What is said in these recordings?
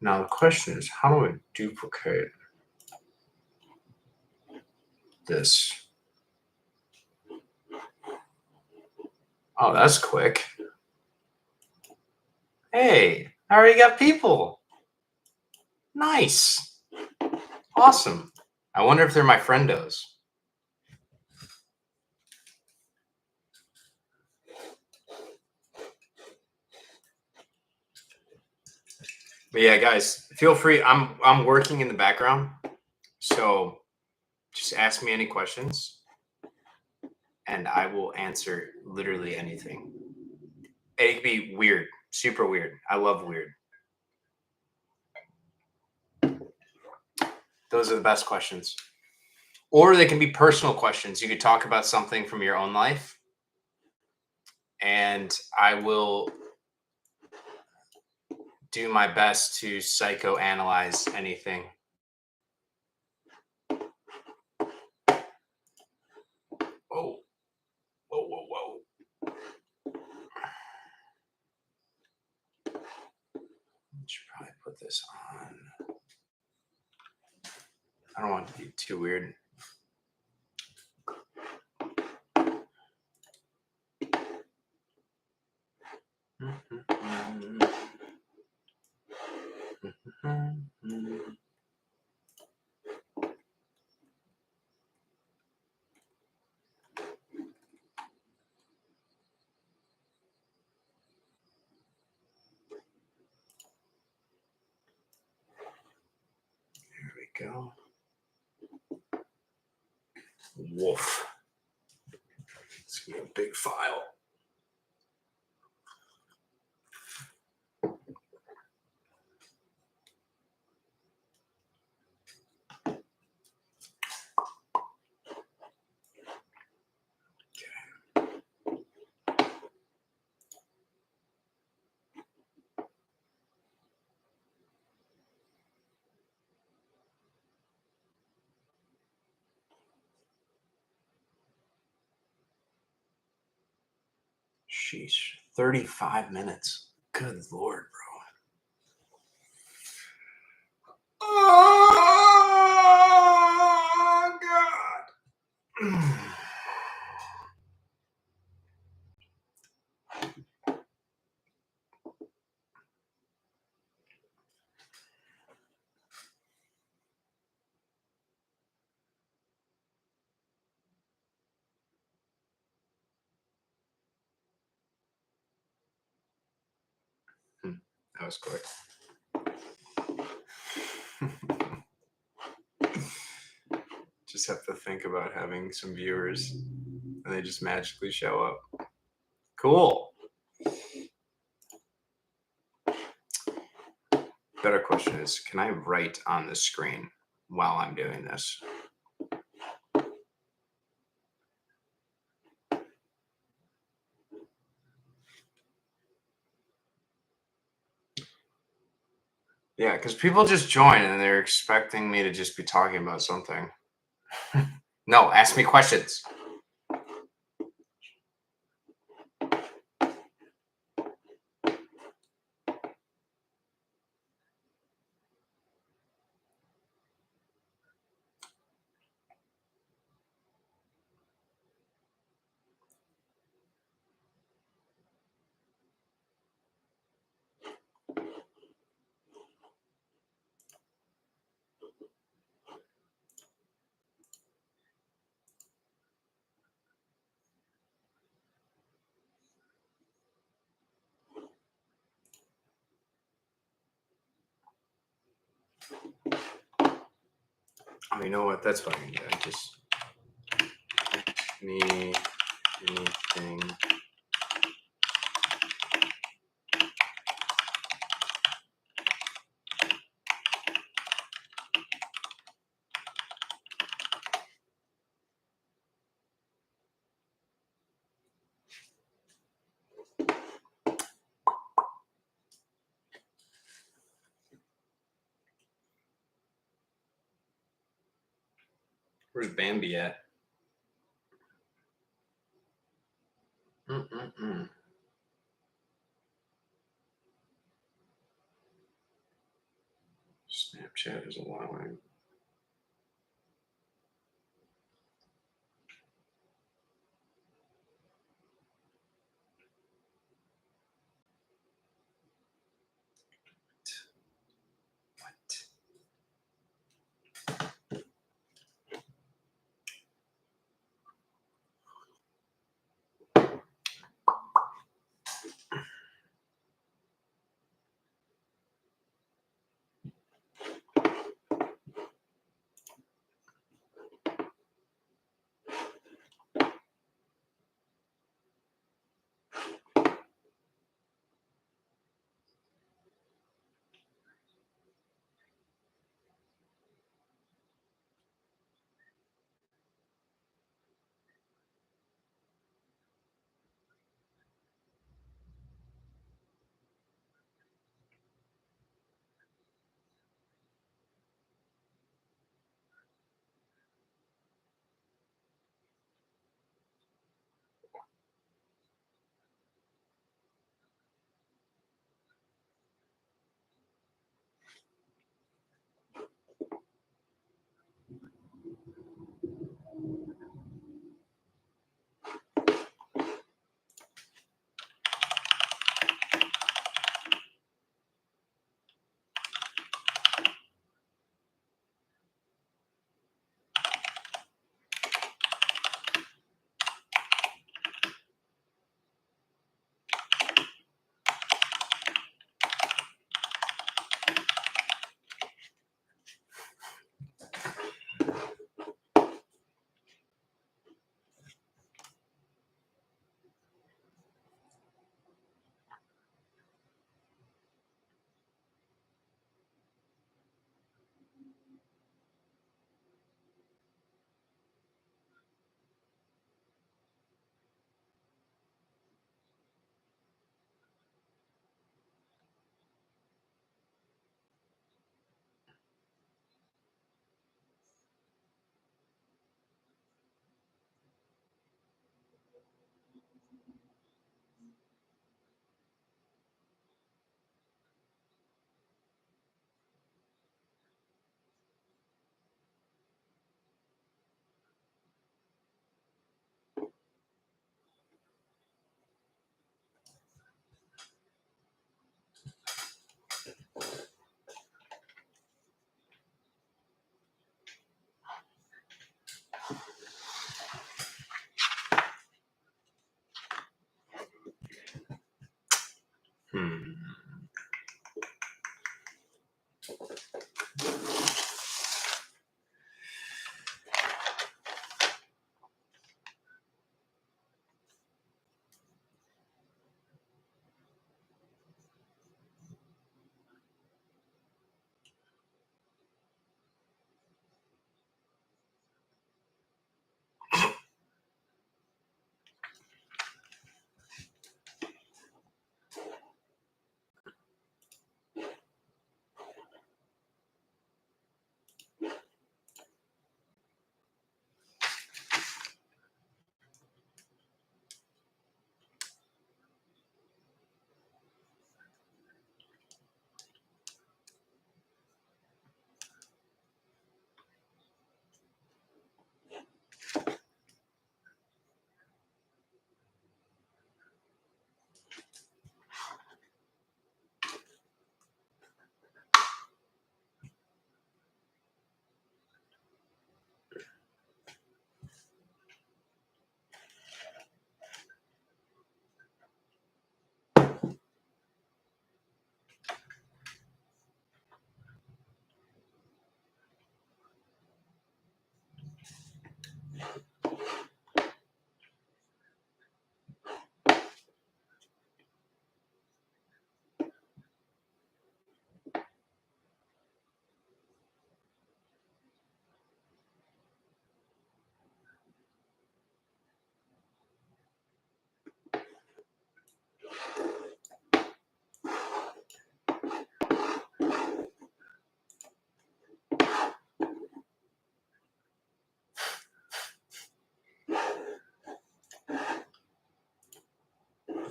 Now the question is, how do I duplicate this? Oh, that's quick. Hey, I already got people. Nice. Awesome. I wonder if they're my friendos. But yeah, guys, feel free. I'm working in the background, so just ask me any questions, and I will answer literally anything. It could be weird, super weird. I love weird. Those are the best questions. Or they can be personal questions. You could talk about something from your own life, and I will do my best to psychoanalyze anything. Whoa. Whoa, whoa, whoa. I should probably put this on. I don't want it to be too weird. There we go. Woof. It's gonna be a big file. Sheesh. 35 minutes. Good Lord, bro. Oh, God. That was quick. Just have to think about having some viewers and they just magically show up. Cool. Better question is, can I write on the screen while I'm doing this? Yeah, because people just join and they're expecting me to just be talking about something. No, ask me questions. Oh, you know what? That's what I can do. I just ask me anything. Where's Bambi at? Snapchat is allowing. What?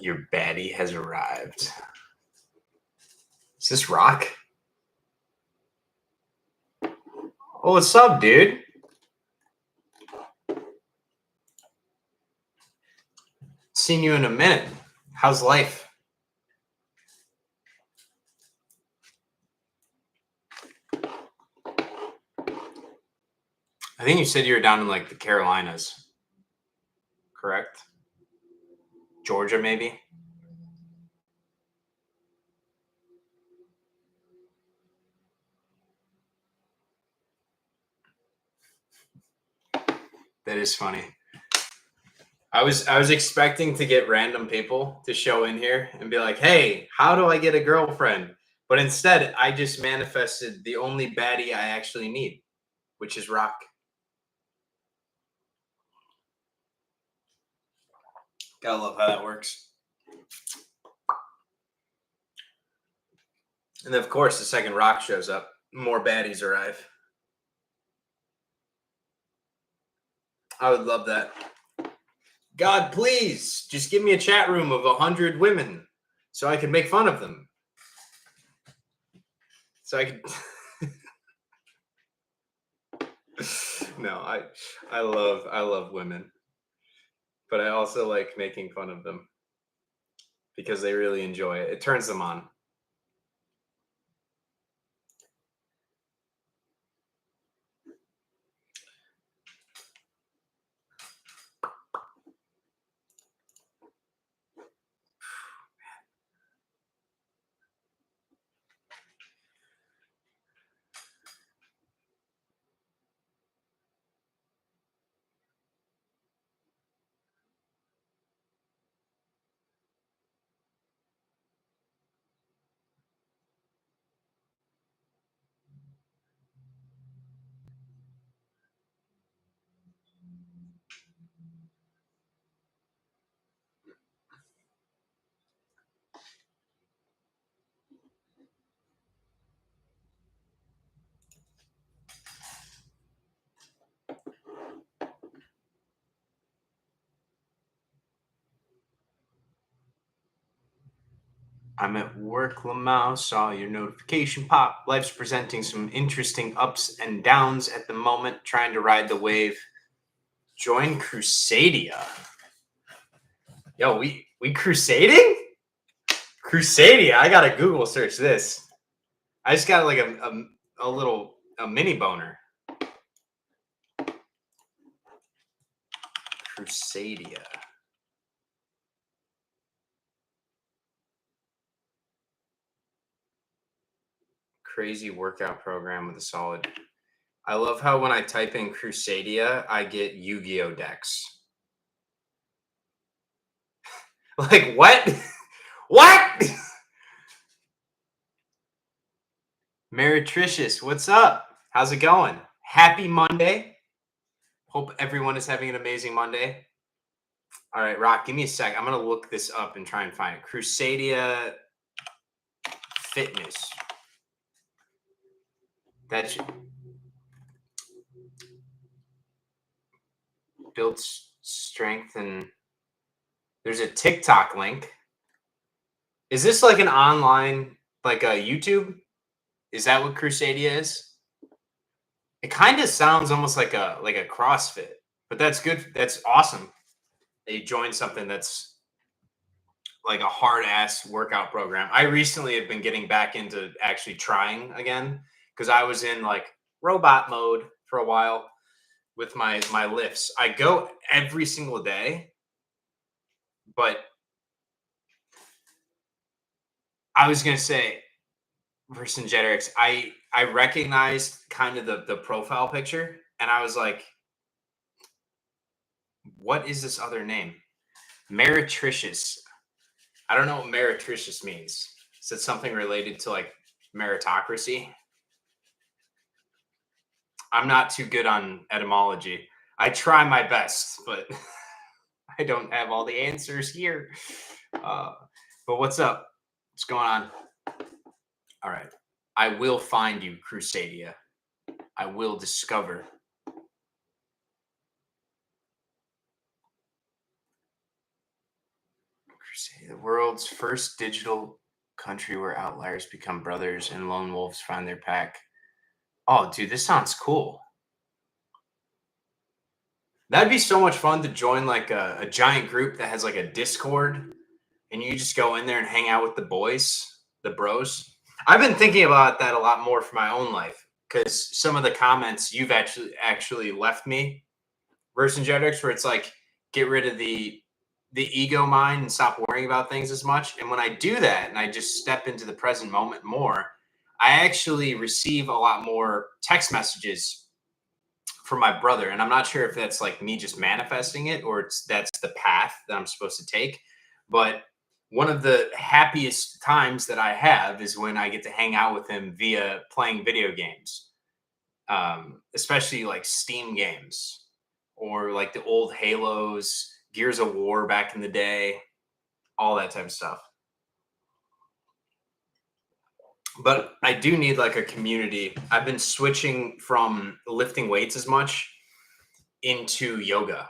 Your baddie has arrived. Is this rock? Oh, what's up, dude? Seen you in a minute. How's life? I think you said you were down in like the Carolinas, correct? Georgia, maybe? That is funny. I was expecting to get random people to show in here and be like, "Hey, how do I get a girlfriend?" But instead, I just manifested the only baddie I actually need, which is Rock. Gotta love how that works. And of course, the second Rock shows up, more baddies arrive. I would love that. God, please, just give me a chat room of 100 women so I can make fun of them. So I can. No, I love women, but I also like making fun of them because they really enjoy it. It turns them on. I'm at work, Lamau. Saw your notification pop. Life's presenting some interesting ups and downs at the moment. Trying to ride the wave. Join Crusadia. Yo, we crusading? Crusadia. I gotta Google search this. I just got like a little mini boner. Crusadia. Crazy workout program with a solid. I love how when I type in Crusadia, I get Yu-Gi-Oh decks. Like what? What? Meretricious, what's up? How's it going? Happy Monday. Hope everyone is having an amazing Monday. All right, Rock, give me a sec. I'm gonna look this up and try and find it. Crusadia Fitness. That should build strength, and there's a TikTok link. Is this like an online, like a YouTube? Is that what Crusadia is? It kind of sounds almost like a CrossFit, but that's good. That's awesome. They joined something that's like a hard ass workout program. I recently have been getting back into actually trying again because I was in like robot mode for a while with my lifts. I go every single day, but I was gonna say Vercingetorix, I recognized kind of the profile picture, and I was like, what is this other name? Meretricious. I don't know what meretricious means. Is it something related to like meritocracy? I'm not too good on etymology. I try my best, but I don't have all the answers here. Uh, but what's up? What's going on? All right. I will find you, Crusadia. I will discover. Crusadia, the world's first digital country where outliers become brothers and lone wolves find their pack. Oh, dude, this sounds cool. That'd be so much fun to join like a giant group that has like a Discord and you just go in there and hang out with the boys, the bros. I've been thinking about that a lot more for my own life because some of the comments you've actually left me Vercingetorix, where it's like get rid of the ego mind and stop worrying about things as much. And when I do that and I just step into the present moment more, I actually receive a lot more text messages from my brother. And I'm not sure if that's like me just manifesting it or that's the path that I'm supposed to take. But one of the happiest times that I have is when I get to hang out with him via playing video games, especially like Steam games or like the old Halos, Gears of War back in the day, all that type of stuff. But I do need like a community. I've been switching from lifting weights as much into yoga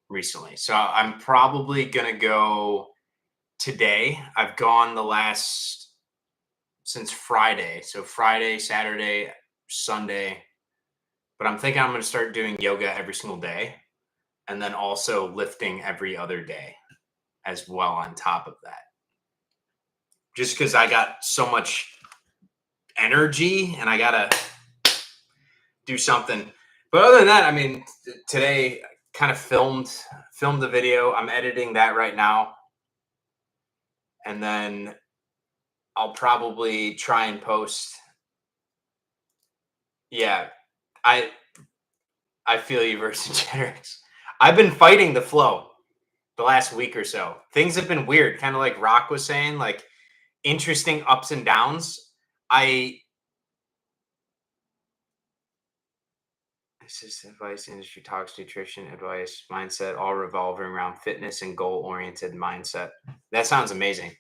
recently. So I'm probably going to go today. I've gone the last since Friday. So Friday, Saturday, Sunday. But I'm thinking I'm going to start doing yoga every single day and then also lifting every other day as well on top of that. Just because I got so much energy and I got to do something. But other than that, I mean, today kind of filmed the video. I'm editing that right now. And then I'll probably try and post. Yeah, I feel you, Vercingetorix. I've been fighting the flow the last week or so. Things have been weird, kind of like Rock was saying, like interesting ups and downs. This is advice, industry talks, nutrition, advice, mindset, all revolving around fitness and goal-oriented mindset. That sounds amazing.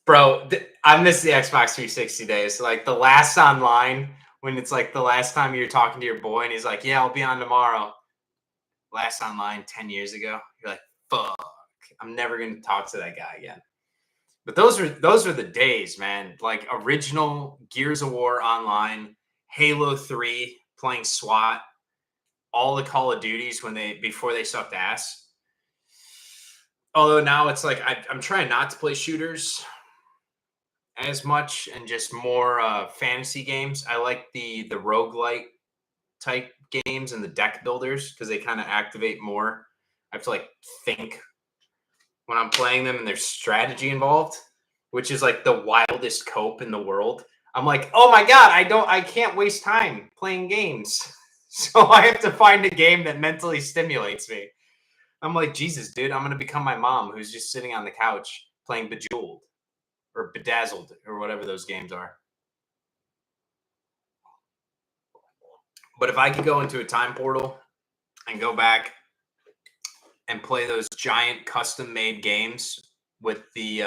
Bro, I miss the Xbox 360 days. Like the last online, when it's like the last time you're talking to your boy and he's like, yeah, I'll be on tomorrow. Last online 10 years ago. You're like, fuck, I'm never going to talk to that guy again. But those are the days, man. Like original Gears of War online, Halo 3, playing SWAT, all the Call of Duties before they sucked ass. Although now it's like I'm trying not to play shooters as much and just more fantasy games. I like the roguelite type games and the deck builders because they kind of activate more. I have to like think when I'm playing them and there's strategy involved, which is like the wildest cope in the world. I'm like, oh my God, I can't waste time playing games. So I have to find a game that mentally stimulates me. I'm like, Jesus, dude, I'm going to become my mom who's just sitting on the couch playing Bejeweled or Bedazzled or whatever those games are. But if I could go into a time portal and go back and play those giant custom made games with the,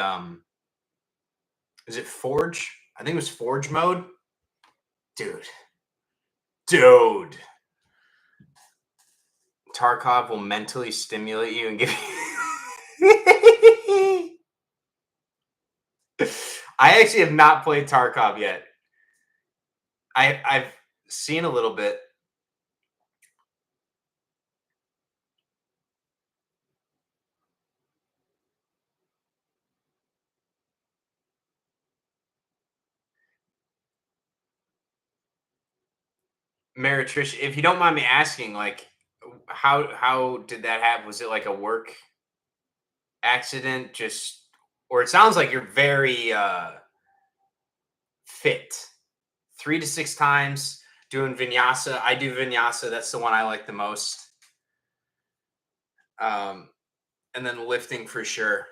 is it Forge? I think it was Forge mode. Dude. Tarkov will mentally stimulate you and give you. I actually have not played Tarkov yet. I've seen a little bit. Maritrish, if you don't mind me asking, like, how did that happen? Was it like a work accident? Just, or it sounds like you're very fit. 3 to 6 times doing vinyasa. I do vinyasa. That's the one I like the most. And then lifting for sure.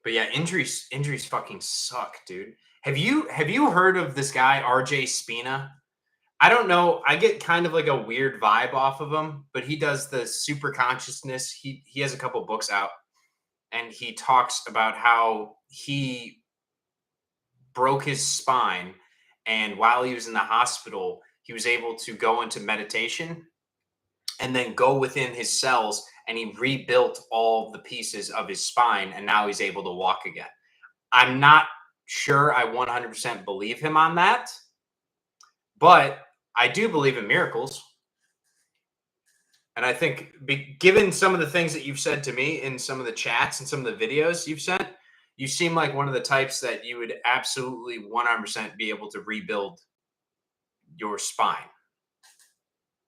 But yeah, injuries fucking suck, dude. Have you heard of this guy RJ Spina? I don't know. I get kind of like a weird vibe off of him, but he does the super consciousness. He has a couple books out and he talks about how he broke his spine and while he was in the hospital, he was able to go into meditation and then go within his cells and he rebuilt all the pieces of his spine and now he's able to walk again. I'm not sure I 100% believe him on that, but I do believe in miracles. And I think, given some of the things that you've said to me in some of the chats and some of the videos you've sent, you seem like one of the types that you would absolutely 100% be able to rebuild your spine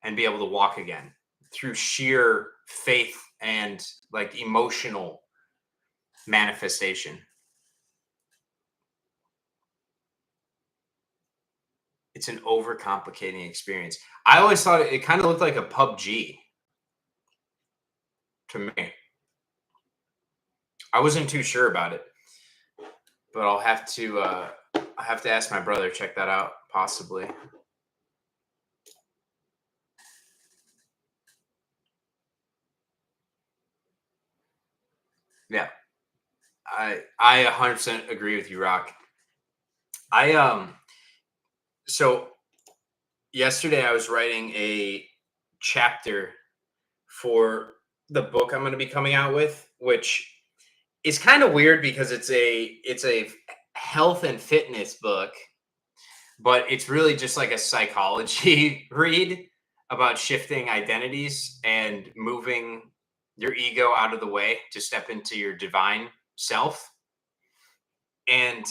and be able to walk again through sheer faith and like emotional manifestation. It's an overcomplicating experience. I always thought it kind of looked like a PUBG to me. I wasn't too sure about it, but I'll have to ask my brother, check that out possibly. Yeah. I 100% agree with you, Rock. So yesterday I was writing a chapter for the book I'm going to be coming out with, which is kind of weird because it's a health and fitness book, but it's really just like a psychology read about shifting identities and moving your ego out of the way to step into your divine self. And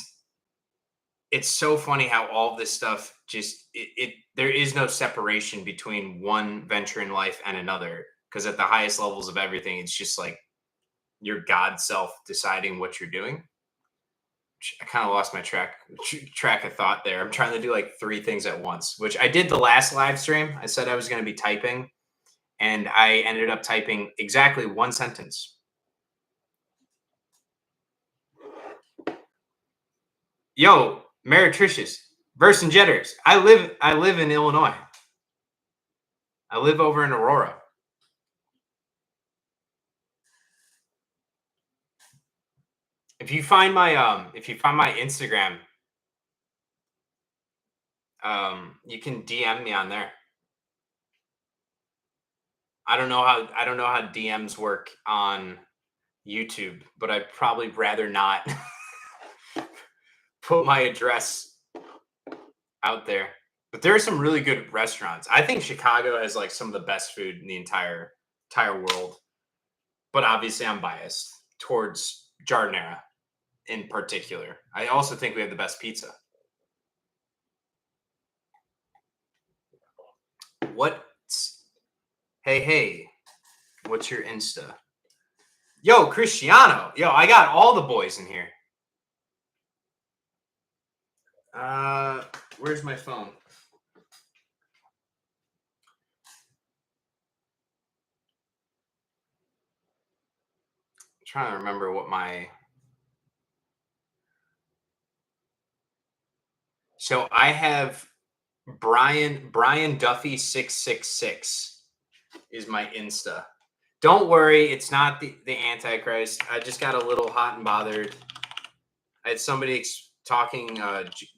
it's so funny how all this stuff just there is no separation between one venture in life and another, because at the highest levels of everything it's just like your god self deciding what you're doing. I kind of lost my track of thought there. I'm trying to do like three things at once, which I did the last live stream. I said I was going to be typing, and I ended up typing exactly one sentence. Yo, meretricious Vercingetorix. I live in Illinois. I live over in Aurora. If you find my Instagram, you can DM me on there. I don't know how DMs work on YouTube, but I'd probably rather not put my address out there. But there are some really good restaurants. I think Chicago has like some of the best food in the entire world. But obviously I'm biased towards Jardinera in particular. I also think we have the best pizza. Hey, what's your Insta? Yo, Cristiano. Yo, I got all the boys in here. Where's my phone? I'm trying to remember what my... So I have Brian Duffy 666 is my Insta. Don't worry, it's not the Antichrist. I just got a little hot and bothered. I had somebody talking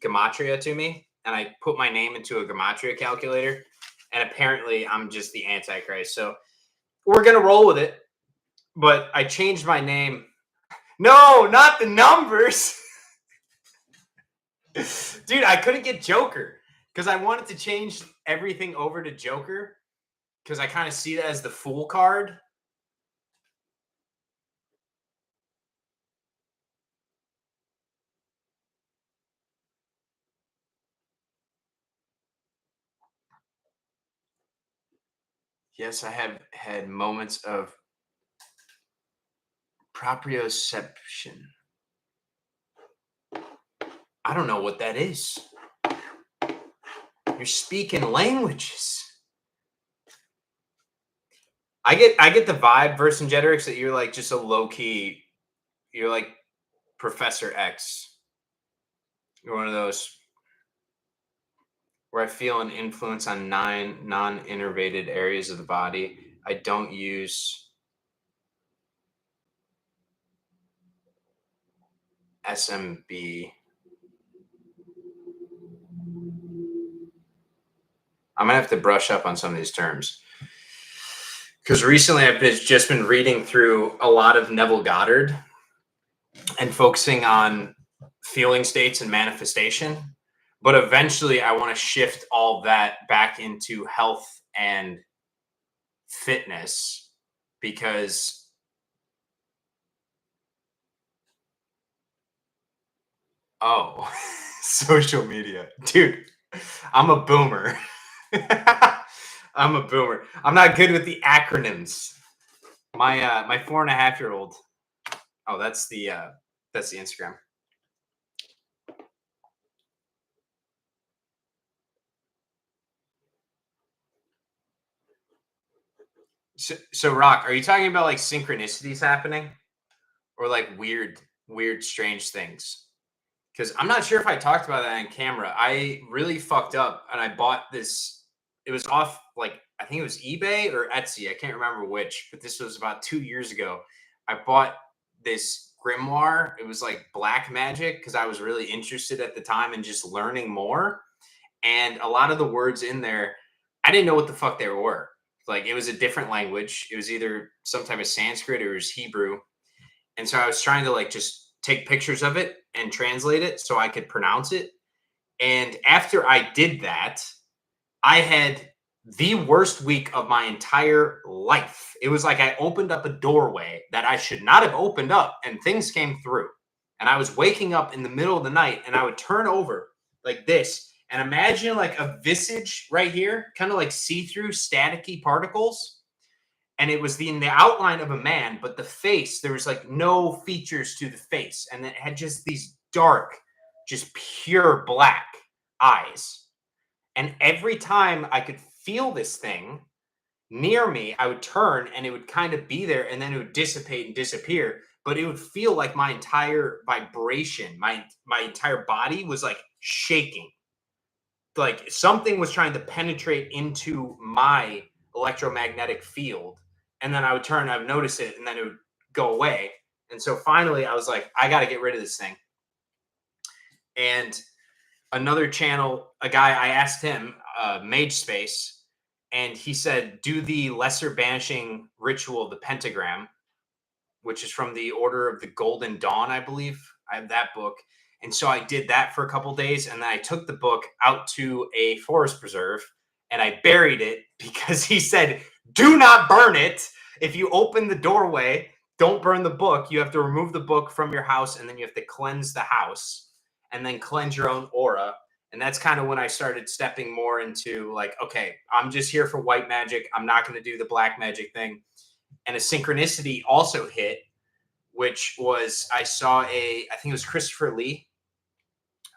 gematria to me, and I put my name into a gematria calculator, and apparently I'm just the Antichrist. So we're gonna roll with it. But I changed my name. No, not the numbers. Dude, I couldn't get Joker because I wanted to change everything over to Joker because I kind of see it as the Fool card. Yes, I have had moments of proprioception. I don't know what that is. You're speaking languages. I get the vibe, Vercingetorix, that you're like just a low key. You're like Professor X. You're one of those where I feel an influence on 9 non-innervated areas of the body. I don't use SMB. I'm gonna have to brush up on some of these terms because recently I've just been reading through a lot of Neville Goddard and focusing on feeling states and manifestation. But eventually, I want to shift all that back into health and fitness because oh, social media, dude. I'm a boomer. I'm a boomer. I'm not good with the acronyms. My 4.5-year-old. Oh, that's the Instagram. So Rock, are you talking about like synchronicities happening or like weird, strange things? Because I'm not sure if I talked about that on camera. I really fucked up and I bought this. It was off like I think it was eBay or Etsy. I can't remember which, but this was about 2 years ago. I bought this grimoire. It was like black magic because I was really interested at the time in just learning more. And a lot of the words in there, I didn't know what the fuck they were. Like it was a different language. It was either some type of Sanskrit or it was Hebrew. And so I was trying to like just take pictures of it and translate it so I could pronounce it. And after I did that, I had the worst week of my entire life. It was like I opened up a doorway that I should not have opened up and things came through. And I was waking up in the middle of the night and I would turn over like this and imagine like a visage right here, kind of like see-through staticky particles, and it was in the outline of a man, but the face, there was like no features to the face, and it had just these dark, just pure black eyes. And every time I could feel this thing near me, I would turn and it would kind of be there and then it would dissipate and disappear. But it would feel like my entire vibration, my entire body was like shaking. Like something was trying to penetrate into my electromagnetic field. And then I would turn, I would notice it, and then it would go away. And so finally I was like, I gotta get rid of this thing. And another channel, a guy, I asked him, Mage Space, and he said, do the lesser banishing ritual, the pentagram, which is from the Order of the Golden Dawn, I believe. I have that book. And so I did that for a couple days. And then I took the book out to a forest preserve and I buried it because he said, do not burn it. If you open the doorway, don't burn the book. You have to remove the book from your house and then you have to cleanse the house and then cleanse your own aura. And that's kind of when I started stepping more into like, okay, I'm just here for white magic. I'm not going to do the black magic thing. And a synchronicity also hit, which was I think it was Christopher Lee,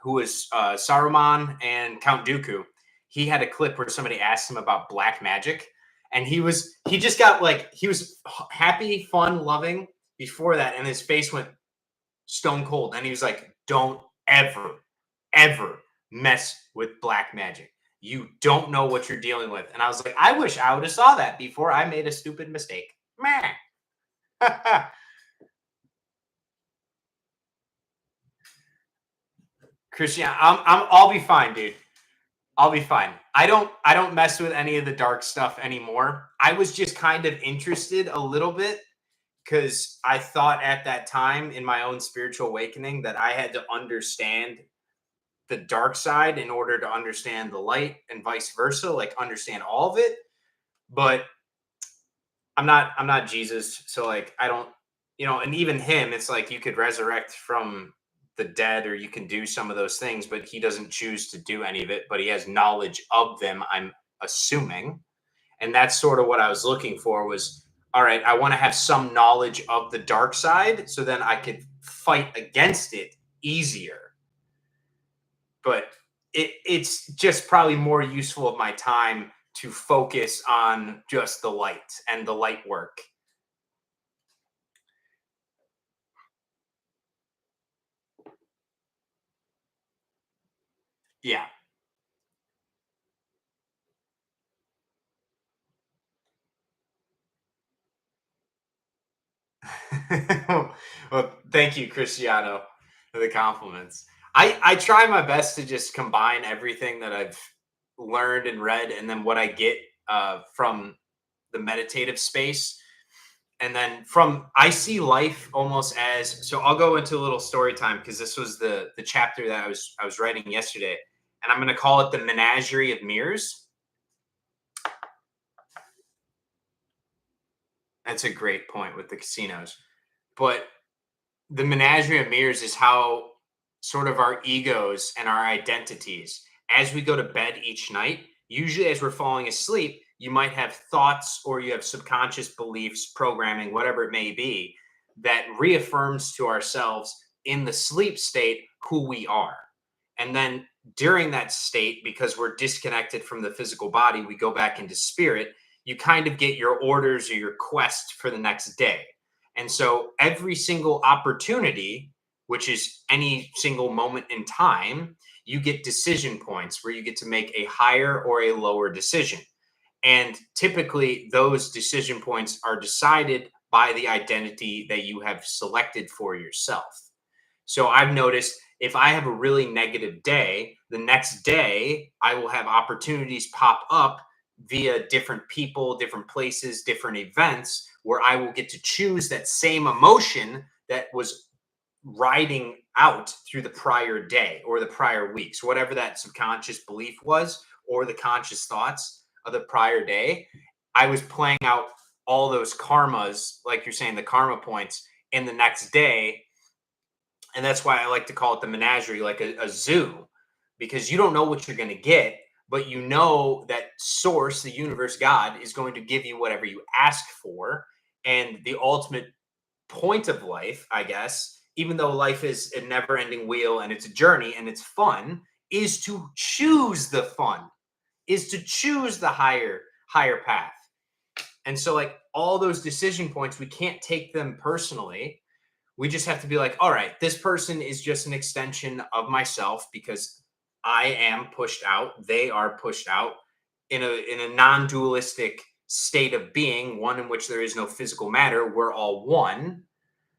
who was Saruman and Count Dooku. He had a clip where somebody asked him about black magic, and he just got like he was happy, fun, loving before that, and his face went stone cold, and he was like, "Don't ever mess with black magic. You don't know what you're dealing with." And I was like, I wish I would have saw that before I made a stupid mistake. Meh. Christian, I'll be fine, dude. I'll be fine. I don't mess with any of the dark stuff anymore. I was just kind of interested a little bit because I thought at that time in my own spiritual awakening that I had to understand the dark side in order to understand the light and vice versa, like understand all of it. But I'm not Jesus, so like I don't, and even him, it's like you could resurrect from the dead or you can do some of those things, but he doesn't choose to do any of it, but he has knowledge of them, I'm assuming. And that's sort of what I was looking for was, all right, I want to have some knowledge of the dark side so then I could fight against it easier. But it's just probably more useful of my time to focus on just the light and the light work. Yeah. Well, thank you, Cristiano, for the compliments. I try my best to just combine everything that I've learned and read, and then what I get from the meditative space. And then I see life almost as, so I'll go into a little story time because this was the chapter that I was writing yesterday, and I'm going to call it the menagerie of mirrors. That's a great point with the casinos. But the menagerie of mirrors is how sort of our egos and our identities, as we go to bed each night, usually as we're falling asleep, you might have thoughts or you have subconscious beliefs, programming, whatever it may be, that reaffirms to ourselves in the sleep state who we are. And then during that state, because we're disconnected from the physical body, we go back into spirit. You kind of get your orders or your quest for the next day. And so every single opportunity, which is any single moment in time, you get decision points where you get to make a higher or a lower decision. And typically, those decision points are decided by the identity that you have selected for yourself. So I've noticed if I have a really negative day, the next day I will have opportunities pop up via different people, different places, different events where I will get to choose that same emotion that was riding out through the prior day or the prior weeks, whatever that subconscious belief was, or the conscious thoughts of the prior day. I was playing out all those karmas, like you're saying, the karma points in the next day. And that's why I like to call it the menagerie, like a zoo, because you don't know what you're going to get, but you know that source, the universe, God, is going to give you whatever you ask for. And the ultimate point of life, I guess, even though life is a never ending wheel and it's a journey and it's fun, is to choose the fun, is to choose the higher path. And so, like, all those decision points, we can't take them personally. We just have to be like, all right, this person is just an extension of myself because I am pushed out. They are pushed out in a non-dualistic state of being, one in which there is no physical matter. We're all one.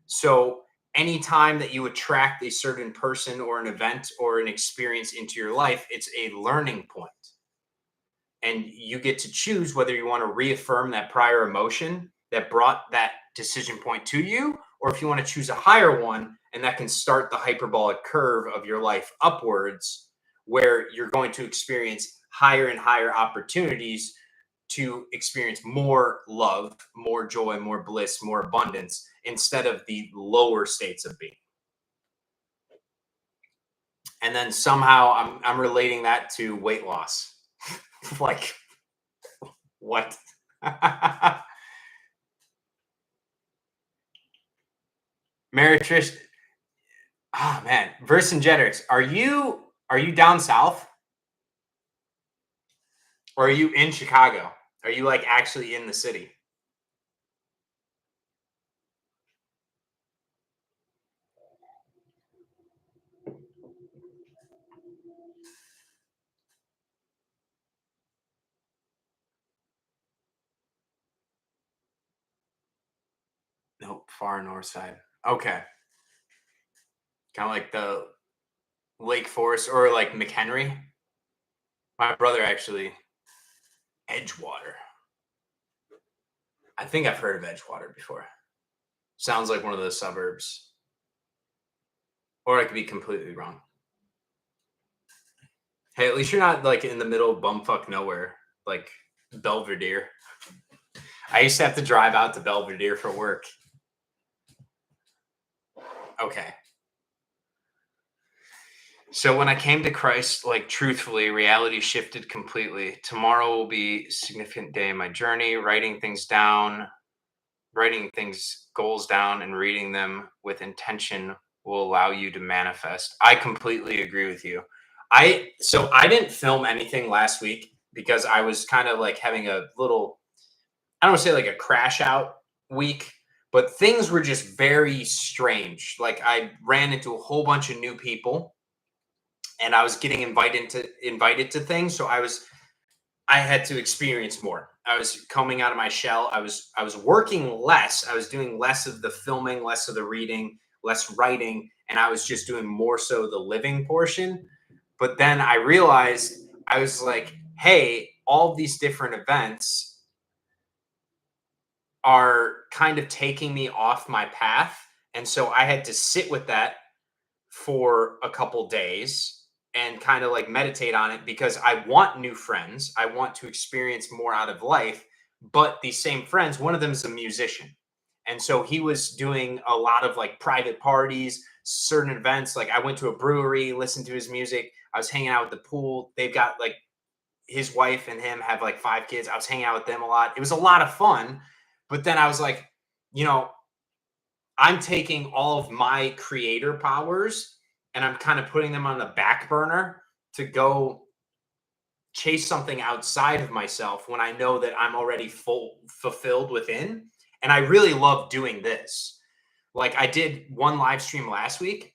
So anytime that you attract a certain person or an event or an experience into your life, it's a learning point. And you get to choose whether you want to reaffirm that prior emotion that brought that decision point to you, or if you want to choose a higher one, and that can start the hyperbolic curve of your life upwards, where you're going to experience higher and higher opportunities to experience more love, more joy, more bliss, more abundance, instead of the lower states of being. And then somehow I'm relating that to weight loss. Like, what? Meritrish, oh man, Vercingetorix, are you down south? Or are you in Chicago? Are you like actually in the city? Nope, far north side. Okay. Kind of like the Lake Forest or like McHenry. My brother actually, Edgewater. I think I've heard of Edgewater before. Sounds like one of those suburbs. Or I could be completely wrong. Hey, at least you're not like in the middle of bumfuck nowhere, like Belvedere. I used to have to drive out to Belvedere for work. Okay. So when I came to Christ, like truthfully, reality shifted completely. Tomorrow will be a significant day in my journey, writing things, goals down and reading them with intention will allow you to manifest. I completely agree with you. I didn't film anything last week because I was kind of like having a little, I don't want to say like a crash out week, but things were just very strange. Like I ran into a whole bunch of new people and I was getting invited to things. So I had to experience more. I was coming out of my shell. I was working less. I was doing less of the filming, less of the reading, less writing, and I was just doing more so the living portion. But then I realized I was like, hey, all these different events are kind of taking me off my path. And so I had to sit with that for a couple days and kind of like meditate on it because I want new friends. I want to experience more out of life. But these same friends, one of them is a musician. And so he was doing a lot of like private parties, certain events. Like I went to a brewery, listened to his music. I was hanging out at the pool. They've got like his wife and him have like 5 kids. I was hanging out with them a lot. It was a lot of fun. But then I was like, you know, I'm taking all of my creator powers and I'm kind of putting them on the back burner to go chase something outside of myself when I know that I'm already fulfilled within. And I really love doing this. Like I did one live stream last week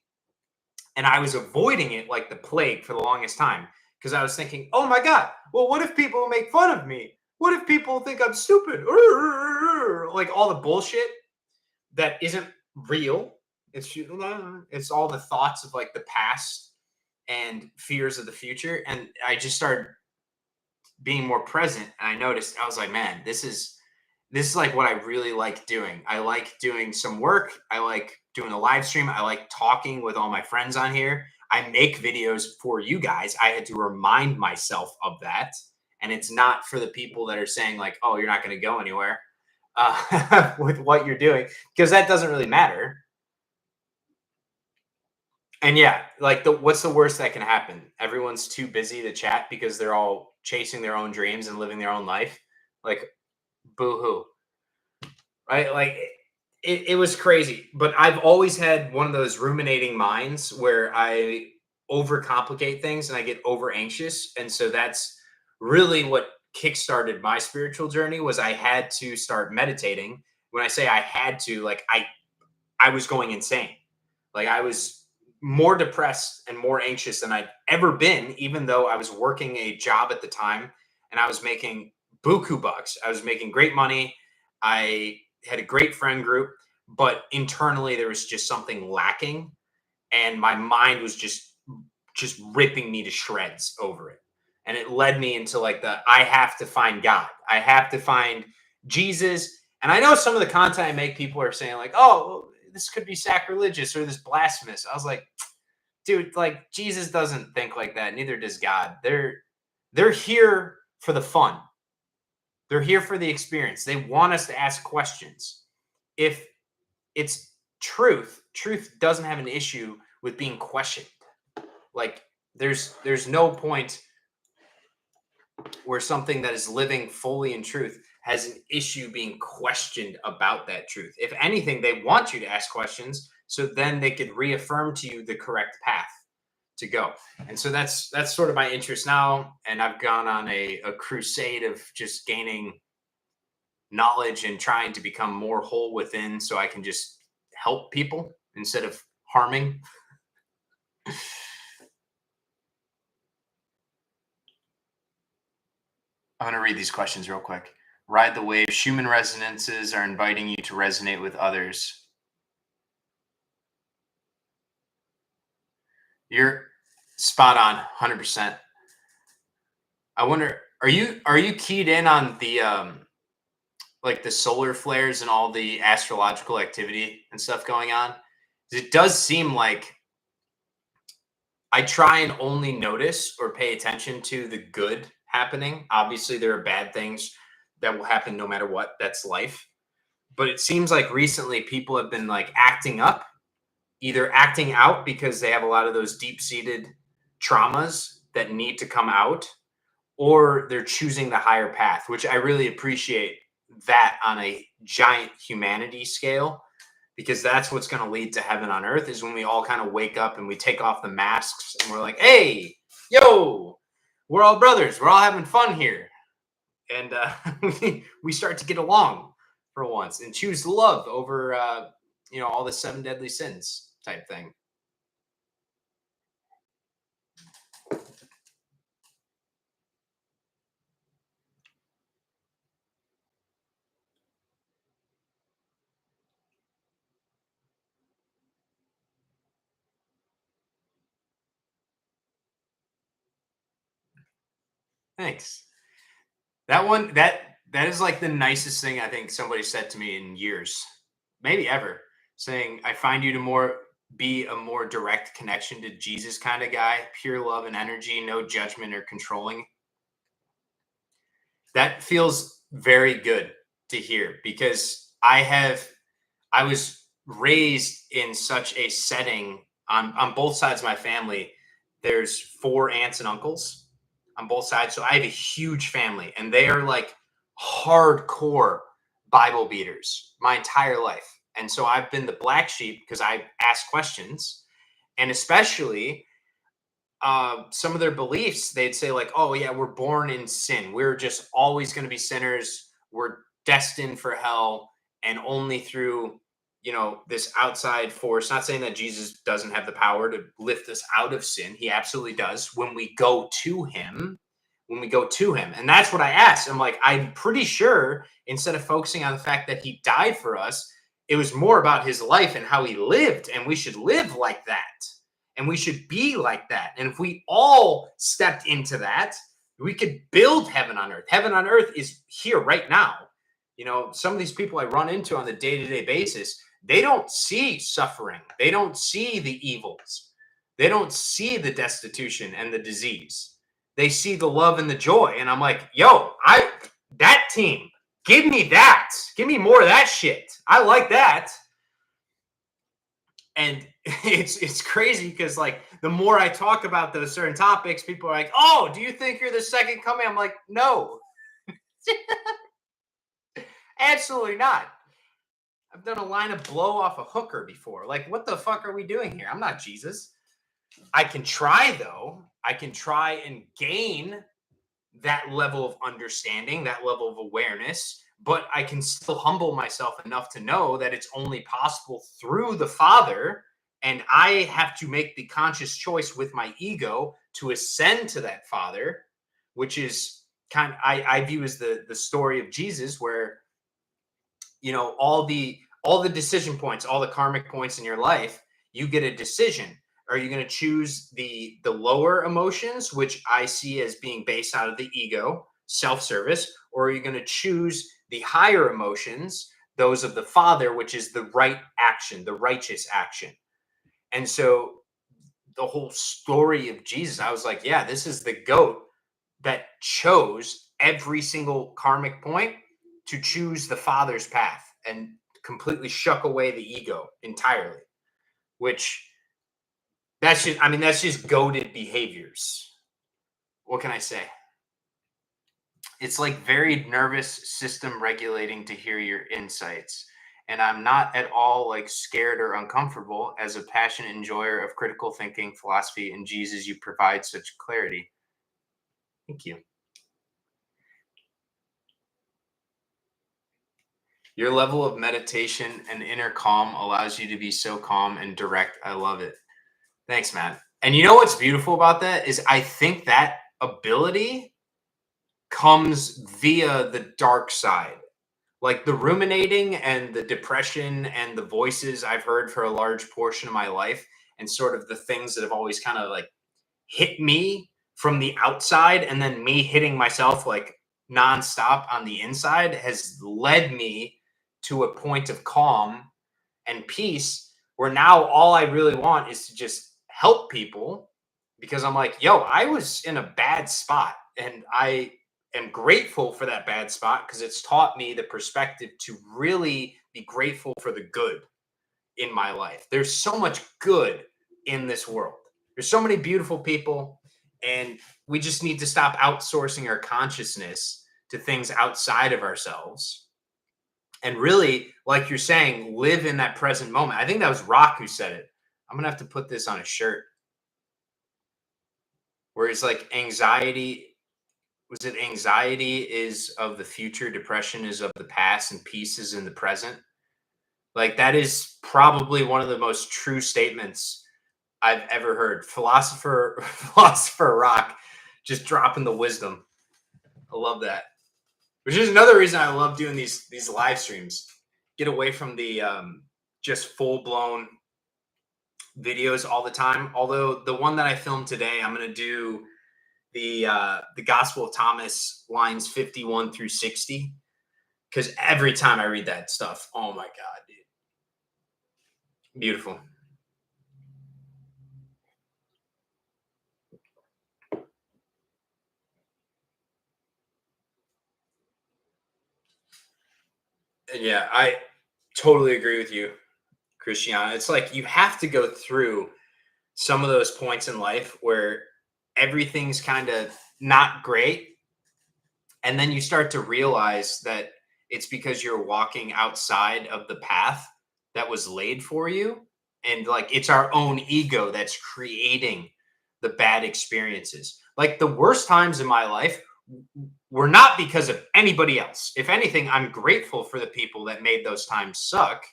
and I was avoiding it like the plague for the longest time because I was thinking, oh my God, well, what if people make fun of me? What if people think I'm stupid? Like all the bullshit that isn't real. It's all the thoughts of like the past and fears of the future. And I just started being more present. And I noticed I was like, man, this is like what I really like doing. I like doing some work. I like doing a live stream. I like talking with all my friends on here. I make videos for you guys. I had to remind myself of that. And it's not for the people that are saying like, oh, you're not going to go anywhere with what you're doing, because that doesn't really matter. And yeah, like what's the worst that can happen? Everyone's too busy to chat because they're all chasing their own dreams and living their own life. Like, boo hoo, right? Like, it was crazy. But I've always had one of those ruminating minds where I overcomplicate things and I get over anxious. And so that's really what kickstarted my spiritual journey was I had to start meditating. When I say I had to, like I was going insane. Like I was more depressed and more anxious than I'd ever been, even though I was working a job at the time and I was making buku bucks. I was making great money. I had a great friend group, but internally there was just something lacking and my mind was just ripping me to shreds over it. And it led me into like the I have to find God. I have to find Jesus. And I know some of the content I make, people are saying like, "Oh, well, this could be sacrilegious or this blasphemous." I was like, "Dude, like Jesus doesn't think like that. Neither does God. They're here for the fun. They're here for the experience. They want us to ask questions. If it's truth doesn't have an issue with being questioned. Like there's no point where something that is living fully in truth has an issue being questioned about that truth. If anything, they want you to ask questions so then they could reaffirm to you the correct path to go. And so that's sort of my interest now. And I've gone on a crusade of just gaining knowledge and trying to become more whole within so I can just help people instead of harming. I'm going to read these questions real quick. Ride the wave. Schumann resonances are inviting you to resonate with others. You're spot on, 100%. I wonder, are you keyed in on the like the solar flares and all the astrological activity and stuff going on? It does seem like I try and only notice or pay attention to the good happening. Obviously, there are bad things that will happen no matter what. That's life. But it seems like recently people have been like acting up, either acting out because they have a lot of those deep-seated traumas that need to come out, or they're choosing the higher path, which I really appreciate that on a giant humanity scale, because that's what's going to lead to heaven on earth is when we all kind of wake up and we take off the masks and we're like, hey, yo, we're all brothers. We're all having fun here. And we start to get along for once and choose love over, all the seven deadly sins type thing. Thanks. That one, That is like the nicest thing I think somebody said to me in years, maybe ever, saying, I find you to be a more direct connection to Jesus kind of guy, pure love and energy, no judgment or controlling. That feels very good to hear because I was raised in such a setting on both sides of my family. There's 4 aunts and uncles on both sides. So I have a huge family and they are like hardcore Bible beaters my entire life. And so I've been the black sheep because I ask questions. And especially some of their beliefs, they'd say, like, oh, yeah, we're born in sin. We're just always going to be sinners. We're destined for hell. And only through, this outside force, not saying that Jesus doesn't have the power to lift us out of sin. He absolutely does when we go to him. And that's what I asked. I'm like, I'm pretty sure instead of focusing on the fact that he died for us, it was more about his life and how he lived. And we should live like that. And we should be like that. And if we all stepped into that, we could build heaven on earth. Heaven on earth is here right now. Some of these people I run into on the day-to-day basis, they don't see suffering. They don't see the evils. They don't see the destitution and the disease. They see the love and the joy. And I'm like, yo, that team, give me that. Give me more of that shit. I like that. And it's crazy because, like, the more I talk about those certain topics, people are like, oh, do you think you're the second coming? I'm like, no. Absolutely not. I've done a line of blow off a hooker before. Like, what the fuck are we doing here? I'm not Jesus. I can try, though. I can try and gain that level of understanding, that level of awareness, but I can still humble myself enough to know that it's only possible through the Father. And I have to make the conscious choice with my ego to ascend to that Father, which is I view as the story of Jesus, where all the decision points, all the karmic points in your life, you get a decision. Are you going to choose the lower emotions, which I see as being based out of the ego, self-service, or are you going to choose the higher emotions, those of the Father, which is the right action, the righteous action? And so the whole story of Jesus, I was like, yeah, this is the goat that chose every single karmic point to choose the Father's path and completely shuck away the ego entirely, which that's just goated behaviors. What can I say? It's like very nervous system regulating to hear your insights. And I'm not at all like scared or uncomfortable. As a passionate enjoyer of critical thinking, philosophy, and Jesus, you provide such clarity. Thank you. Your level of meditation and inner calm allows you to be so calm and direct. I love it. Thanks, Matt. And you know what's beautiful about that is I think that ability comes via the dark side. Like the ruminating and the depression and the voices I've heard for a large portion of my life, and sort of the things that have always kind of like hit me from the outside, and then me hitting myself like nonstop on the inside, has led me to a point of calm and peace where now all I really want is to just help people, because I'm like, yo, I was in a bad spot and I am grateful for that bad spot because it's taught me the perspective to really be grateful for the good in my life. There's so much good in this world. There's so many beautiful people, and we just need to stop outsourcing our consciousness to things outside of ourselves. And really, like you're saying, live in that present moment. I think that was Rock who said it. I'm going to have to put this on a shirt. Where it's like anxiety is of the future, depression is of the past, and peace is in the present. Like that is probably one of the most true statements I've ever heard. Philosopher Rock just dropping the wisdom. I love that. Which is another reason I love doing these live streams. Get away from the just full blown videos all the time. Although the one that I filmed today, I'm going to do the Gospel of Thomas lines 51 through 60. Because every time I read that stuff, oh my God, dude. Beautiful. And yeah, I totally agree with you, Christiana. It's like you have to go through some of those points in life where everything's kind of not great. And then you start to realize that it's because you're walking outside of the path that was laid for you. And like it's our own ego that's creating the bad experiences. Like the worst times in my life were not because of anybody else. If anything, I'm grateful for the people that made those times suck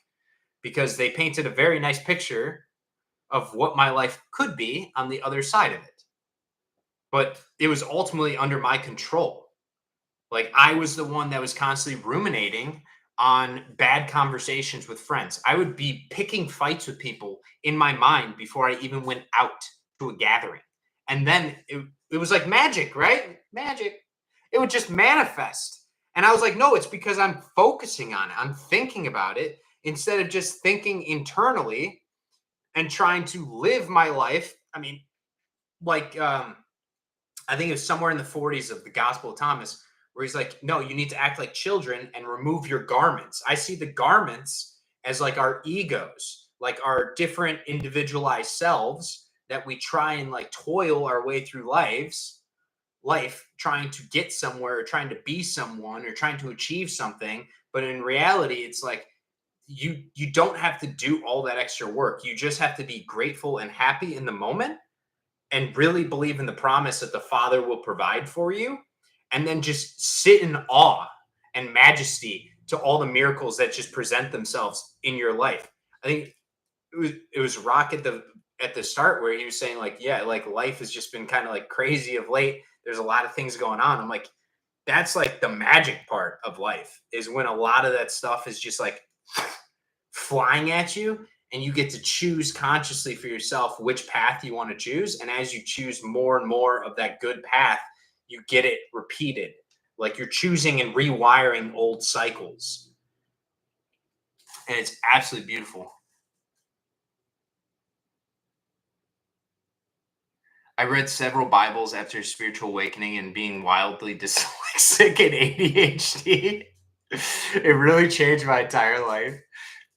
because they painted a very nice picture of what my life could be on the other side of it. But it was ultimately under my control. Like I was the one that was constantly ruminating on bad conversations with friends. I would be picking fights with people in my mind before I even went out to a gathering. And then it was like magic, right? Magic. It would just manifest. And I was like, no, it's because I'm focusing on it. I'm thinking about it instead of just thinking internally and trying to live my life. I mean, like I think it was somewhere in the 40s of the Gospel of Thomas, where he's like, no, you need to act like children and remove your garments. I see the garments as like our egos, like our different individualized selves that we try and like toil our way through life trying to get somewhere or trying to be someone or trying to achieve something. But in reality, it's like you don't have to do all that extra work. You just have to be grateful and happy in the moment and really believe in the promise that the Father will provide for you, and then just sit in awe and majesty to all the miracles that just present themselves in your life. I think it was Rock at the start where he was saying like, yeah, like life has just been kind of like crazy of late. There's a lot of things going on. I'm like, that's like the magic part of life is when a lot of that stuff is just like flying at you and you get to choose consciously for yourself which path you want to choose. And as you choose more and more of that good path, you get it repeated. Like you're choosing and rewiring old cycles. And it's absolutely beautiful. I read several Bibles after spiritual awakening and being wildly dyslexic and ADHD. It really changed my entire life.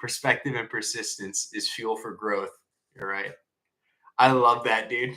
Perspective and persistence is fuel for growth. You're right. I love that, dude.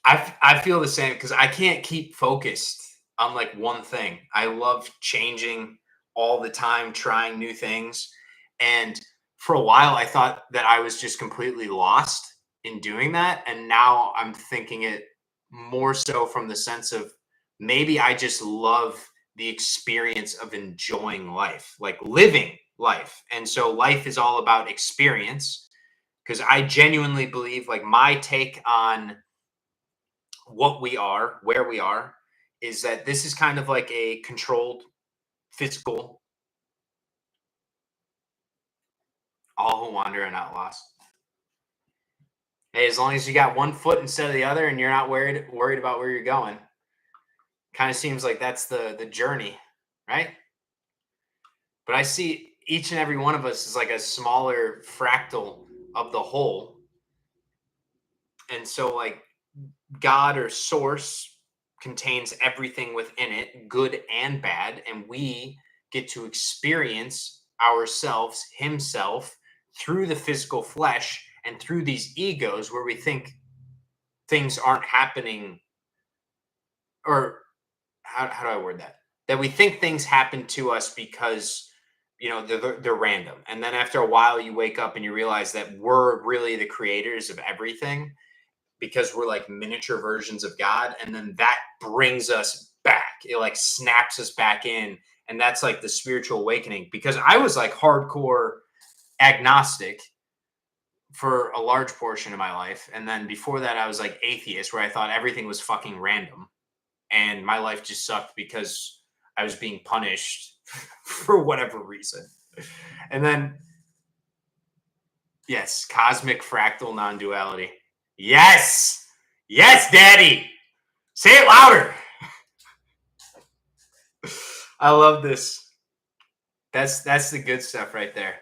I feel the same because I can't keep focused on like one thing. I love changing all the time, trying new things. And for a while, I thought that I was just completely lost in doing that. And now I'm thinking it more so from the sense of maybe I just love the experience of enjoying life, like living life. And so life is all about experience because I genuinely believe like my take on what we are, where we are, is that this is kind of like a controlled physical, all who wander are not lost. Hey, as long as you got one foot instead of the other and you're not worried about where you're going, kind of seems like that's the journey, right? But I see each and every one of us is like a smaller fractal of the whole. And so like God or source contains everything within it, good and bad, and we get to experience ourselves, himself, through the physical flesh and through these egos where we think things aren't happening, or how do I word that? That we think things happen to us because they're random, and then after a while you wake up and you realize that we're really the creators of everything because we're like miniature versions of God. And then that brings us back. It like snaps us back in. And that's like the spiritual awakening because I was like hardcore agnostic for a large portion of my life. And then before that, I was like atheist where I thought everything was fucking random. And my life just sucked because I was being punished for whatever reason. And then, yes, cosmic fractal non-duality. Yes. Yes, daddy. Say it louder. I love this. That's the good stuff right there.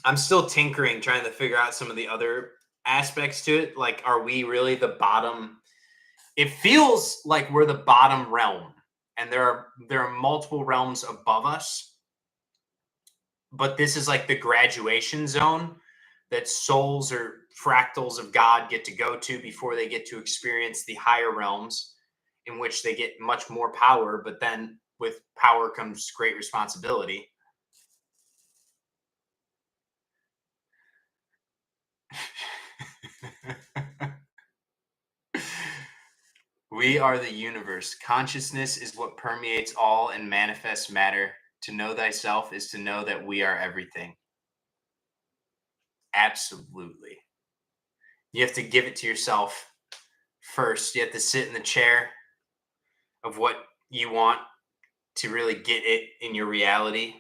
I'm still tinkering, trying to figure out some of the other aspects to it. Like, are we really the bottom? It feels like we're the bottom realm, and there are multiple realms above us, but this is like the graduation zone that souls or fractals of God get to go to before they get to experience the higher realms, in which they get much more power, but then with power comes great responsibility. We are the universe. Consciousness is what permeates all and manifests matter. To know thyself is to know that we are everything. Absolutely. You have to give it to yourself first. You have to sit in the chair of what you want to really get it in your reality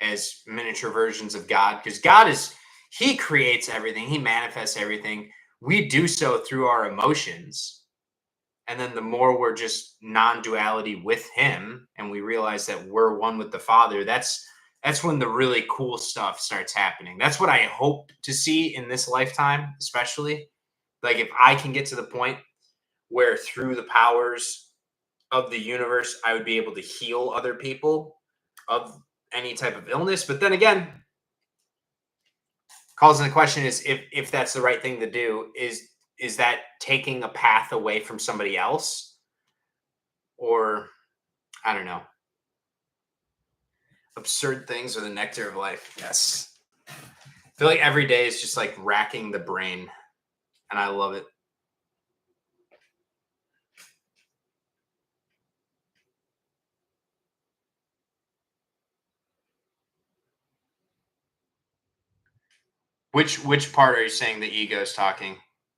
as miniature versions of God. Because God is, He creates everything, He manifests everything. We do so through our emotions. And then the more we're just non-duality with Him and we realize that we're one with the Father, that's when the really cool stuff starts happening. That's what I hope to see in this lifetime, especially. Like, if I can get to the point where through the powers of the universe I would be able to heal other people of any type of illness. But then again, calls in the question is, if that's the right thing to do, is that taking a path away from somebody else? Or I don't know. Absurd things are the nectar of life. Yes. I feel like every day is just like racking the brain, and I love it. Which part are you saying the ego is talking?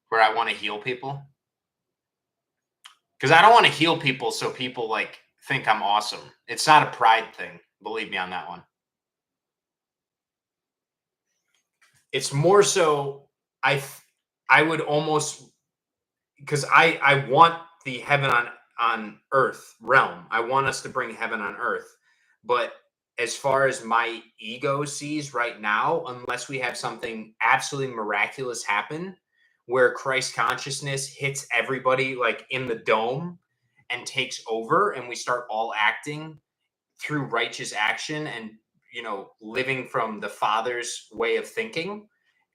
Where I want to heal people? Because I don't want to heal people so people like think I'm awesome. It's not a pride thing. Believe me on that one. It's more so I I would almost, because I want the heaven on earth realm. I want us to bring heaven on earth. But as far as my ego sees right now, unless we have something absolutely miraculous happen where Christ consciousness hits everybody like in the dome and takes over, and we start all acting through righteous action and living from the Father's way of thinking,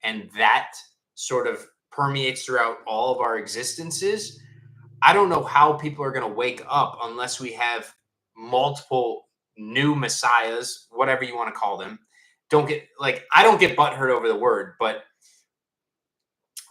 and that sort of permeates throughout all of our existences. I don't know how people are going to wake up unless we have multiple new messiahs, whatever you want to call them. Don't get like, I don't get butthurt over the word, but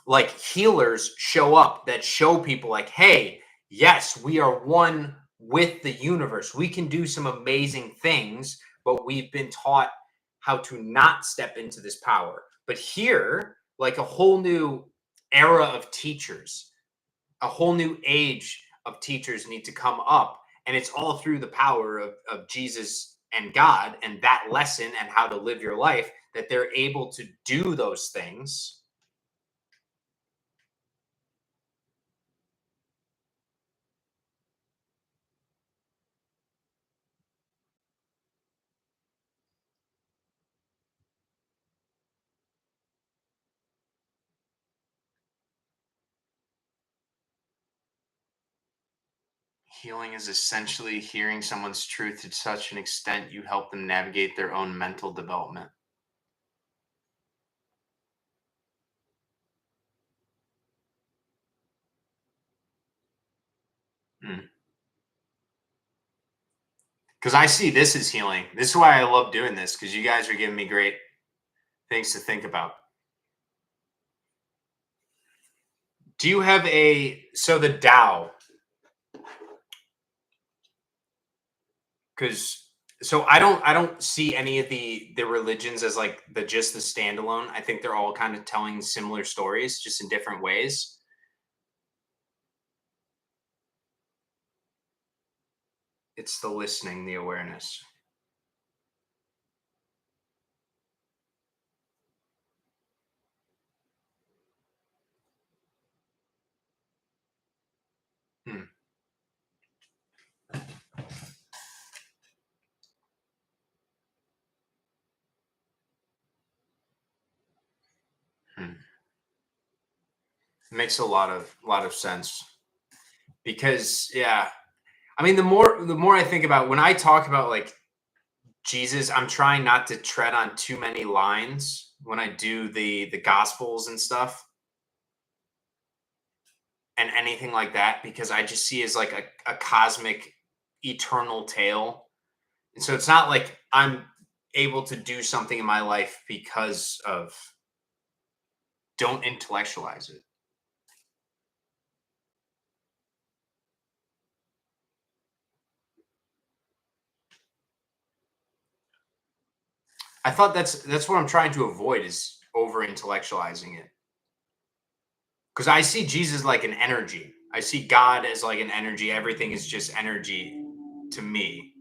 like healers show up that show people like, hey, yes, we are one with the universe. We can do some amazing things, but we've been taught how to not step into this power. But here, like a whole new era of teachers, a whole new age of teachers need to come up. And it's all through the power of Jesus and God and that lesson and how to live your life that they're able to do those things. Healing is essentially hearing someone's truth to such an extent you help them navigate their own mental development. Because I see this as healing. This is why I love doing this, because you guys are giving me great things to think about. Do you have so the Tao, because so I don't see any of the religions as like the standalone. I think they're all kind of telling similar stories, just in different ways. It's the listening, the awareness. Hmm. Hmm. Makes a lot of sense because yeah, I mean the more I think about when I talk about like Jesus, I'm trying not to tread on too many lines when I do the gospels and stuff and anything like that because I just see as like a cosmic eternal tale. And so it's not like I'm able to do something in my life because of don't intellectualize it. I thought that's what I'm trying to avoid is over intellectualizing it. Because I see Jesus like an energy. I see God as like an energy. Everything is just energy to me.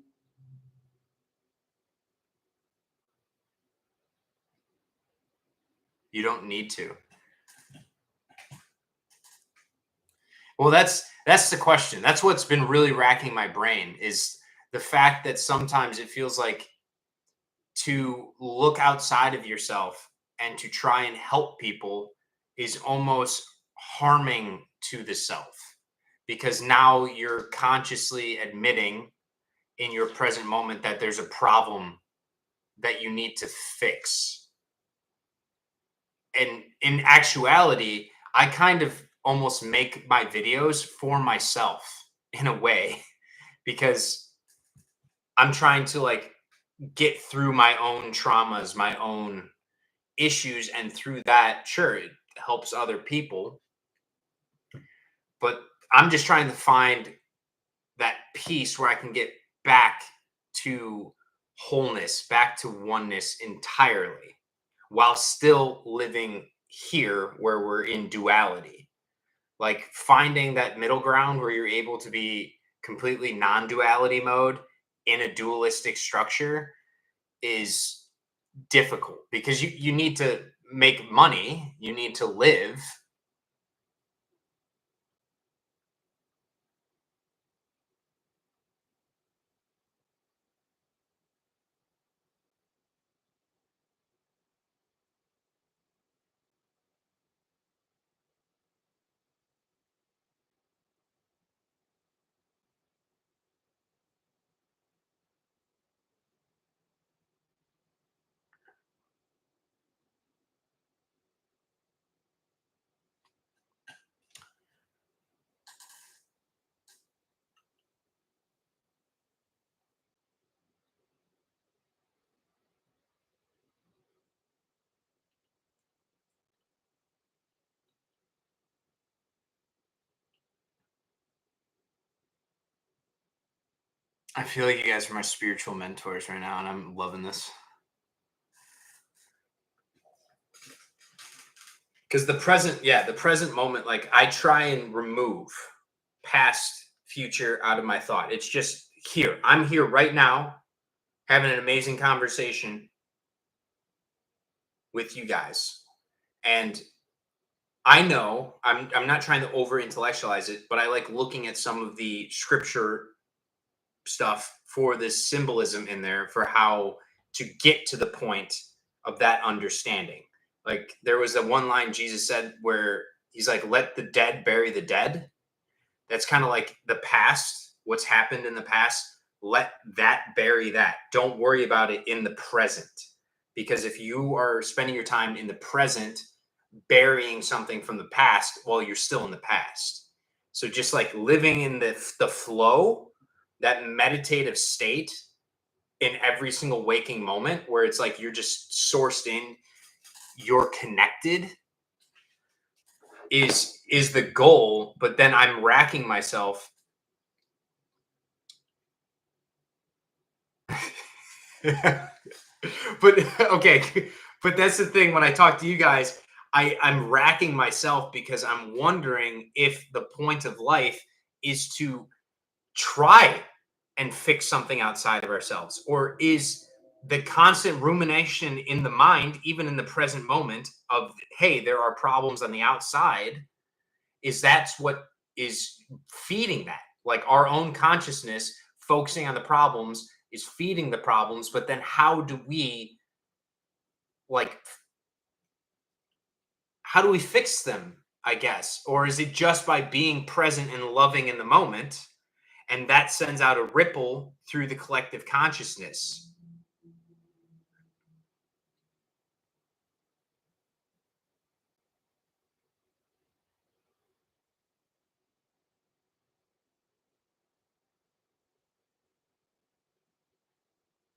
You don't need to. Well, that's the question. That's what's been really racking my brain is the fact that sometimes it feels like to look outside of yourself and to try and help people is almost harming to the self because now you're consciously admitting in your present moment that there's a problem that you need to fix. And in actuality, I kind of almost make my videos for myself in a way because I'm trying to like get through my own traumas, my own issues, and through that, sure, it helps other people, but I'm just trying to find that peace where I can get back to wholeness, back to oneness entirely, while still living here where we're in duality. Like finding that middle ground where you're able to be completely non-duality mode in a dualistic structure is difficult because you need to make money, you need to live. I feel like you guys are my spiritual mentors right now, and I'm loving this. Because the present moment, like I try and remove past, future out of my thought. It's just here. I'm here right now, having an amazing conversation with you guys, and I know I'm not trying to over intellectualize it, but I like looking at some of the scripture stuff for this symbolism in there for how to get to the point of that understanding. Like there was a one line Jesus said where he's like, let the dead bury the dead. That's kind of like the past, what's happened in the past. Let that bury that. Don't worry about it in the present. Because if you are spending your time in the present burying something from the past, well, you're still in the past. So just like living in the flow, that meditative state in every single waking moment where it's like you're just sourced in, you're connected is the goal, but then I'm racking myself. But okay, but that's the thing when I talk to you guys, I'm racking myself because I'm wondering if the point of life is to try and fix something outside of ourselves, or is the constant rumination in the mind, even in the present moment, of hey, there are problems on the outside, is that's what is feeding that. Like our own consciousness focusing on the problems is feeding the problems, but then like how do we fix them, I guess? Or is it just by being present and loving in the moment? And that sends out a ripple through the collective consciousness.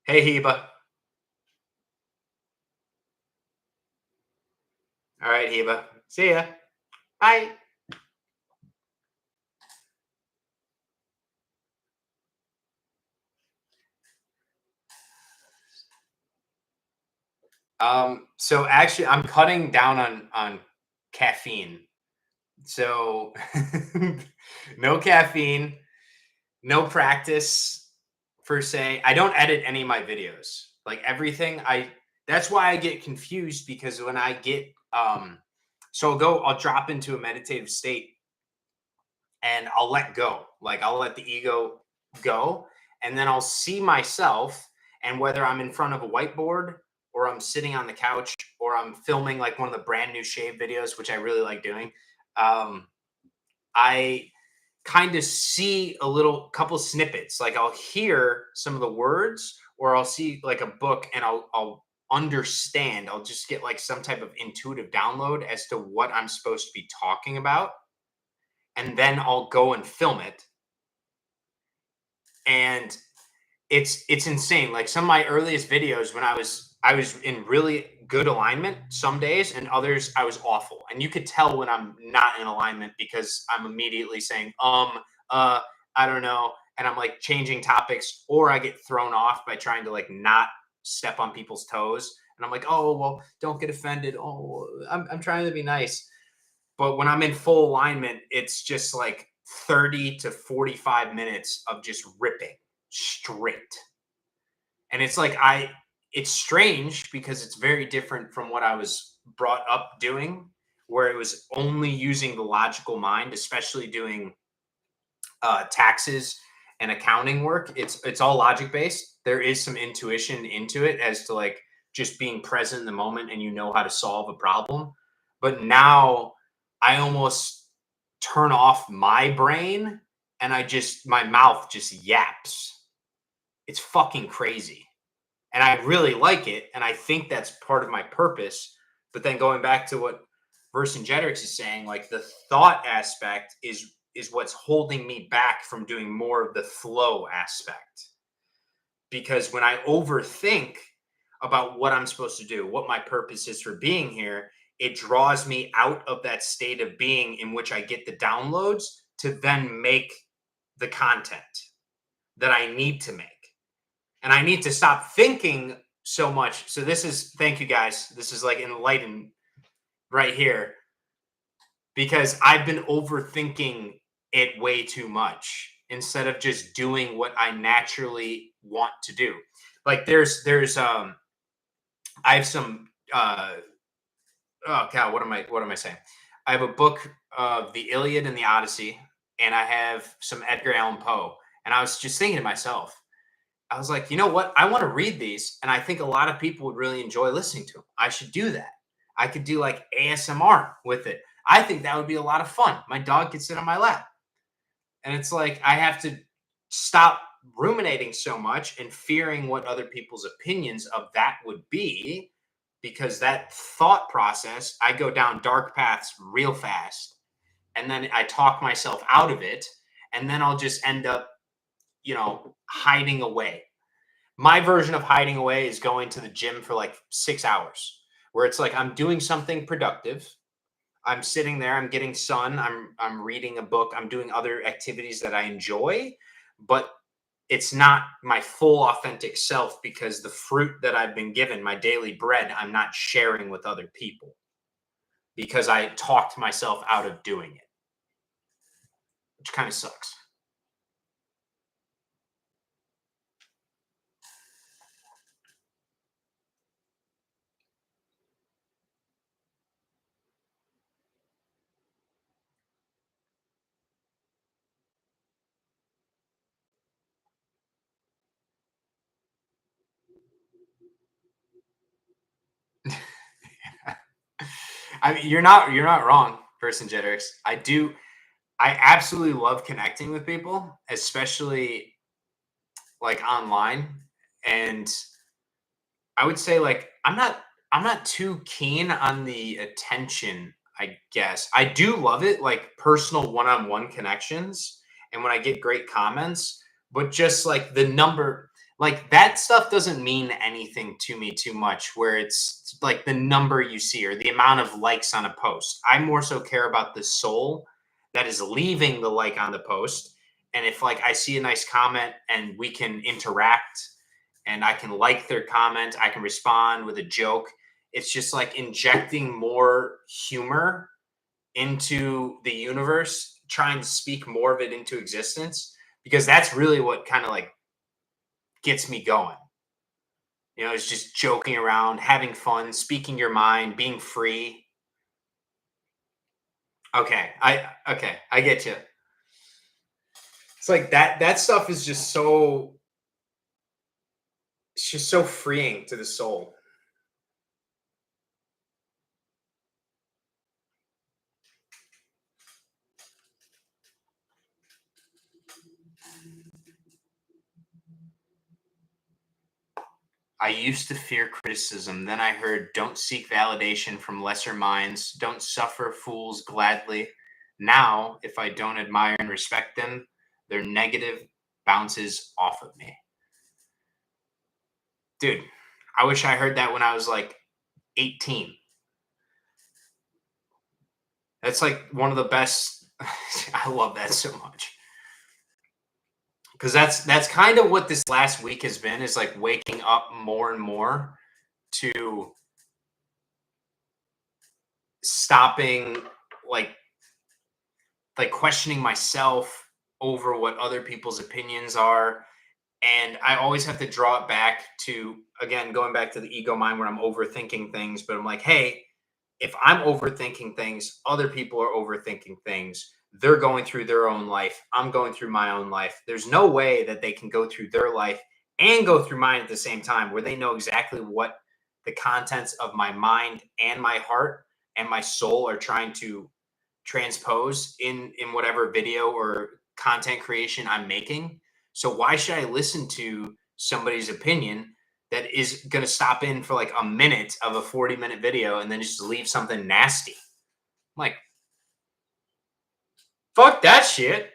Hey, Heba. All right, Heba. See ya. Bye. So actually I'm cutting down on caffeine. So no caffeine, no practice per se. I don't edit any of my videos. Like everything I that's why I get confused because when I get so I'll drop into a meditative state and I'll let go. Like I'll let the ego go and then I'll see myself and whether I'm in front of a whiteboard or I'm sitting on the couch or I'm filming like one of the brand new shave videos which I really like doing. I kind of see a little couple snippets. Like I'll hear some of the words, or I'll see like a book, and I'll understand. I'll just get like some type of intuitive download as to what I'm supposed to be talking about, and then I'll go and film it. And it's insane. Like some of my earliest videos when I was in really good alignment some days and others I was awful. And you could tell when I'm not in alignment because I'm immediately saying uh I don't know, and I'm like changing topics or I get thrown off by trying to like not step on people's toes. And I'm like, "Oh, well, don't get offended. Oh, I'm trying to be nice." But when I'm in full alignment, it's just like 30 to 45 minutes of just ripping straight. And it's like it's strange because it's very different from what I was brought up doing, where it was only using the logical mind, especially doing taxes and accounting work. It's all logic based. There is some intuition into it as to like just being present in the moment and you know how to solve a problem. But now I almost turn off my brain and my mouth just yaps. It's fucking crazy. And I really like it. And I think that's part of my purpose. But then going back to what Vercingetorix is saying, like the thought aspect is what's holding me back from doing more of the flow aspect. Because when I overthink about what I'm supposed to do, what my purpose is for being here, it draws me out of that state of being in which I get the downloads to then make the content that I need to make. And I need to stop thinking so much. So thank you guys. This is like enlightened right here because I've been overthinking it way too much instead of just doing what I naturally want to do. Like I have some oh god, what am I saying? I have a book of the Iliad and the Odyssey, and I have some Edgar Allan Poe. And I was just thinking to myself, I was like, you know what? I want to read these, and I think a lot of people would really enjoy listening to them. I should do that. I could do like ASMR with it. I think that would be a lot of fun. My dog could sit on my lap. And it's like I have to stop ruminating so much and fearing what other people's opinions of that would be because that thought process, I go down dark paths real fast and then I talk myself out of it and then I'll just end up, hiding away. My version of hiding away is going to the gym for like 6 hours, where it's like I'm doing something productive. I'm sitting there, I'm getting sun, I'm reading a book, I'm doing other activities that I enjoy, but it's not my full authentic self because the fruit that I've been given, my daily bread, I'm not sharing with other people because I talked myself out of doing it, which kind of sucks. I mean, you're not wrong, Person Jetrix. I absolutely love connecting with people, especially like online. And I would say like I'm not too keen on the attention, I guess. I do love it, like personal one-on-one connections and when I get great comments, but just like the number, like that stuff doesn't mean anything to me too much where it's like the number you see or the amount of likes on a post. I more so care about the soul that is leaving the like on the post. And if like I see a nice comment and we can interact and I can like their comment, I can respond with a joke. It's just like injecting more humor into the universe, trying to speak more of it into existence, because that's really what kind of like gets me going. It's just joking around, having fun, speaking your mind, being free. Okay, I get you. It's like that stuff is just so it's just so freeing to the soul. I used to fear criticism. Then I heard, don't seek validation from lesser minds. Don't suffer fools gladly. Now, if I don't admire and respect them, their negative bounces off of me. Dude, I wish I heard that when I was like 18. That's like one of the best. I love that so much. Because that's kind of what this last week has been, is like waking up more and more to stopping like questioning myself over what other people's opinions are. And I always have to draw it back to, again, going back to the ego mind where I'm overthinking things. But I'm like, hey, if I'm overthinking things, other people are overthinking things. They're going through their own life. I'm going through my own life. There's no way that they can go through their life and go through mine at the same time, where they know exactly what the contents of my mind and my heart and my soul are trying to transpose in whatever video or content creation I'm making. So why should I listen to somebody's opinion that is going to stop in for like a minute of a 40-minute video and then just leave something nasty? I'm like, fuck that shit.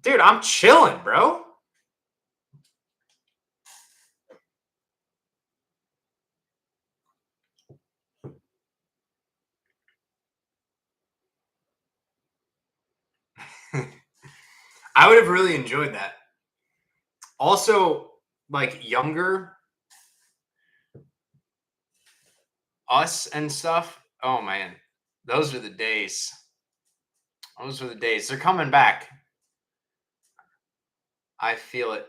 Dude, I'm chilling, bro. I would have really enjoyed that. Also, like younger us and stuff. Oh man, those are the days. Those are the days. They're coming back. I feel it.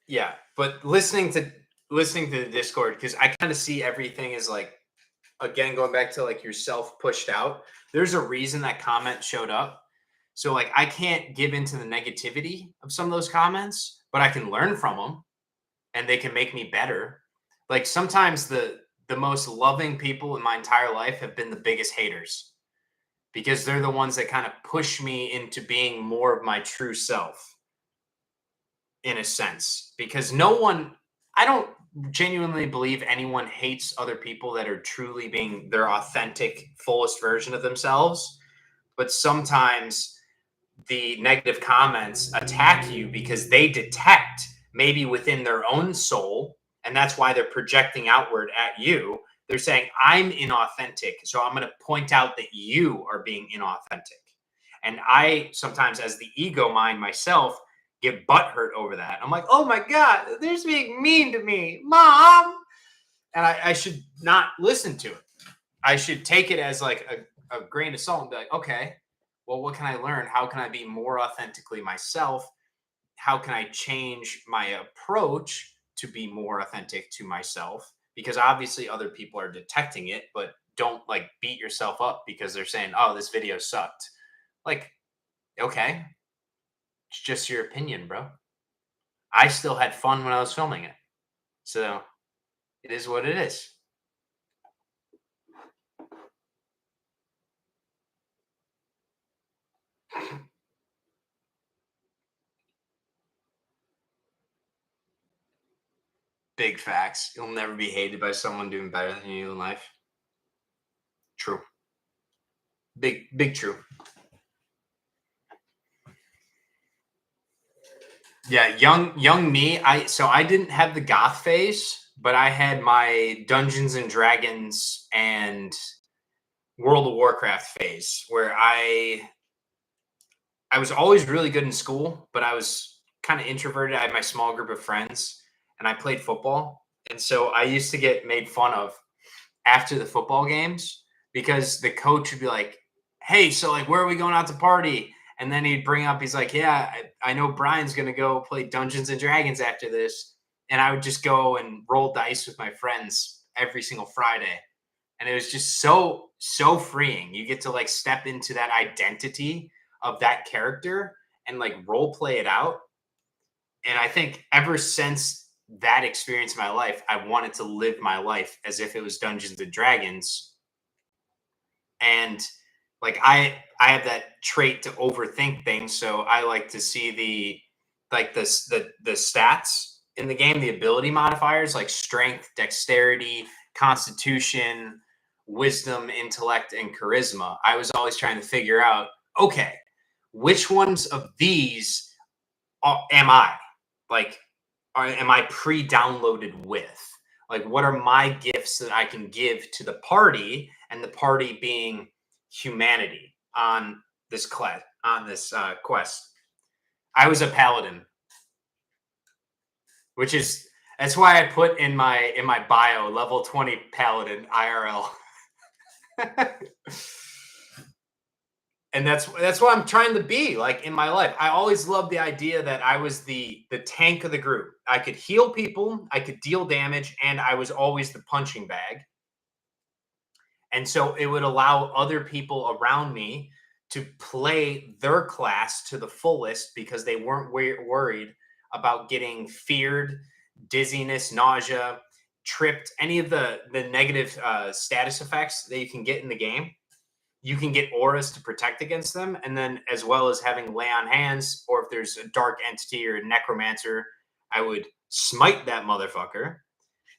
Yeah, but listening to the Discord, because I kind of see everything as like, again, going back to like yourself pushed out. There's a reason that comment showed up. So like I can't give into the negativity of some of those comments, but I can learn from them and they can make me better. Like sometimes the most loving people in my entire life have been the biggest haters, because they're the ones that kind of push me into being more of my true self, in a sense. Because no one, I don't genuinely believe anyone hates other people that are truly being their authentic fullest version of themselves. But sometimes the negative comments attack you because they detect maybe within their own soul, and that's why they're projecting outward at you. They're saying, I'm inauthentic, so I'm going to point out that you are being inauthentic. And I sometimes, as the ego mind myself, get butthurt over that. I'm like, oh my God, they're just being mean to me, mom. And I should not listen to it. I should take it as like a grain of salt and be like, okay, well, what can I learn? How can I be more authentically myself? How can I change my approach to be more authentic to myself? Because obviously other people are detecting it, but don't like beat yourself up because they're saying, oh, this video sucked. Like, okay, it's just your opinion, bro. I still had fun when I was filming it. So it is what it is. Big facts. You'll never be hated by someone doing better than you in life. True. Big true. Yeah, young me. I didn't have the goth phase, but I had my Dungeons and Dragons and World of Warcraft phase where I was always really good in school, but I was kind of introverted. I had my small group of friends and I played football. And so I used to get made fun of after the football games because the coach would be like, "Hey, so like, where are we going out to party?" And then he'd bring up, he's like, "Yeah, I know Brian's gonna go play Dungeons and Dragons after this," and I would just go and roll dice with my friends every single Friday, and it was just so freeing. You get to like step into that identity of that character and like role play it out. And I think ever since that experience in my life, I wanted to live my life as if it was Dungeons and Dragons. And like I have that trait to overthink things, so I like to see the stats in the game, the ability modifiers like strength, dexterity, constitution, wisdom, intellect, and charisma. I was always trying to figure out, okay, which ones of these am I? Like, am I pre-downloaded with? Like, what are my gifts that I can give to the party, and the party being humanity on this quest? I was a paladin, which is that's why I put in my bio level 20 paladin IRL. And that's what I'm trying to be like in my life. I always loved the idea that I was the tank of the group. I could heal people, I could deal damage, and I was always the punching bag. And so it would allow other people around me to play their class to the fullest because they weren't worried about getting feared, dizziness, nausea, tripped, any of the negative status effects that you can get in the game. You can get auras to protect against them, and then as well as having lay on hands, or if there's a dark entity or a necromancer, I would smite that motherfucker,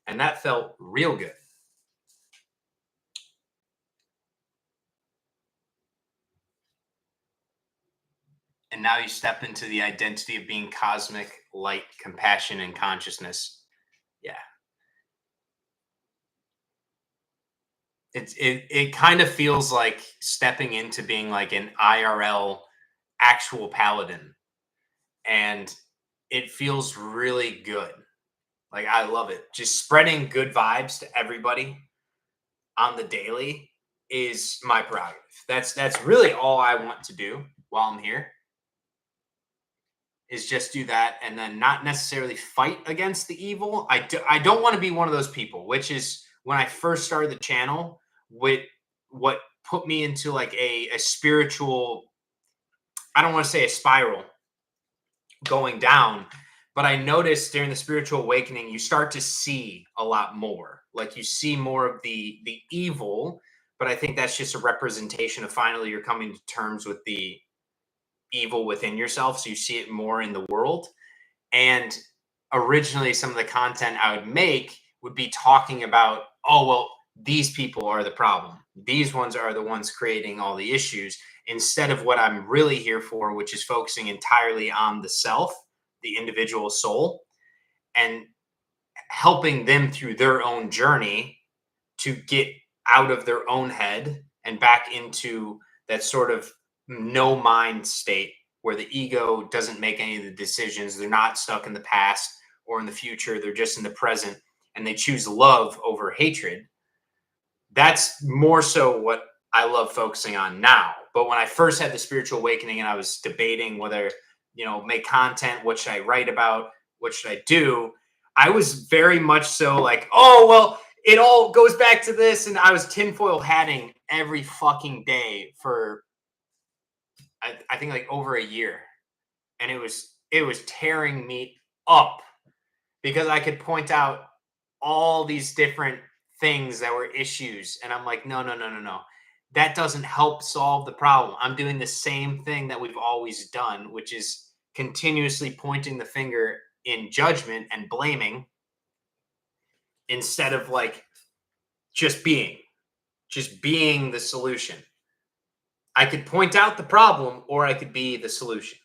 and that felt real good. And now you step into the identity of being cosmic light, compassion, and consciousness. Yeah, it kind of feels like stepping into being like an IRL actual paladin, and it feels really good. Like, I love it. Just spreading good vibes to everybody on the daily is my prerogative. That's really all I want to do while I'm here, is just do that, and then not necessarily fight against the evil. I don't want to be one of those people, which is when I first started the channel, with what put me into like a spiritual, I don't want to say a spiral going down, but I noticed during the spiritual awakening, you start to see a lot more. Like, you see more of the evil, but I think that's just a representation of finally you're coming to terms with the evil within yourself, so you see it more in the world. And originally, some of the content I would make would be talking about, oh, well, these people are the problem. These ones are the ones creating all the issues, instead of what I'm really here for, which is focusing entirely on the self, the individual soul, and helping them through their own journey to get out of their own head and back into that sort of no mind state where the ego doesn't make any of the decisions. They're not stuck in the past or in the future. They're just in the present, and they choose love over hatred. That's more so what I love focusing on now. But when I first had the spiritual awakening and I was debating whether, make content, what should I write about, what should I do, I was very much so like, oh, well, it all goes back to this. And I was tinfoil hatting every fucking day for, I think, like over a year. And it was tearing me up because I could point out all these different things that were issues. And I'm like, no, no, no, no, no. That doesn't help solve the problem. I'm doing the same thing that we've always done, which is continuously pointing the finger in judgment and blaming instead of like just being the solution. I could point out the problem or I could be the solution.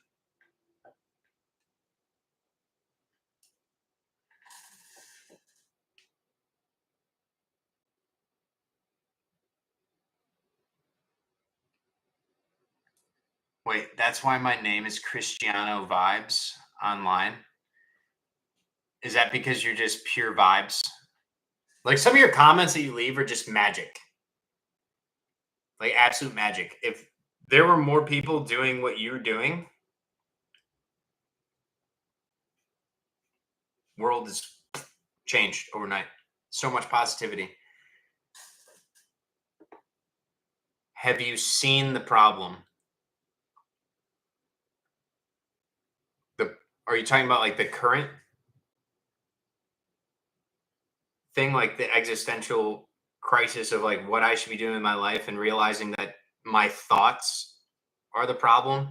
Wait, that's why my name is Cristiano Vibes online. Is that because you're just pure vibes? Like some of your comments that you leave are just magic. Like absolute magic. If there were more people doing what you're doing, world is changed overnight. So much positivity. Have you seen the problem? Are you talking about like the current thing, like the existential crisis of like what I should be doing in my life and realizing that my thoughts are the problem?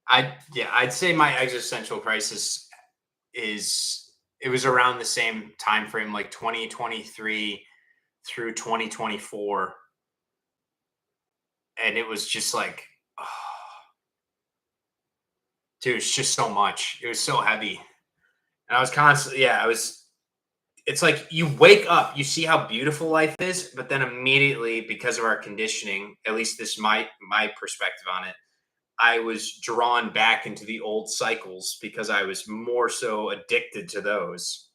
I'd say my existential crisis is it was around the same time frame, like 2023 through 2024, and it was just like, oh, dude, it's just so much. It was so heavy, and I was constantly, yeah, I was. It's like you wake up, you see how beautiful life is, but then immediately, because of our conditioning, at least this my perspective on it, I was drawn back into the old cycles because I was more so addicted to those.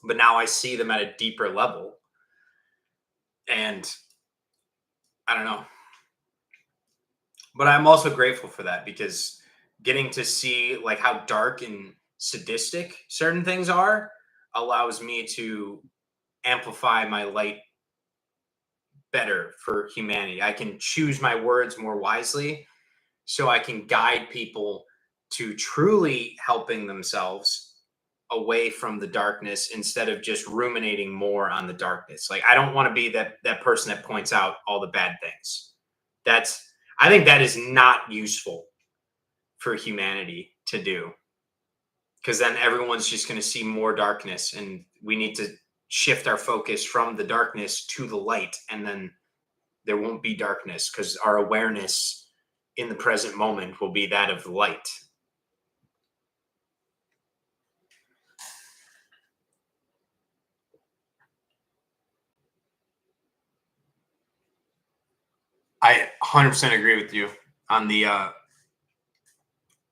But now I see them at a deeper level. And I don't know. But I'm also grateful for that because getting to see like how dark and sadistic certain things are allows me to amplify my light better for humanity. I can choose my words more wisely so I can guide people to truly helping themselves away from the darkness instead of just ruminating more on the darkness. Like I don't want to be that person that points out all the bad things. That's I think that is not useful for humanity to do because then everyone's just going to see more darkness and we need to shift our focus from the darkness to the light and then there won't be darkness because our awareness in the present moment will be that of light. I 100% agree with you on the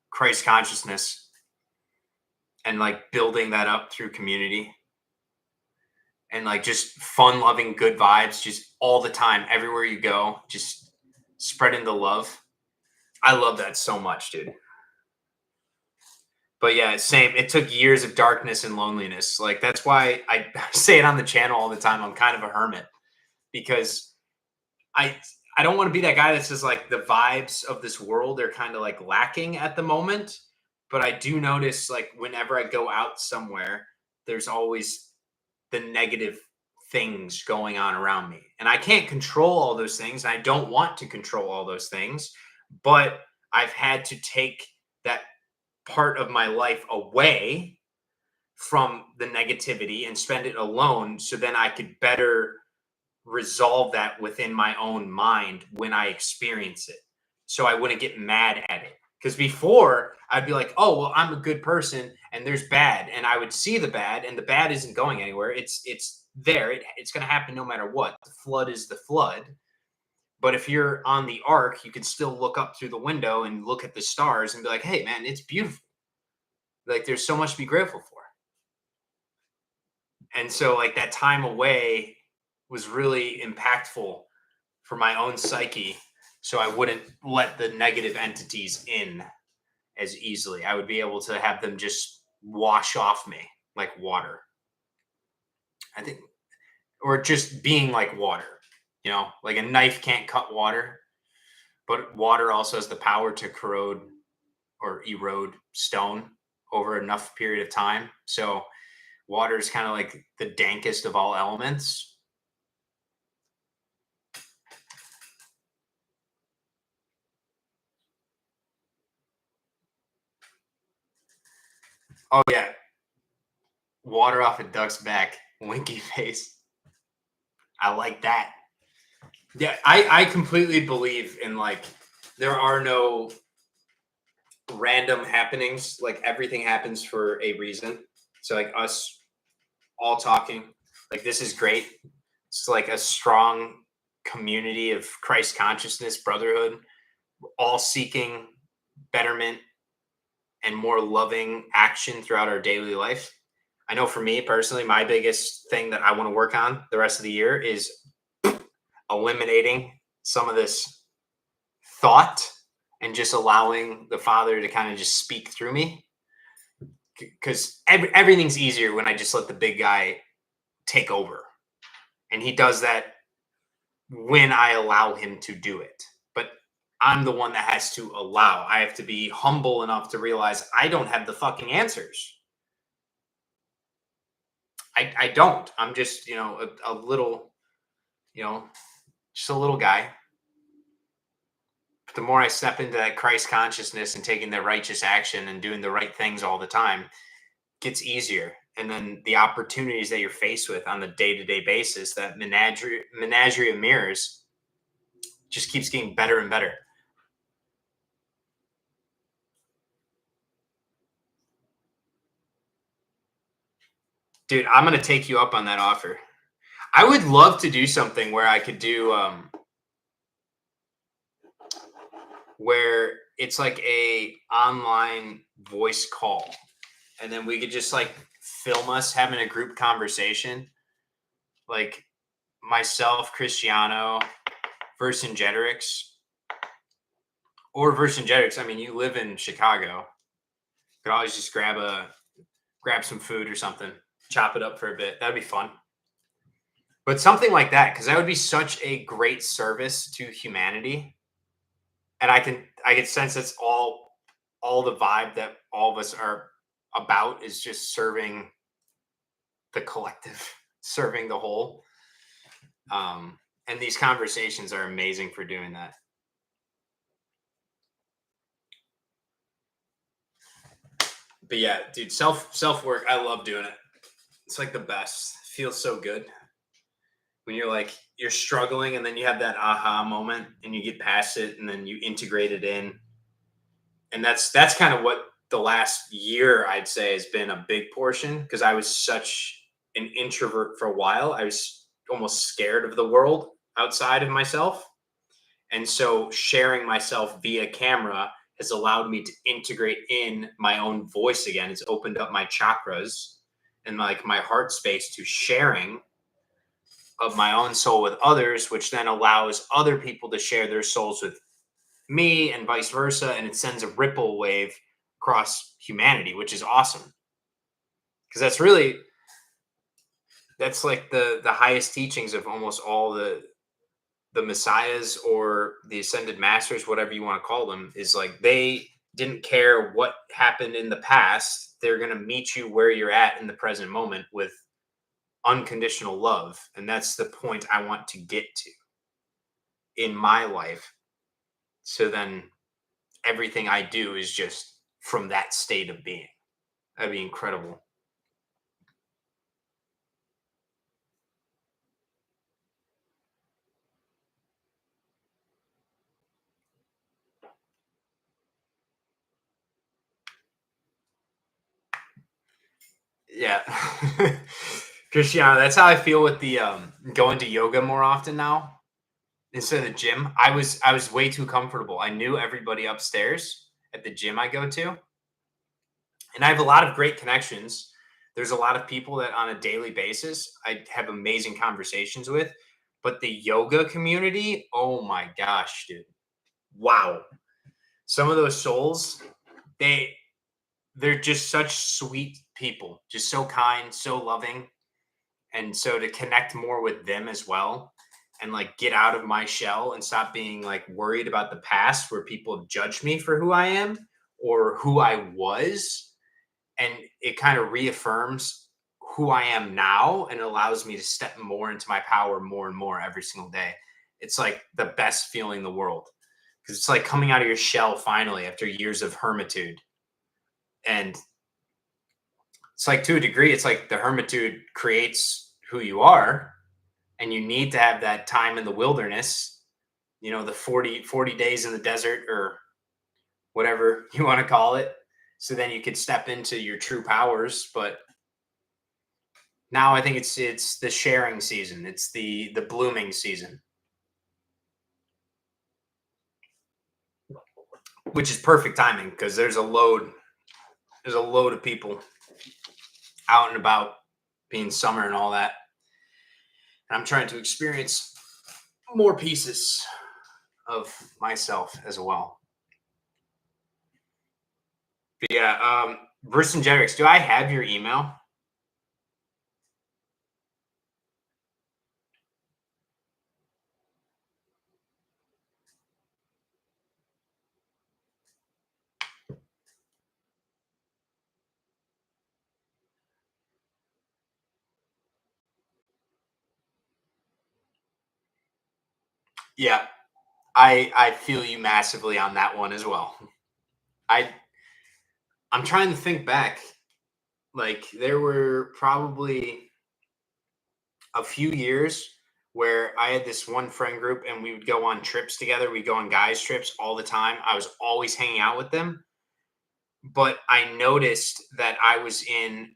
Christ consciousness and like building that up through community and like just fun loving good vibes just all the time everywhere you go just spreading the love. I love that so much, dude. But yeah, same. It took years of darkness and loneliness. Like that's why I say it on the channel all the time. I'm kind of a hermit because I I don't want to be that guy that says like the vibes of this world are kind of like lacking at the moment. But I do notice like whenever I go out somewhere, there's always the negative things going on around me. And I can't control all those things. And I don't want to control all those things. But I've had to take that part of my life away from the negativity and spend it alone so then I could better resolve that within my own mind when I experience it. So I wouldn't get mad at it. Because before I'd be like, oh, well, I'm a good person and there's bad. And I would see the bad and the bad isn't going anywhere. It's there. It's going to happen no matter what. The flood is the flood. But if you're on the ark, you can still look up through the window and look at the stars and be like, hey, man, it's beautiful. Like there's so much to be grateful for. And so like that time away was really impactful for my own psyche so I wouldn't let the negative entities in as easily. I would be able to have them just wash off me like water. I think or just being like water. Like a knife can't cut water, but water also has the power to corrode or erode stone over enough period of time. So water is kind of like the dankest of all elements. Oh yeah, water off a duck's back, winky face. I like that. Yeah, I completely believe in like there are no random happenings. Like everything happens for a reason. So like us all talking, like this is great. It's like a strong community of Christ consciousness, brotherhood, all seeking betterment and more loving action throughout our daily life. I know for me personally, my biggest thing that I want to work on the rest of the year is eliminating some of this thought and just allowing the Father to kind of just speak through me. Because everything's easier when I just let the big guy take over. And he does that when I allow him to do it. But I'm the one that has to allow. I have to be humble enough to realize I don't have the fucking answers. I don't. I'm just, a little, just a little guy. But the more I step into that Christ consciousness and taking the righteous action and doing the right things all the time, gets easier. And then the opportunities that you're faced with on the day-to-day basis, that menagerie of mirrors just keeps getting better and better. Dude, I'm going to take you up on that offer. I would love to do something where I could do where it's like a online voice call, and then we could just like film us having a group conversation, like myself, Cristiano, Vercingetorix, or Vercingetorix. I mean, you live in Chicago. Could always just grab some food or something, chop it up for a bit. That'd be fun. But something like that, because that would be such a great service to humanity. And I can sense it's all the vibe that all of us are about is just serving the collective, serving the whole. And these conversations are amazing for doing that. But yeah, dude, self work, I love doing it. It's like the best. It feels so good when you're struggling and then you have that aha moment and you get past it and then you integrate it in. And that's kind of what the last year I'd say has been a big portion, because I was such an introvert for a while. I was almost scared of the world outside of myself. And so sharing myself via camera has allowed me to integrate in my own voice again. It's opened up my chakras and like my heart space to sharing of my own soul with others, which then allows other people to share their souls with me and vice versa. And it sends a ripple wave across humanity, which is awesome. Because that's like the highest teachings of almost all the messiahs or the ascended masters, whatever you want to call them, is like they didn't care what happened in the past. They're going to meet you where you're at in the present moment with unconditional love. And that's the point I want to get to in my life. So then everything I do is just from that state of being. That'd be incredible. Yeah. Cristiano, that's how I feel with the going to yoga more often now instead of the gym. I was way too comfortable. I knew everybody upstairs at the gym I go to. And I have a lot of great connections. There's a lot of people that on a daily basis I have amazing conversations with. But the yoga community, oh my gosh, dude. Wow. Some of those souls, they they're just such sweet people, just so kind, so loving. And so to connect more with them as well. and like get out of my shell and stop being like worried about the past where people have judged me for who I am or who I was. And it kind of reaffirms who I am now and allows me to step more into my power more and more every single day. It's like the best feeling in the world because it's like coming out of your shell finally after years of hermitude. And it's like to a degree, it's like the hermitude creates who you are, and you need to have that time in the wilderness, the 40 days in the desert or whatever you want to call it. So then you could step into your true powers. But now I think it's the sharing season. It's the blooming season, which is perfect timing because there's a load of people out and about being summer and all that. And I'm trying to experience more pieces of myself as well. But yeah, Bruce and Jerix, do I have your email? Yeah, I feel you massively on that one as well. I I'm trying to think back. Like there were probably a few years where I had this one friend group and we would go on trips together. We'd go on guys trips all the time. I was always hanging out with them, but I noticed that I was in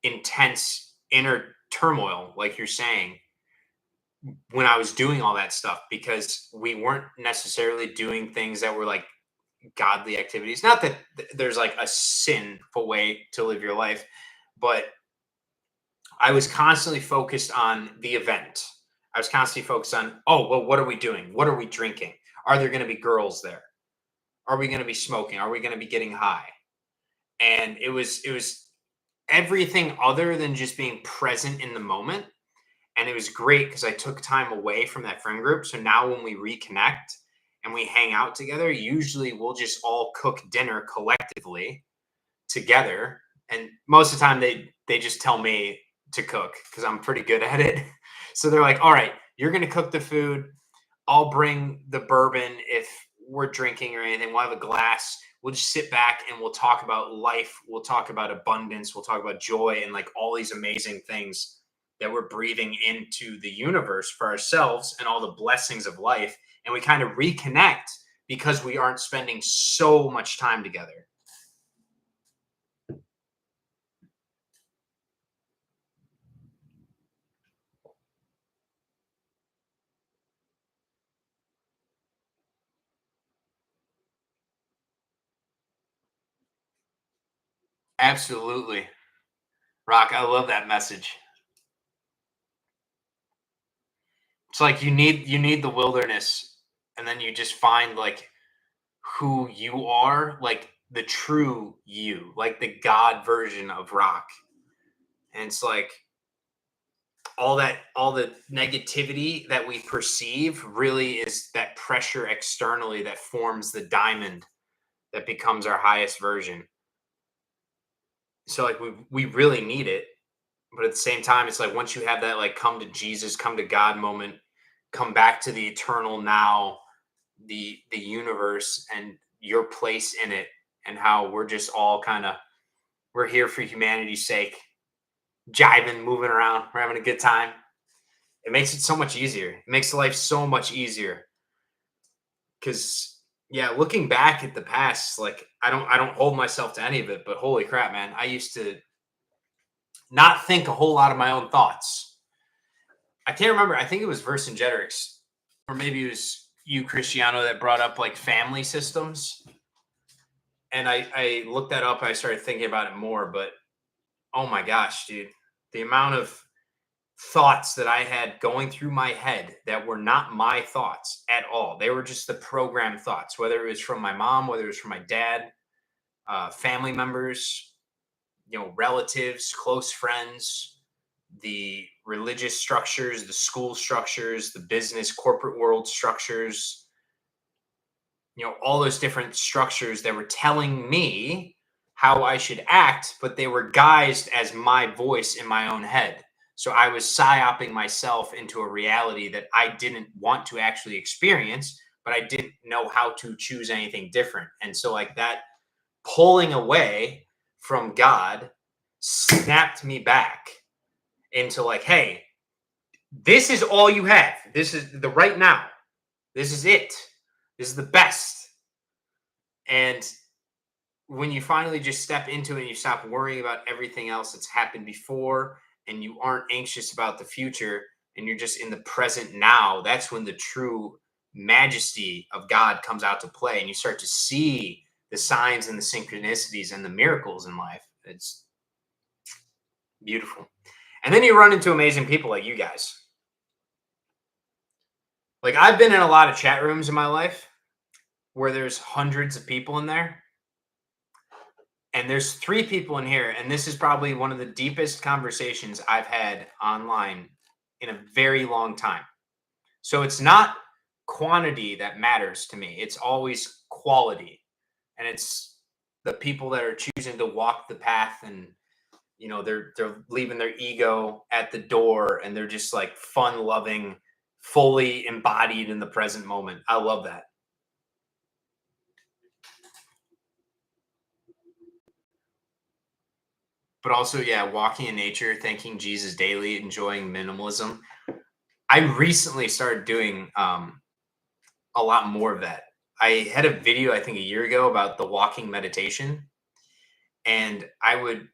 intense inner turmoil, like you're saying, when I was doing all that stuff because we weren't necessarily doing things that were like godly activities. Not that there's like a sinful way to live your life, but I was constantly focused on the event. I was constantly focused on, oh, well, what are we doing? What are we drinking? Are there going to be girls there? Are we going to be smoking? Are we going to be getting high? And it was everything other than just being present in the moment. And it was great because I took time away from that friend group. So now when we reconnect and we hang out together, usually we'll just all cook dinner collectively together. And most of the time they just tell me to cook because I'm pretty good at it. So they're like, all right, you're gonna cook the food. I'll bring the bourbon if we're drinking or anything. We'll have a glass. We'll just sit back and we'll talk about life. We'll talk about abundance. We'll talk about joy and like all these amazing things that we're breathing into the universe for ourselves and all the blessings of life. And we kind of reconnect because we aren't spending so much time together. Absolutely. Rock, I love that message. It's like you need the wilderness and then you just find like who you are, like the true you, like the God version of rock. And it's like all the negativity that we perceive really is that pressure externally that forms the diamond that becomes our highest version. So like we really need it, but at the same time it's like once you have that like come to Jesus, come to God moment, come back to the eternal now, the universe and your place in it, and how we're just all kind of we're here for humanity's sake, jiving, moving around, we're having a good time. It makes it so much easier. It makes life so much easier because yeah, looking back at the past, like I don't hold myself to any of it, but holy crap, man, I used to not think a whole lot of my own thoughts. I can't remember. I think it was Vercingetorix, or maybe it was you, Cristiano, that brought up like family systems. And I looked that up. I started thinking about it more, but oh my gosh, dude, the amount of thoughts that I had going through my head that were not my thoughts at all. They were just the programmed thoughts, whether it was from my mom, whether it was from my dad, family members, relatives, close friends, the religious structures, the school structures, the business corporate world structures, all those different structures that were telling me how I should act, but they were guised as my voice in my own head. So I was psyoping myself into a reality that I didn't want to actually experience, but I didn't know how to choose anything different. And so, like, that pulling away from God snapped me back into, like, hey, this is all you have. This is the right now. This is it. This is the best. And when you finally just step into it and you stop worrying about everything else that's happened before, and you aren't anxious about the future, and you're just in the present now, that's when the true majesty of God comes out to play, and you start to see the signs and the synchronicities and the miracles in life. It's beautiful. And then you run into amazing people like you guys. Like, I've been in a lot of chat rooms in my life where there's hundreds of people in there. And there's 3 people in here, and this is probably one of the deepest conversations I've had online in a very long time. So it's not quantity that matters to me. It's always quality. And it's the people that are choosing to walk the path, and they're leaving their ego at the door, and they're just like fun loving, fully embodied in the present moment. I love that. But also, yeah, walking in nature, thanking Jesus daily, enjoying minimalism. I recently started doing a lot more of that. I had a video, I think, a year ago about the walking meditation, and I would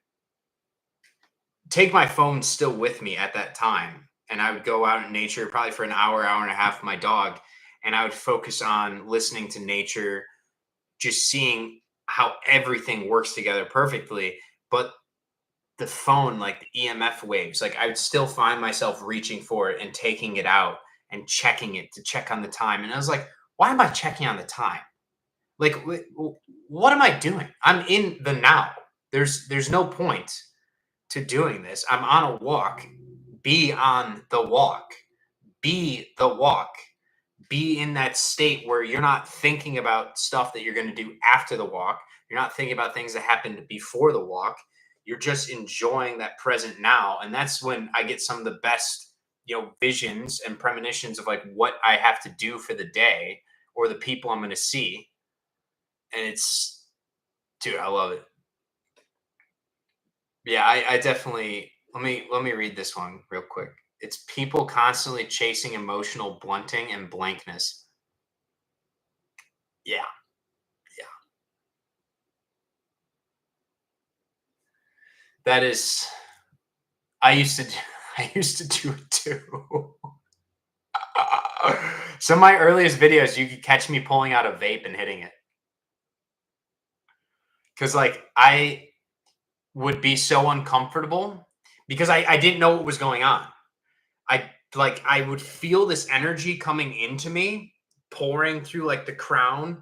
take my phone still with me at that time, and I would go out in nature probably for an hour, hour and a half with my dog, and I would focus on listening to nature, just seeing how everything works together perfectly. But the phone, like the EMF waves, like I would still find myself reaching for it and taking it out and checking it to check on the time. And I was like, why am I checking on the time? Like, what am I doing? I'm in the now. There's no point to doing this. I'm on a walk. Be on the walk. Be the walk. Be in that state where you're not thinking about stuff that you're going to do after the walk. You're not thinking about things that happened before the walk. You're just enjoying that present now. And that's when I get some of the best, visions and premonitions of like what I have to do for the day or the people I'm going to see. And it's, dude, I love it. Yeah, I definitely, let me read this one real quick. It's people constantly chasing emotional blunting and blankness. Yeah. Yeah. That is, I used to I used to do it too. Some of my earliest videos, you could catch me pulling out a vape and hitting it. Because like I would be so uncomfortable because I didn't know what was going on. I would feel this energy coming into me, pouring through like the crown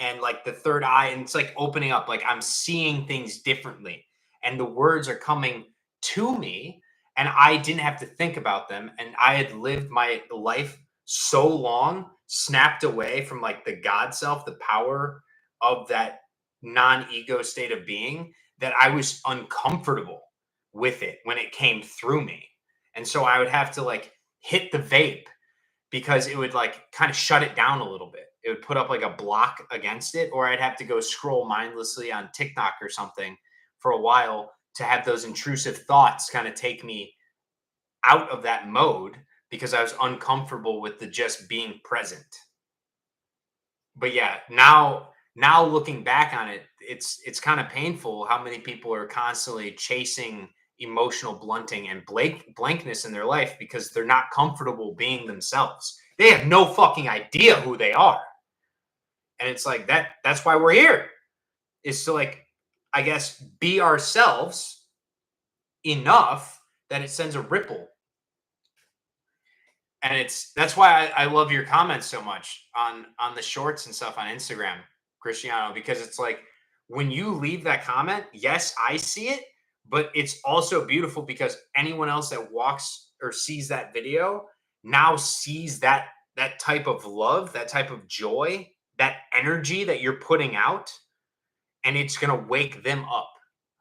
and like the third eye, and it's like opening up, like I'm seeing things differently, and the words are coming to me, and I didn't have to think about them, and I had lived my life so long snapped away from like the God self, the power of that non-ego state of being, that I was uncomfortable with it when it came through me. And so I would have to like hit the vape because it would like kind of shut it down a little bit. It would put up like a block against it, or I'd have to go scroll mindlessly on TikTok or something for a while to have those intrusive thoughts kind of take me out of that mode because I was uncomfortable with the just being present. But yeah, now looking back on it, it's kind of painful how many people are constantly chasing emotional blunting and blankness in their life because they're not comfortable being themselves. They have no fucking idea who they are. And it's like that's why we're here, is to like, I guess, be ourselves enough that it sends a ripple. And that's why I love your comments so much on the shorts and stuff on Instagram, Cristiano, because it's like when you leave that comment, yes, I see it, But it's also beautiful because anyone else that walks or sees that video now sees that type of love, that type of joy, that energy that you're putting out, and it's going to wake them up,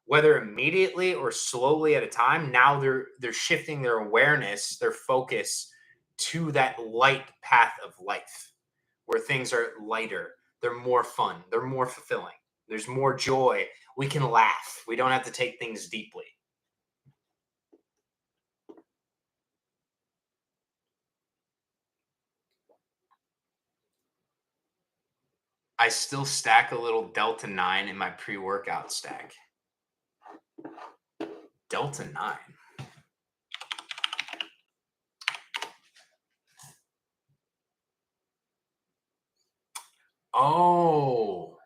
whether immediately or slowly at a time. Now they're shifting their awareness, their focus to that light path of life where things are lighter, they're more fun, they're more fulfilling, there's more joy, we can laugh, we don't have to take things deeply. I still stack a little Delta 9 in my pre-workout stack. Delta 9. Oh,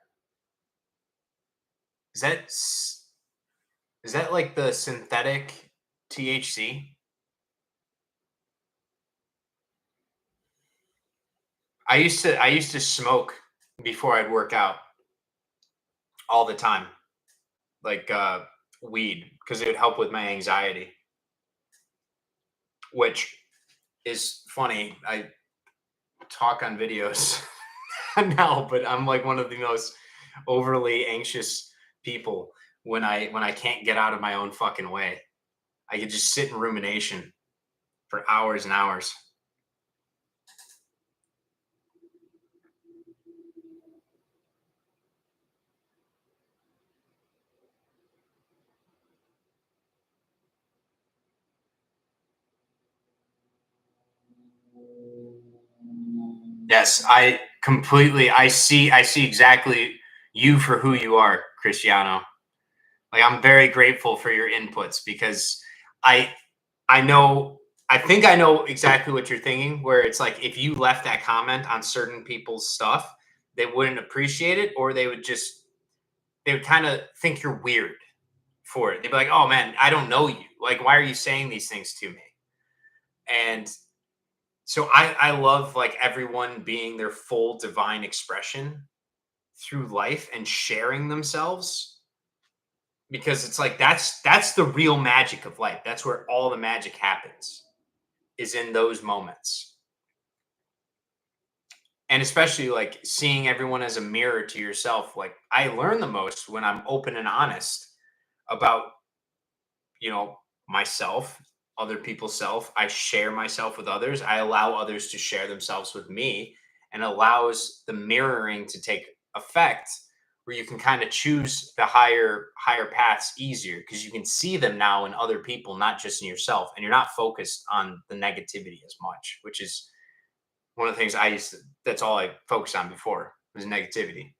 is that is that like the synthetic THC? I used to smoke before I'd work out all the time, like weed, because it would help with my anxiety, which is funny. I talk on videos now, but I'm like one of the most overly anxious people when I can't get out of my own fucking way. I could just sit in rumination for hours and hours. Yes, I see exactly you for who you are, Cristiano. Like I'm very grateful for your inputs because I I know I think I know exactly what you're thinking, where it's like if you left that comment on certain people's stuff, they wouldn't appreciate it, or they would kind of think you're weird for it. They'd be like, "Oh man, I don't know you. Like, why are you saying these things to me?" And so I love like everyone being their full divine expression through life and sharing themselves, because it's like that's the real magic of life. That's where all the magic happens, is in those moments. And especially like seeing everyone as a mirror to yourself. Like I learn the most when I'm open and honest about, you know, myself, other people's self. I share myself with others. I allow others to share themselves with me, and allows the mirroring to take effect, where you can kind of choose the higher paths easier because you can see them now in other people, not just in yourself, and you're not focused on the negativity as much, which is one of the things I used to, that's all I focused on before, was negativity.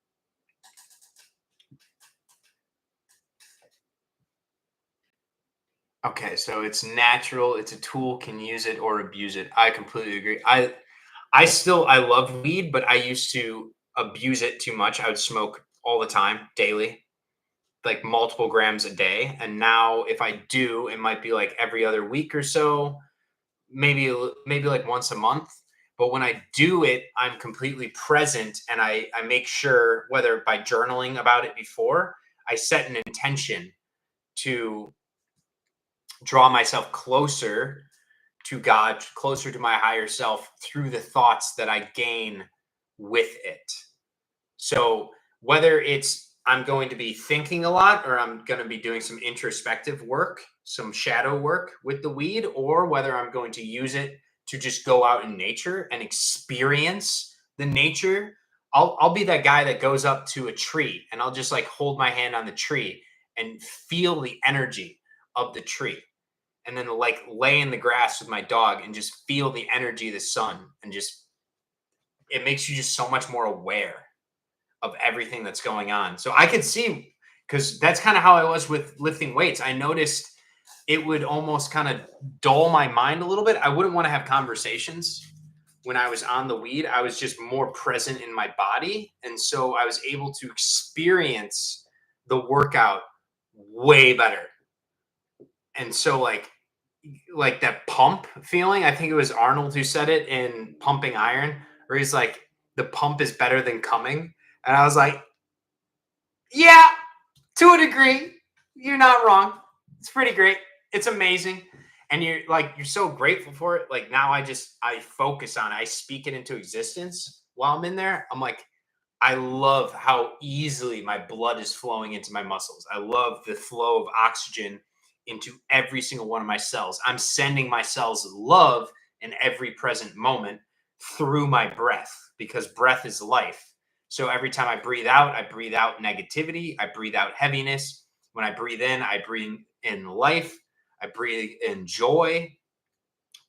Okay, so it's natural, it's a tool, can use it or abuse it. I completely agree. I love weed, but I used to abuse it too much. I would smoke all the time, daily, like multiple grams a day. And now if I do, it might be like every other week or so, maybe like once a month. But when I do it, I'm completely present, and I make sure, whether by journaling about it before, I set an intention to draw myself closer to God, closer to my higher self through the thoughts that I gain with it. So whether it's I'm going to be thinking a lot, or I'm going to be doing some introspective work, some shadow work with the weed, or whether I'm going to use it to just go out in nature and experience the nature, I'll be that guy that goes up to a tree and I'll just like hold my hand on the tree and feel the energy of the tree, and then like lay in the grass with my dog and just feel the energy of the sun, and just it makes you just so much more aware of everything that's going on. So I could see, because that's kind of how I was with lifting weights. I noticed it would almost kind of dull my mind a little bit. I wouldn't want to have conversations when I was on the weed. I was just more present in my body. And so I was able to experience the workout way better. And so like that pump feeling, I think it was Arnold who said it in Pumping Iron, where he's like, the pump is better than coming. And I was like, yeah, to a degree, you're not wrong. It's pretty great. It's amazing. And you're so grateful for it. Like now I focus on it. I speak it into existence while I'm in there. I'm like, I love how easily my blood is flowing into my muscles. I love the flow of oxygen into every single one of my cells. I'm sending my cells love in every present moment through my breath because breath is life. So every time I breathe out negativity, I breathe out heaviness. When I breathe in, I breathe in life, I breathe in joy,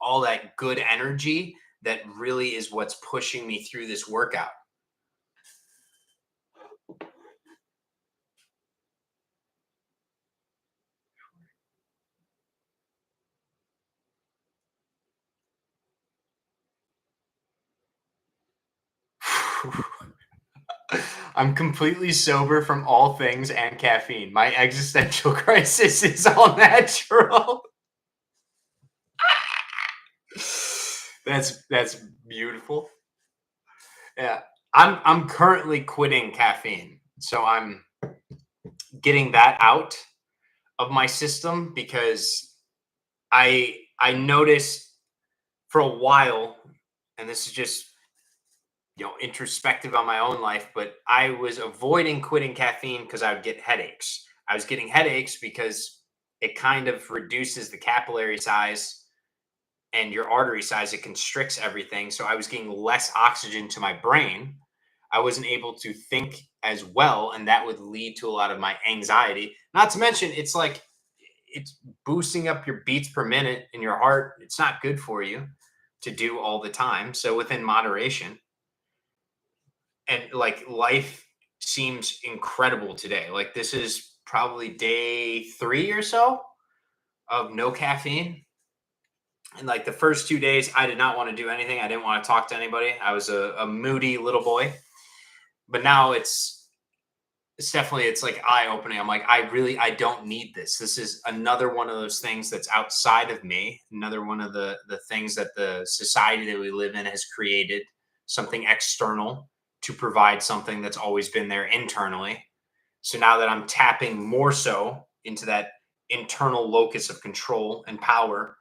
all that good energy that really is what's pushing me through this workout. I'm completely sober from all things and caffeine. My existential crisis is all natural. That's beautiful. Yeah. I'm currently quitting caffeine. So I'm getting that out of my system because I noticed for a while, and this is just introspective on my own life, but I was avoiding quitting caffeine because I would get headaches. I was getting headaches because it kind of reduces the capillary size and your artery size. It constricts everything. So I was getting less oxygen to my brain. I wasn't able to think as well, and that would lead to a lot of my anxiety. Not to mention, it's boosting up your beats per minute in your heart. It's not good for you to do all the time. So within moderation, and like life seems incredible today. Like this is probably day 3 or so of no caffeine. And like the first 2 days, I did not want to do anything. I didn't want to talk to anybody. I was a moody little boy. But now it's definitely it's like eye opening. I'm like, I don't need this. This is another one of those things that's outside of me. Another one of the things that the society that we live in has created, something external to provide something that's always been there internally. So now that I'm tapping more so into that internal locus of control and power,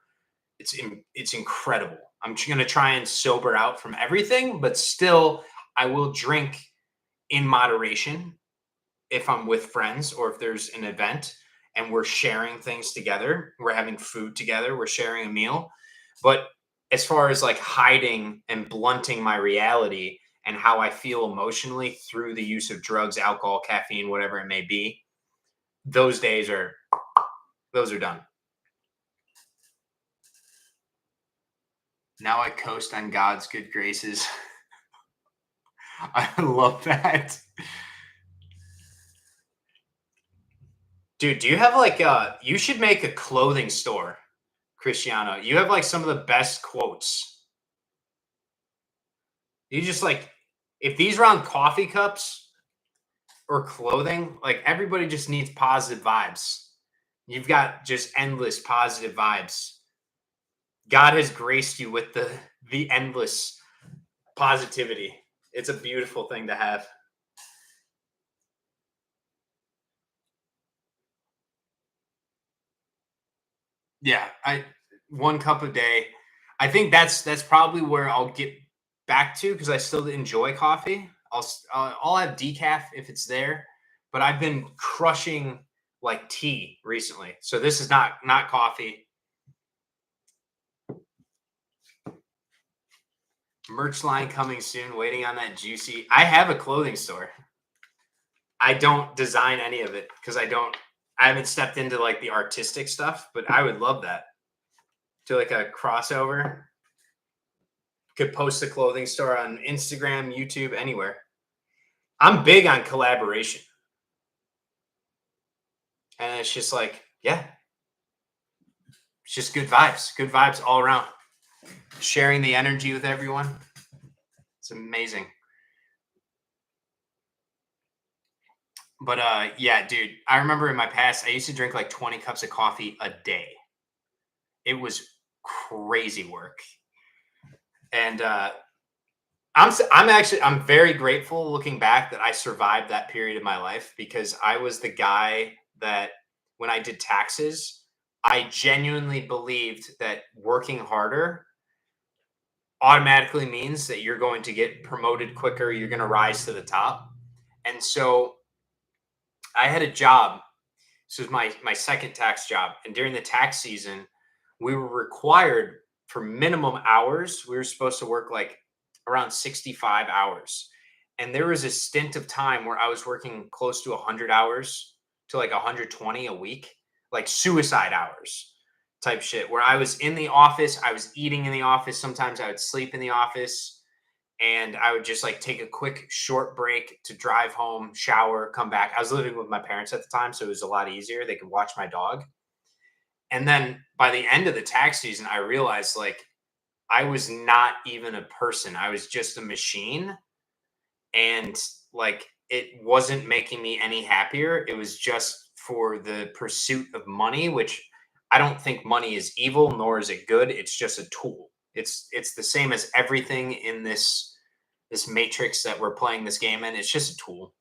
it's incredible. I'm going to try and sober out from everything, but still I will drink in moderation if I'm with friends or if there's an event and we're sharing things together, we're having food together, we're sharing a meal. But as far as like hiding and blunting my reality and how I feel emotionally through the use of drugs, alcohol, caffeine, whatever it may be, those days are those are done. Now I coast on God's good graces. I love that. Dude, do you have like you should make a clothing store, Cristiano. You have like some of the best quotes. You just like if these were on coffee cups or clothing, like everybody just needs positive vibes. You've got just endless positive vibes. God has graced you with the endless positivity. It's a beautiful thing to have. Yeah, I 1 cup a day. I think that's probably where I'll get back to because I still enjoy coffee. I'll have decaf if it's there, but I've been crushing like tea recently. So this is not coffee. Merch line coming soon. Waiting on that juicy. I have a clothing store. I don't design any of it because I haven't stepped into like the artistic stuff, but I would love that. Do like a crossover. Could post a clothing store on Instagram, YouTube, anywhere. I'm big on collaboration. And it's just like, yeah, it's just good vibes all around. Sharing the energy with everyone. It's amazing. But yeah, dude, I remember in my past, I used to drink like 20 cups of coffee a day. It was crazy work. And I'm very grateful looking back that I survived that period of my life because I was the guy that when I did taxes, I genuinely believed that working harder automatically means that you're going to get promoted quicker, you're going to rise to the top. And so I had a job. This was my second tax job, and during the tax season, we were required for minimum hours. We were supposed to work like around 65 hours. And there was a stint of time where I was working close to 100 hours to like 120 a week, like suicide hours type shit, where I was in the office, I was eating in the office, sometimes I would sleep in the office, and I would just like take a quick short break to drive home, shower, come back. I was living with my parents at the time, so it was a lot easier. They could watch my dog. And then by the end of the tax season, I realized like I was not even a person. I was just a machine. And like it wasn't making me any happier. It was just for the pursuit of money, which I don't think money is evil, nor is it good. It's just a tool. It's the same as everything in this matrix that we're playing this game in. It's just a tool.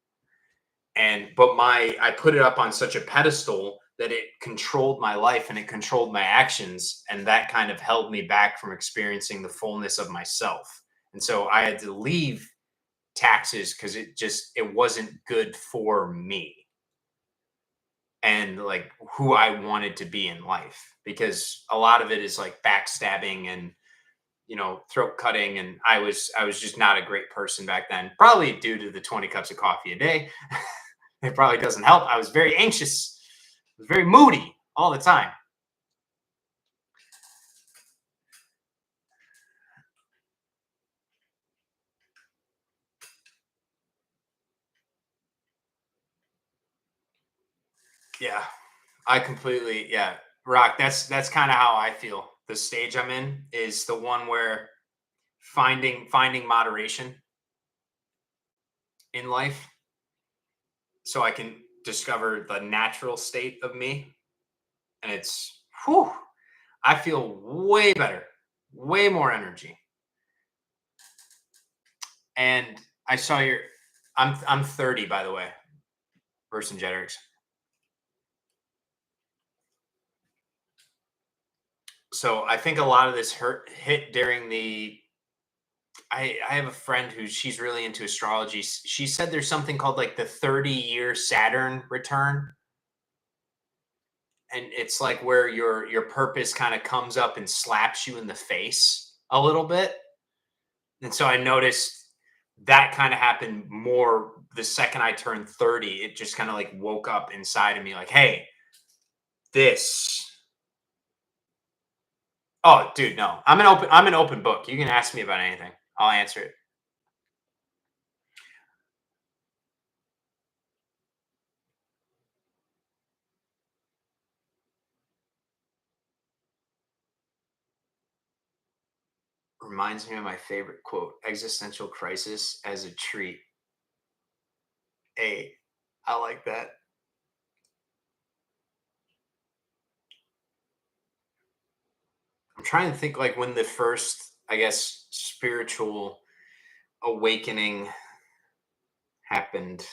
And but my I put it up on such a pedestal that it controlled my life and it controlled my actions, and that kind of held me back from experiencing the fullness of myself. And so I had to leave taxes because it wasn't good for me and like who I wanted to be in life, because a lot of it is like backstabbing and throat cutting, and I was just not a great person back then, probably due to the 20 cups of coffee a day. It probably doesn't help. I was very anxious, I was very moody all the time. Yeah, I completely, yeah, rock. That's kind of how I feel. The stage I'm in is the one where finding moderation in life so I can discover the natural state of me. And it's whew, I feel way better, way more energy. And I saw your I'm 30, by the way, person genetics. So I think a lot of this hit during the I have a friend who she's really into astrology. She said there's something called like the 30-year Saturn return. And it's like where your purpose kind of comes up and slaps you in the face a little bit. And so I noticed that kind of happened more the second I turned 30. It just kind of like woke up inside of me like, hey, this. Oh, dude, no. I'm an open book. You can ask me about anything. I'll answer it. Reminds me of my favorite quote, existential crisis as a treat. Hey, I like that. I'm trying to think like when the first, I guess, spiritual awakening happened.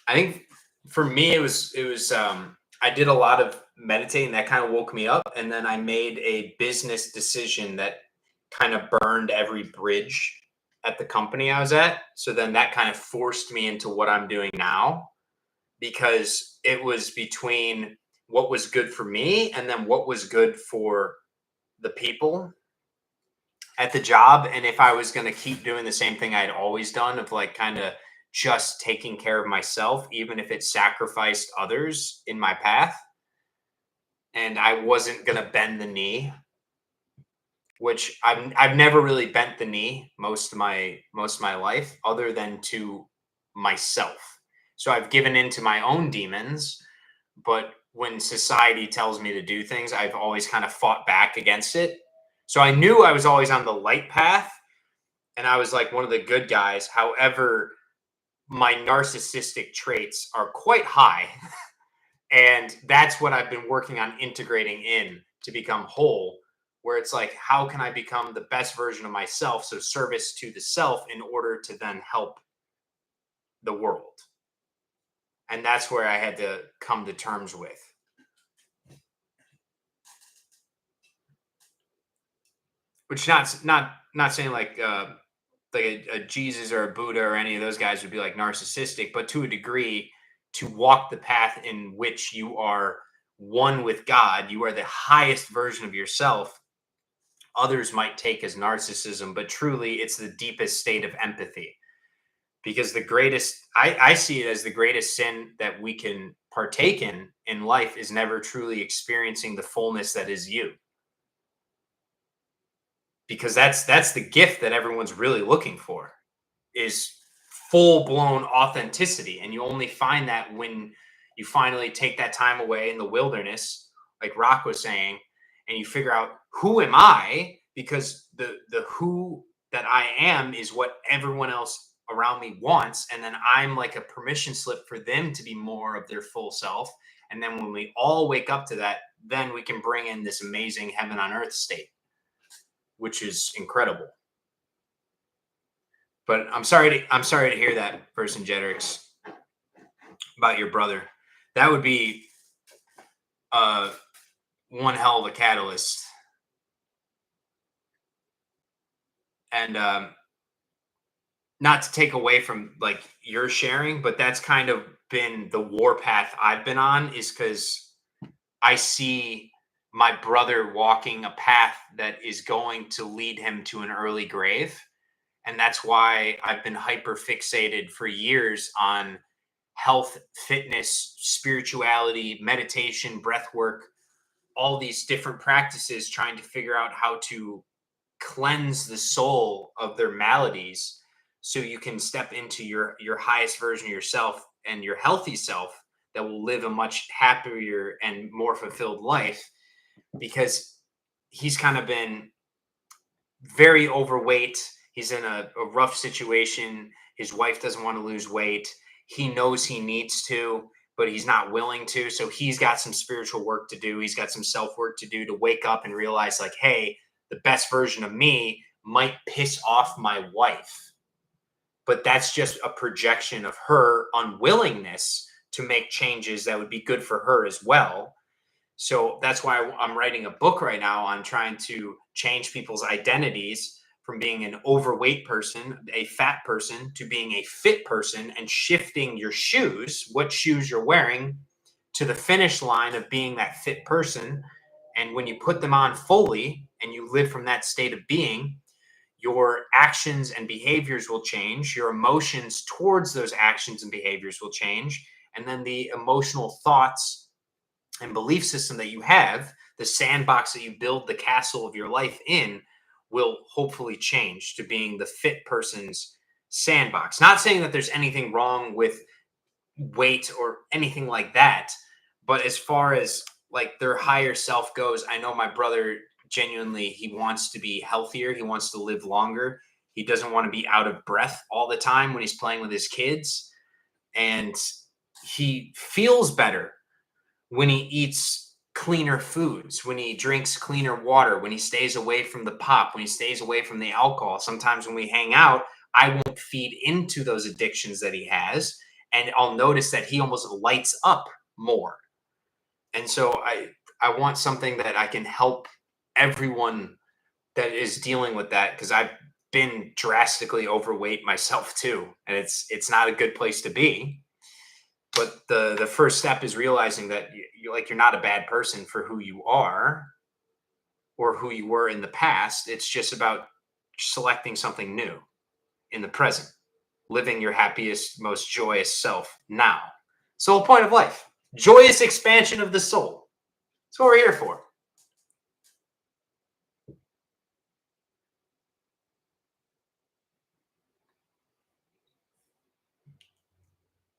I think for me it was I did a lot of meditating that kind of woke me up, and then I made a business decision that kind of burned every bridge at the company I was at. So then that kind of forced me into what I'm doing now, because it was between what was good for me and then what was good for the people at the job. And if I was going to keep doing the same thing I'd always done of like kind of just taking care of myself, even if it sacrificed others in my path, and I wasn't going to bend the knee, which I've never really bent the knee most of my life other than to myself. So I've given in to my own demons, but when society tells me to do things, I've always kind of fought back against it. So I knew I was always on the light path, and I was like one of the good guys. However, my narcissistic traits are quite high. And that's what I've been working on integrating in to become whole, where it's like, how can I become the best version of myself? So, service to the self in order to then help the world. And that's where I had to come to terms with. Which not saying like a Jesus or a Buddha or any of those guys would be like narcissistic, but to a degree, to walk the path in which you are one with God, you are the highest version of yourself. Others might take as narcissism, but truly it's the deepest state of empathy. Because the greatest, I see it as the greatest sin that we can partake in life is never truly experiencing the fullness that is you. Because that's the gift that everyone's really looking for is full blown authenticity, and you only find that when you finally take that time away in the wilderness, like Rock was saying, and you figure out who am I, because the who that I am is what everyone else around me wants, and then I'm like a permission slip for them to be more of their full self. And then when we all wake up to that, then we can bring in this amazing heaven on earth state, which is incredible. But I'm sorry to hear that, person Jedrix, about your brother. That would be uh one hell of a catalyst. And not to take away from like your sharing, but that's kind of been the war path I've been on, is because I see my brother walking a path that is going to lead him to an early grave. And that's why I've been hyper fixated for years on health, fitness, spirituality, meditation, breath work, all these different practices, trying to figure out how to cleanse the soul of their maladies so you can step into your highest version of yourself and your healthy self that will live a much happier and more fulfilled life. Because he's kind of been very overweight. He's in a rough situation. His wife doesn't want to lose weight. He knows he needs to, but he's not willing to. So he's got some spiritual work to do. He's got some self work to do to wake up and realize, like, hey, the best version of me might piss off my wife, but that's just a projection of her unwillingness to make changes that would be good for her as well. So that's why I'm writing a book right now on trying to change people's identities from being an overweight person, a fat person, to being a fit person, and shifting your shoes, what shoes you're wearing, to the finish line of being that fit person. And when you put them on fully and you live from that state of being, your actions and behaviors will change. Your emotions towards those actions and behaviors will change. And then the emotional thoughts and belief system that you have, the sandbox that you build the castle of your life in, will hopefully change to being the fit person's sandbox. Not saying that there's anything wrong with weight or anything like that, but as far as like their higher self goes, I know my brother genuinely, he wants to be healthier, he wants to live longer. He doesn't want to be out of breath all the time when he's playing with his kids, and he feels better when he eats cleaner foods, when he drinks cleaner water, when he stays away from the pop, when he stays away from the alcohol. Sometimes when we hang out, I won't feed into those addictions that he has. And I'll notice that he almost lights up more. And so I want something that I can help everyone that is dealing with that, because I've been drastically overweight myself too. And it's not a good place to be. But the first step is realizing that you're not a bad person for who you are or who you were in the past. It's just about selecting something new in the present, living your happiest, most joyous self now. So, the point of life, joyous expansion of the soul. That's what we're here for.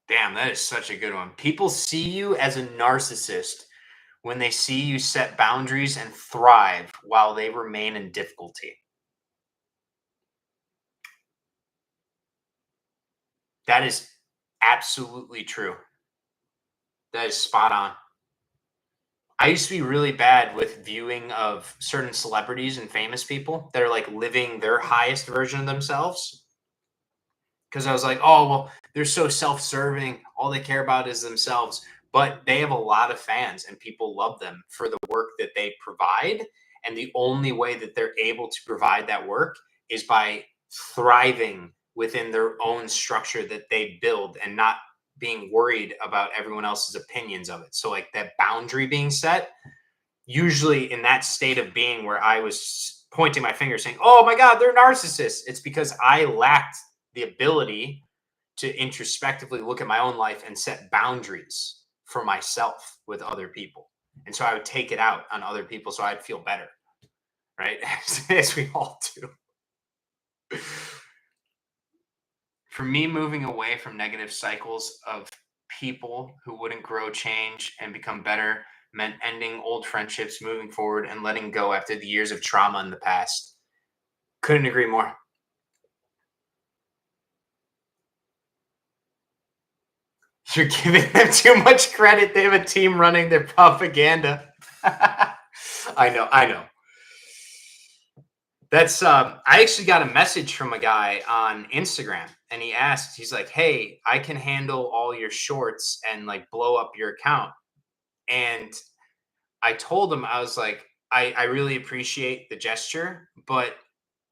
Damn, that is such a good one. People see you as a narcissist when they see you set boundaries and thrive while they remain in difficulty. That is absolutely true. That is spot on. I used to be really bad with viewing of certain celebrities and famous people that are like living their highest version of themselves, because I was like, oh, well, they're so self serving. All they care about is themselves. But they have a lot of fans and people love them for the work that they provide. And the only way that they're able to provide that work is by thriving within their own structure that they build and not being worried about everyone else's opinions of it. So, like that boundary being set, usually in that state of being where I was pointing my finger saying, oh my God, they're narcissists. It's because I lacked the ability to introspectively look at my own life and set boundaries for myself with other people. And so I would take it out on other people so I'd feel better, right? As we all do. For me, moving away from negative cycles of people who wouldn't grow, change, and become better meant ending old friendships, moving forward, and letting go after the years of trauma in the past. Couldn't agree more. You're giving them too much credit. They have a team running their propaganda. I know. That's I actually got a message from a guy on Instagram and he asked, he's like, hey, I can handle all your shorts and like blow up your account. And I told him, I was like, I really appreciate the gesture, but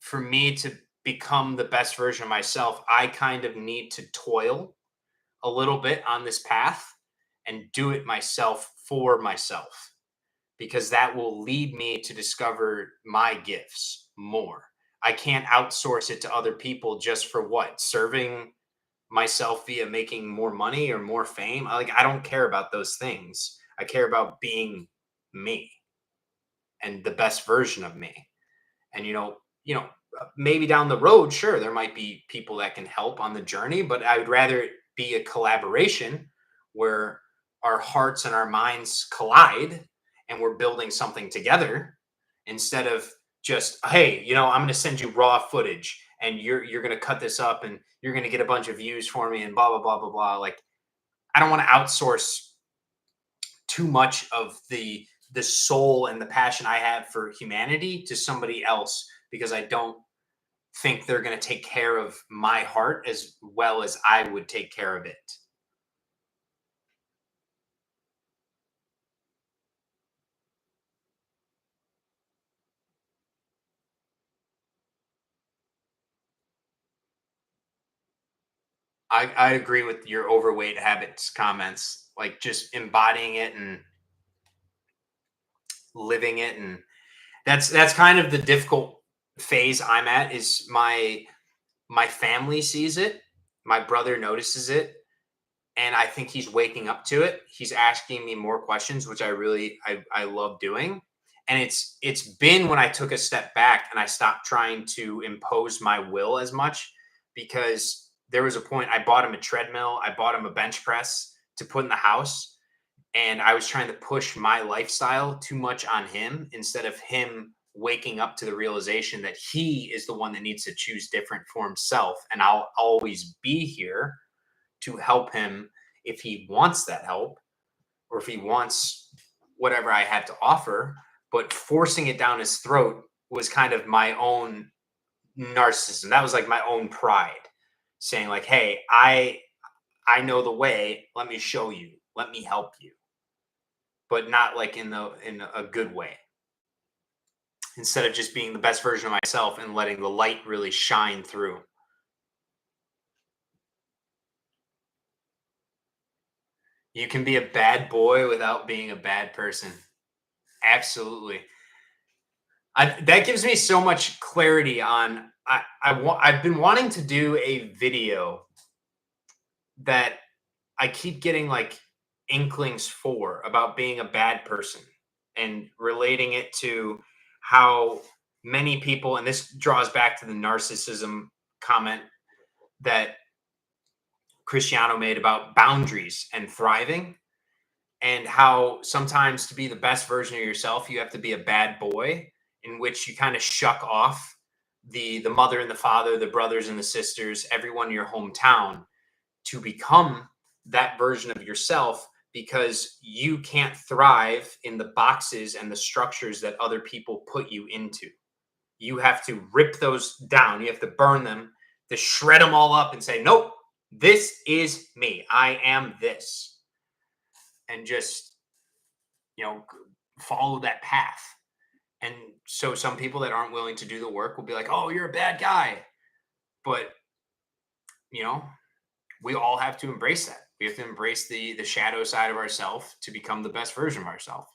for me to become the best version of myself, I kind of need to toil a little bit on this path and do it myself for myself because that will lead me to discover my gifts more. I can't outsource it to other people just for what? Serving myself via making more money or more fame. I don't care about those things. I care about being me and the best version of me. And maybe down the road, sure, there might be people that can help on the journey, but I would rather it be a collaboration where our hearts and our minds collide and we're building something together instead of just, hey, I'm going to send you raw footage and you're going to cut this up and you're going to get a bunch of views for me and blah blah blah blah blah. Like, I don't want to outsource too much of the soul and the passion I have for humanity to somebody else because I don't think they're going to take care of my heart as well as I would take care of it. I agree with your overweight habits comments, like just embodying it and living it. And that's kind of the difficult phase I'm at is my family sees it. My brother notices it and I think he's waking up to it. He's asking me more questions, which I love doing. And it's been when I took a step back and I stopped trying to impose my will as much because there was a point I bought him a treadmill, I bought him a bench press to put in the house, and I was trying to push my lifestyle too much on him instead of him waking up to the realization that he is the one that needs to choose different for himself and I'll always be here to help him if he wants that help or if he wants whatever I had to offer. But forcing it down his throat was kind of my own narcissism. That was like my own pride saying like, hey, I know the way. Let me show you. Let me help you. But not like in a good way. Instead of just being the best version of myself and letting the light really shine through. You can be a bad boy without being a bad person. Absolutely. That gives me so much clarity on I've been wanting to do a video that I keep getting like inklings for about being a bad person and relating it to how many people, and this draws back to the narcissism comment that Cristiano made about boundaries and thriving, and how sometimes to be the best version of yourself, you have to be a bad boy, in which you kind of shuck off the mother and the father, the brothers and the sisters, everyone in your hometown to become that version of yourself because you can't thrive in the boxes and the structures that other people put you into. You have to rip those down. You have to burn them, to shred them all up and say, nope, This is me. I am this. And just, you know, follow that path. And so some people that aren't willing to do the work will be like, oh, you're a bad guy. But, you know, we all have to embrace that. We have to embrace the shadow side of ourselves to become the best version of ourselves.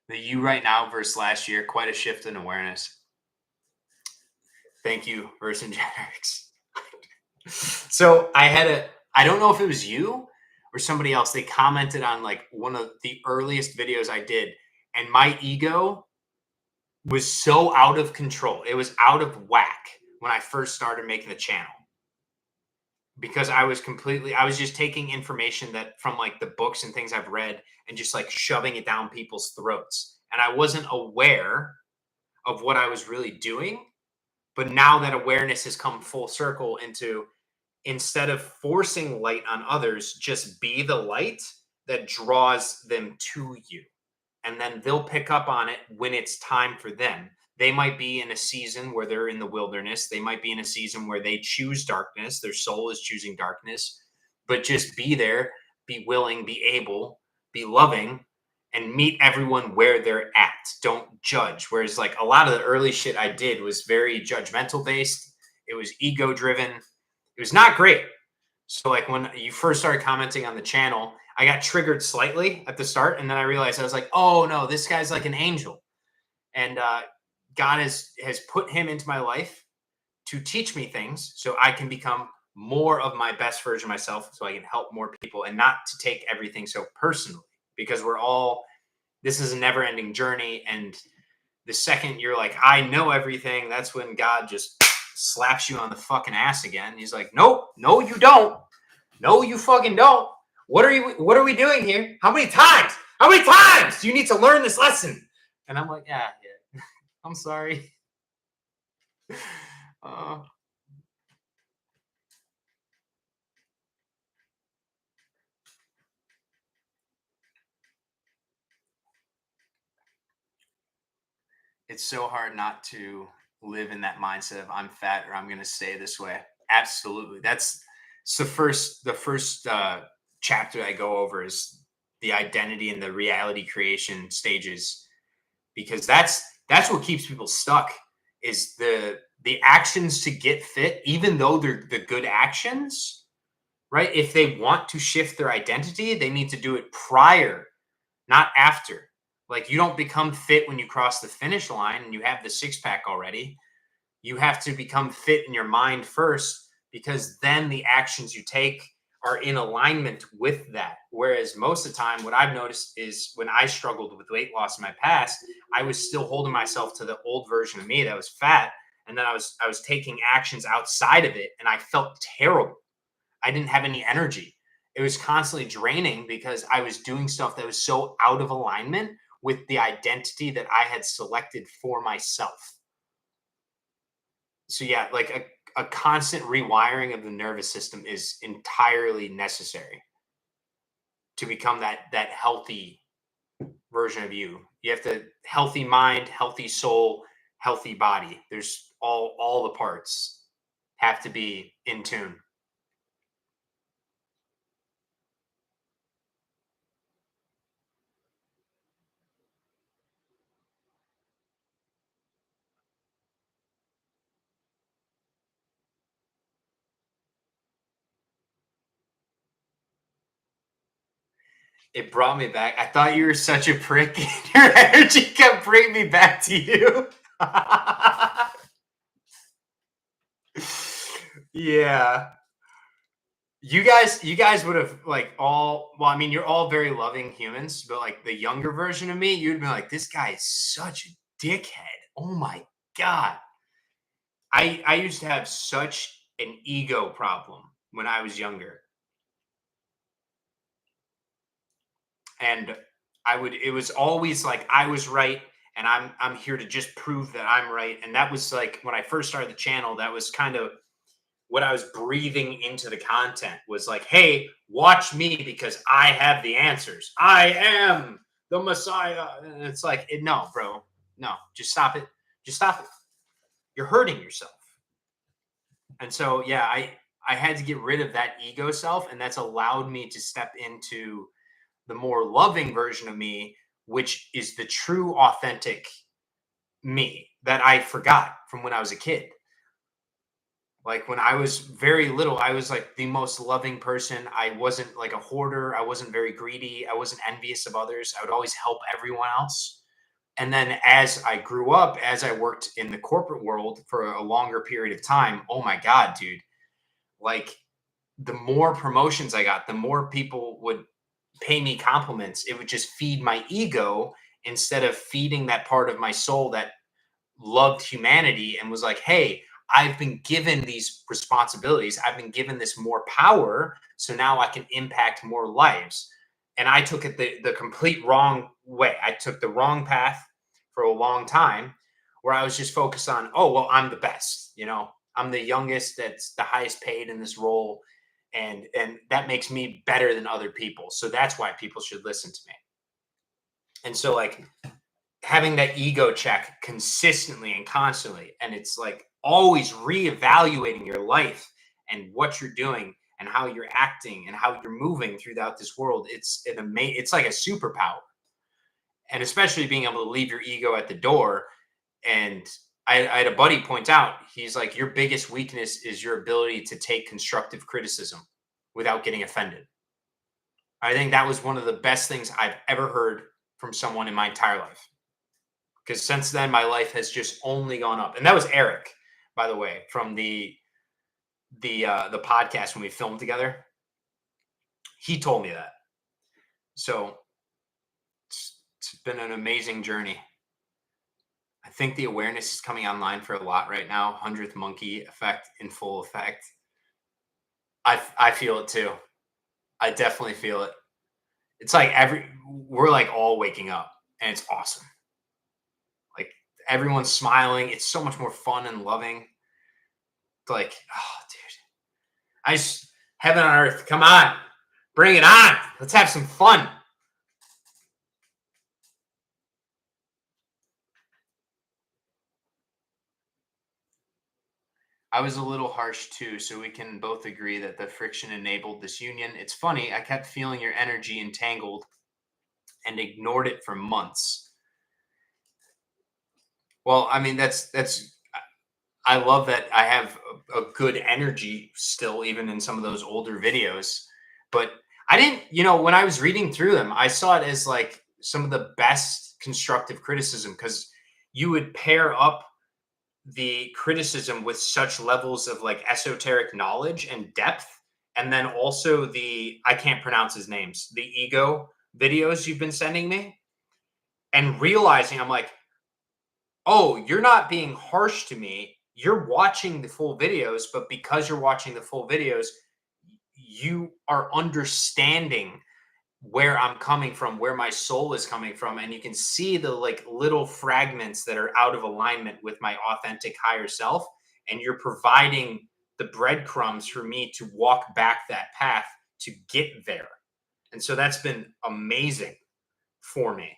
The you right now versus last year, quite a shift in awareness. Thank you, Version Generics. So I don't know if it was you or somebody else. They commented on like one of the earliest videos I did, and my ego was so out of control. It was out of whack when I first started making the channel because I was just taking information that from like the books and things I've read and just like shoving it down people's throats. And I wasn't aware of what I was really doing. But now that awareness has come full circle into, instead of forcing light on others, just be the light that draws them to you. And then they'll pick up on it when it's time for them. They might be in a season where they're in the wilderness. They might be in a season where they choose darkness. Their soul is choosing darkness. But just be there, be willing, be able, be loving, and meet everyone where they're at. Don't judge. Whereas, like, a lot of the early shit I did was very judgmental based, it was ego driven. It was not great. So, like, when you first started commenting on the channel, I got triggered slightly at the start, and then I realized I was like, "Oh no, this guy's like an angel," and God has put him into my life to teach me things so I can become more of my best version of myself, so I can help more people, and not to take everything so personally, because this is a never-ending journey, and the second you're like, "I know everything," that's when God just slaps you on the fucking ass again. He's like, "Nope, no, you don't." No, you fucking don't. What are we doing here? How many times? How many times do you need to learn this lesson? And I'm like, yeah. I'm sorry. Uh, it's so hard not to live in that mindset of I'm fat or I'm gonna stay this way. Absolutely. It's the first chapter I go over is the identity and the reality creation stages, because that's what keeps people stuck, is the actions to get fit, even though they're the good actions, right? If they want to shift their identity, they need to do it prior, not after. Like, you don't become fit when you cross the finish line and you have the six pack already. You have to become fit in your mind first, because then the actions you take are in alignment with that. Whereas most of the time, what I've noticed is when I struggled with weight loss in my past, I was still holding myself to the old version of me that was fat. And then I was taking actions outside of it, and I felt terrible. I didn't have any energy. It was constantly draining because I was doing stuff that was so out of alignment with the identity that I had selected for myself. So yeah, like a constant rewiring of the nervous system is entirely necessary to become that healthy version of you. You have to healthy mind, healthy soul, healthy body. There's all the parts have to be in tune. It brought me back. I thought you were such a prick. Your energy kept bringing me back to you. Yeah. You guys would have like all, well, I mean, you're all very loving humans, but like the younger version of me, you'd be like, this guy is such a dickhead. Oh my God. I used to have such an ego problem when I was younger. And it was always like I was right, and I'm here to just prove that I'm right. And that was like when I first started the channel, that was kind of what I was breathing into the content, was like, hey, watch me because I have the answers. I am the Messiah. And it's like, no, bro, no, just stop it. Just stop it. You're hurting yourself. And so, yeah, I had to get rid of that ego self, and that's allowed me to step into the more loving version of me, which is the true, authentic me that I forgot from when I was a kid. Like when I was very little, I was like the most loving person. I wasn't like a hoarder. I wasn't very greedy. I wasn't envious of others. I would always help everyone else. And then as I grew up, as I worked in the corporate world for a longer period of time, oh my God, dude, like the more promotions I got, the more people would pay me compliments. It would just feed my ego instead of feeding that part of my soul that loved humanity and was like, hey, I've been given these responsibilities. I've been given this more power. So now I can impact more lives. And I took it the complete wrong way. I took the wrong path for a long time where I was just focused on, oh, well, I'm the best. I'm the youngest that's the highest paid in this role. And that makes me better than other people. So that's why people should listen to me. And so like having that ego check consistently and constantly, and it's like always reevaluating your life and what you're doing and how you're acting and how you're moving throughout this world. It's like a superpower, and especially being able to leave your ego at the door. And I had a buddy point out, he's like, your biggest weakness is your ability to take constructive criticism without getting offended. I think that was one of the best things I've ever heard from someone in my entire life. Because since then, my life has just only gone up. And that was Eric, by the way, from the podcast when we filmed together. He told me that. So it's been an amazing journey. I think the awareness is coming online for a lot right now. 100th monkey effect in full effect. I feel it too. I definitely feel it. It's like we're like all waking up, and it's awesome. Like everyone's smiling. It's so much more fun and loving. It's like, oh, dude, heaven on earth. Come on, bring it on. Let's have some fun. I was a little harsh too, so we can both agree that the friction enabled this union. It's funny, I kept feeling your energy entangled and ignored it for months. Well, I mean, that's I love that I have a good energy still, even in some of those older videos. But I didn't, when I was reading through them, I saw it as like some of the best constructive criticism because you would pair up the criticism with such levels of like esoteric knowledge and depth. And then also I can't pronounce his names, the ego videos you've been sending me, and realizing I'm like, oh, you're not being harsh to me. You're watching the full videos, but because you're watching the full videos, you are understanding where I'm coming from, where my soul is coming from. And you can see the like little fragments that are out of alignment with my authentic higher self. And you're providing the breadcrumbs for me to walk back that path to get there. And so that's been amazing for me.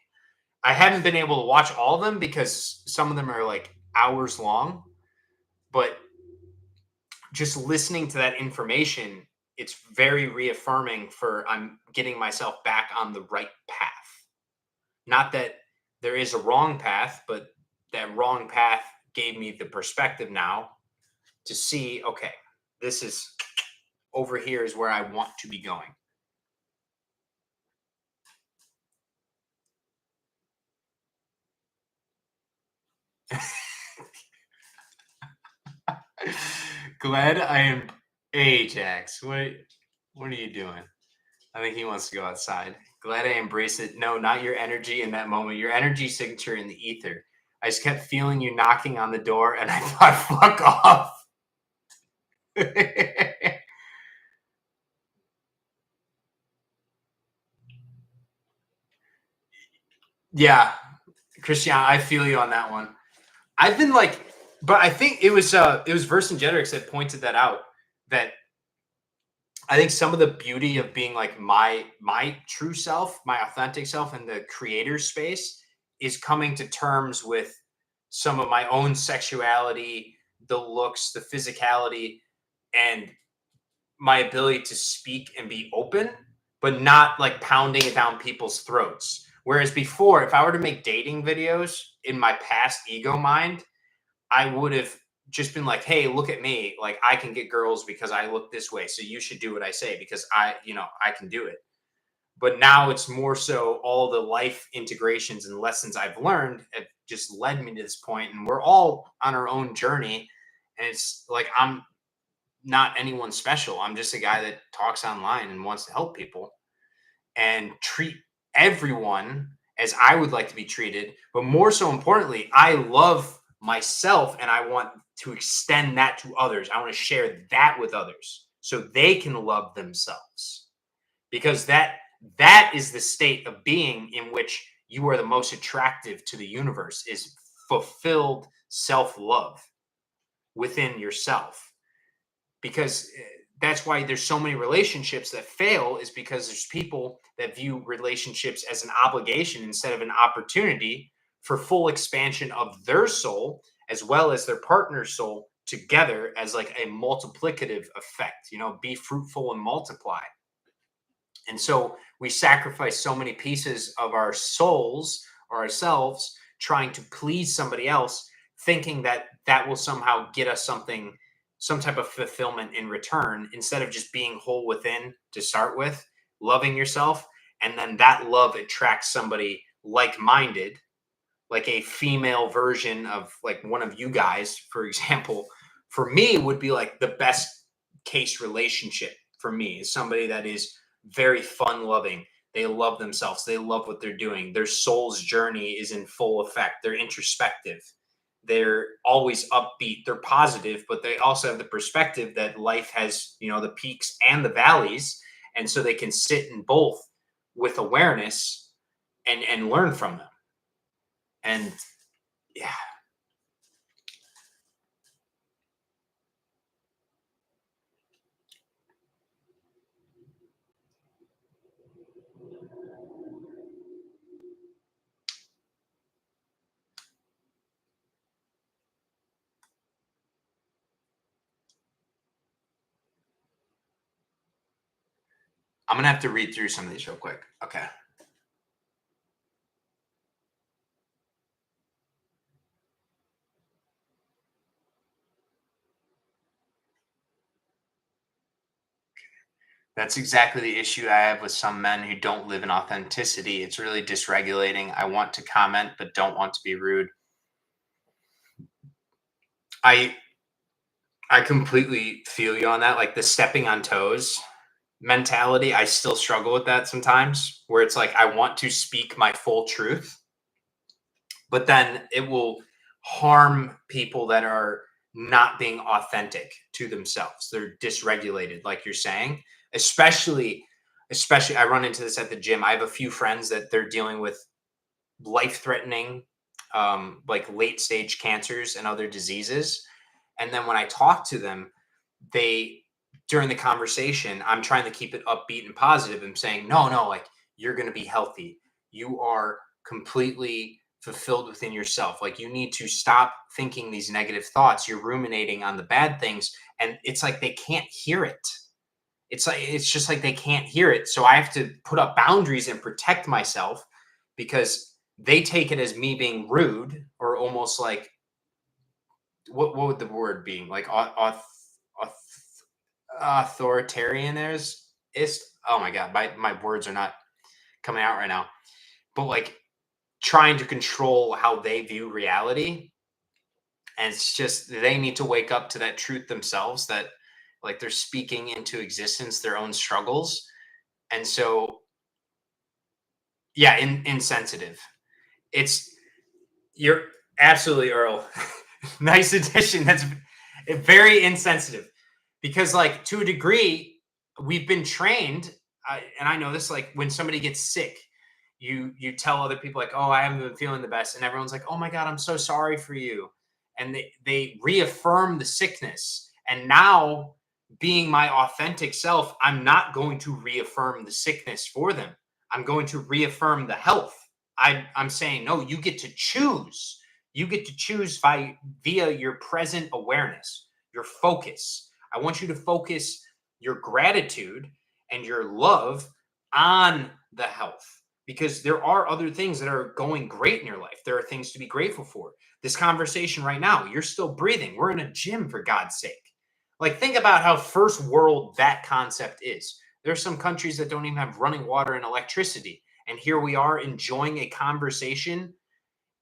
I haven't been able to watch all of them because some of them are like hours long, but just listening to that information, it's very reaffirming for I'm getting myself back on the right path. Not that there is a wrong path, but that wrong path gave me the perspective now to see, okay, this is over here is where I want to be going. Glad I am. Hey, Jax, what are you doing? I think he wants to go outside. Glad I embrace it. No, not your energy in that moment. Your energy signature in the ether. I just kept feeling you knocking on the door, and I thought, fuck off. Yeah, Christian, I feel you on that one. I've been like, but I think it was Vercingetorix that pointed that out, that I think some of the beauty of being like my true self, my authentic self in the creator space is coming to terms with some of my own sexuality, the looks, the physicality, and my ability to speak and be open, but not like pounding it down people's throats. Whereas before, if I were to make dating videos in my past ego mind, I would have just been like, hey, look at me. Like, I can get girls because I look this way. So you should do what I say because I can do it. But now it's more so all the life integrations and lessons I've learned have just led me to this point. And we're all on our own journey. And it's like, I'm not anyone special. I'm just a guy that talks online and wants to help people and treat everyone as I would like to be treated. But more so importantly, I love myself and I want to extend that to others. I want to share that with others so they can love themselves. Because that is the state of being in which you are the most attractive to the universe is fulfilled self-love within yourself. Because that's why there's so many relationships that fail is because there's people that view relationships as an obligation instead of an opportunity for full expansion of their soul as well as their partner's soul together as like a multiplicative effect, be fruitful and multiply. And so we sacrifice so many pieces of our souls or ourselves trying to please somebody else, thinking that that will somehow get us something, some type of fulfillment in return, instead of just being whole within to start with, loving yourself. And then that love attracts somebody like minded, like a female version of like one of you guys, for example, for me would be like the best case relationship for me is somebody that is very fun loving. They love themselves. They love what they're doing. Their soul's journey is in full effect. They're introspective. They're always upbeat. They're positive, but they also have the perspective that life has, the peaks and the valleys. And so they can sit in both with awareness and learn from them. And yeah, I'm going to have to read through some of these real quick. Okay. That's exactly the issue I have with some men who don't live in authenticity. It's really dysregulating. I want to comment, but don't want to be rude. I I completely feel you on that. Like the stepping on toes mentality, I still struggle with that sometimes, where it's like I want to speak my full truth, but then it will harm people that are not being authentic to themselves. They're dysregulated, like you're saying. Especially I run into this at the gym. I have a few friends that they're dealing with life-threatening like late stage cancers and other diseases. And then when I talk to them, they during the conversation, I'm trying to keep it upbeat and positive and saying, no, like you're going to be healthy. You are completely fulfilled within yourself. Like you need to stop thinking these negative thoughts. You're ruminating on the bad things. And it's like they can't hear it. It's just like they can't hear it. So I have to put up boundaries and protect myself because they take it as me being rude or almost like what would the word be? Like authoritarian is oh my god, my words are not coming out right now. But like trying to control how they view reality. And it's just they need to wake up to that truth themselves that like they're speaking into existence their own struggles. And so yeah, insensitive. It's you're absolutely Earl. Nice addition. That's very insensitive because like to a degree we've been trained and I know this like when somebody gets sick you tell other people like oh I haven't been feeling the best and everyone's like oh my god I'm so sorry for you and they reaffirm the sickness and now being my authentic self, I'm not going to reaffirm the sickness for them. I'm going to reaffirm the health. I'm saying, no, you get to choose. You get to choose via your present awareness, your focus. I want you to focus your gratitude and your love on the health, because there are other things that are going great in your life. There are things to be grateful for. This conversation right now, you're still breathing. We're in a gym, for God's sake. Like, think about how first world that concept is. There's some countries that don't even have running water and electricity. And here we are enjoying a conversation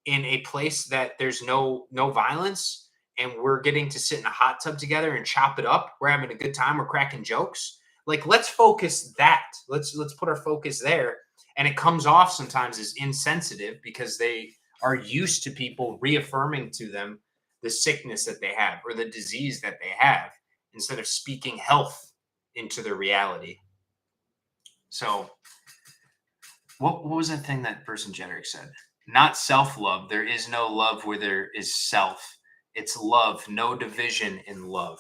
in a place that there's no violence, and we're getting to sit in a hot tub together and chop it up. We're having a good time. We're cracking jokes. Like, let's focus that. Let's put our focus there. And it comes off sometimes as insensitive because they are used to people reaffirming to them the sickness that they have or the disease that they have instead of speaking health into their reality. So, what was that thing that person Jedrick said? Not self-love. There is no love where there is self. It's love, no division in love.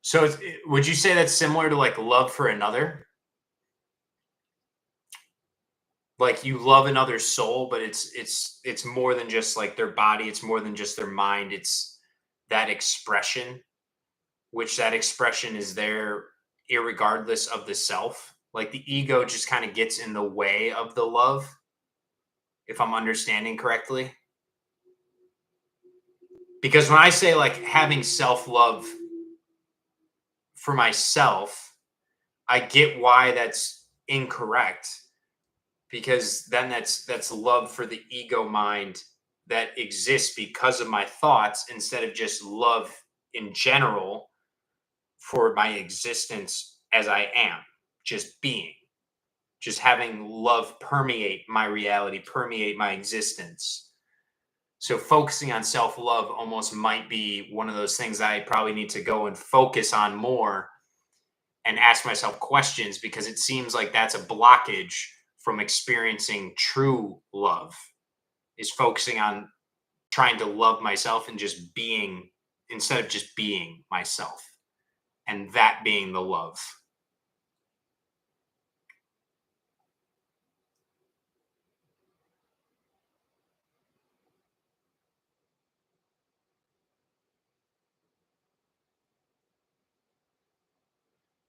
So would you say that's similar to like love for another? Like you love another's soul, but it's more than just like their body, it's more than just their mind. It's that expression, which that expression is there irregardless of the self. Like the ego just kind of gets in the way of the love, if I'm understanding correctly. Because when I say like having self-love for myself, I get why that's incorrect, because then that's love for the ego mind that exists because of my thoughts instead of just love in general for my existence as I am, just being, just having love permeate my reality, permeate my existence. So focusing on self-love almost might be one of those things I probably need to go and focus on more and ask myself questions, because it seems like that's a blockage from experiencing true love, is focusing on trying to love myself and just being, instead of just being myself, and that being the love.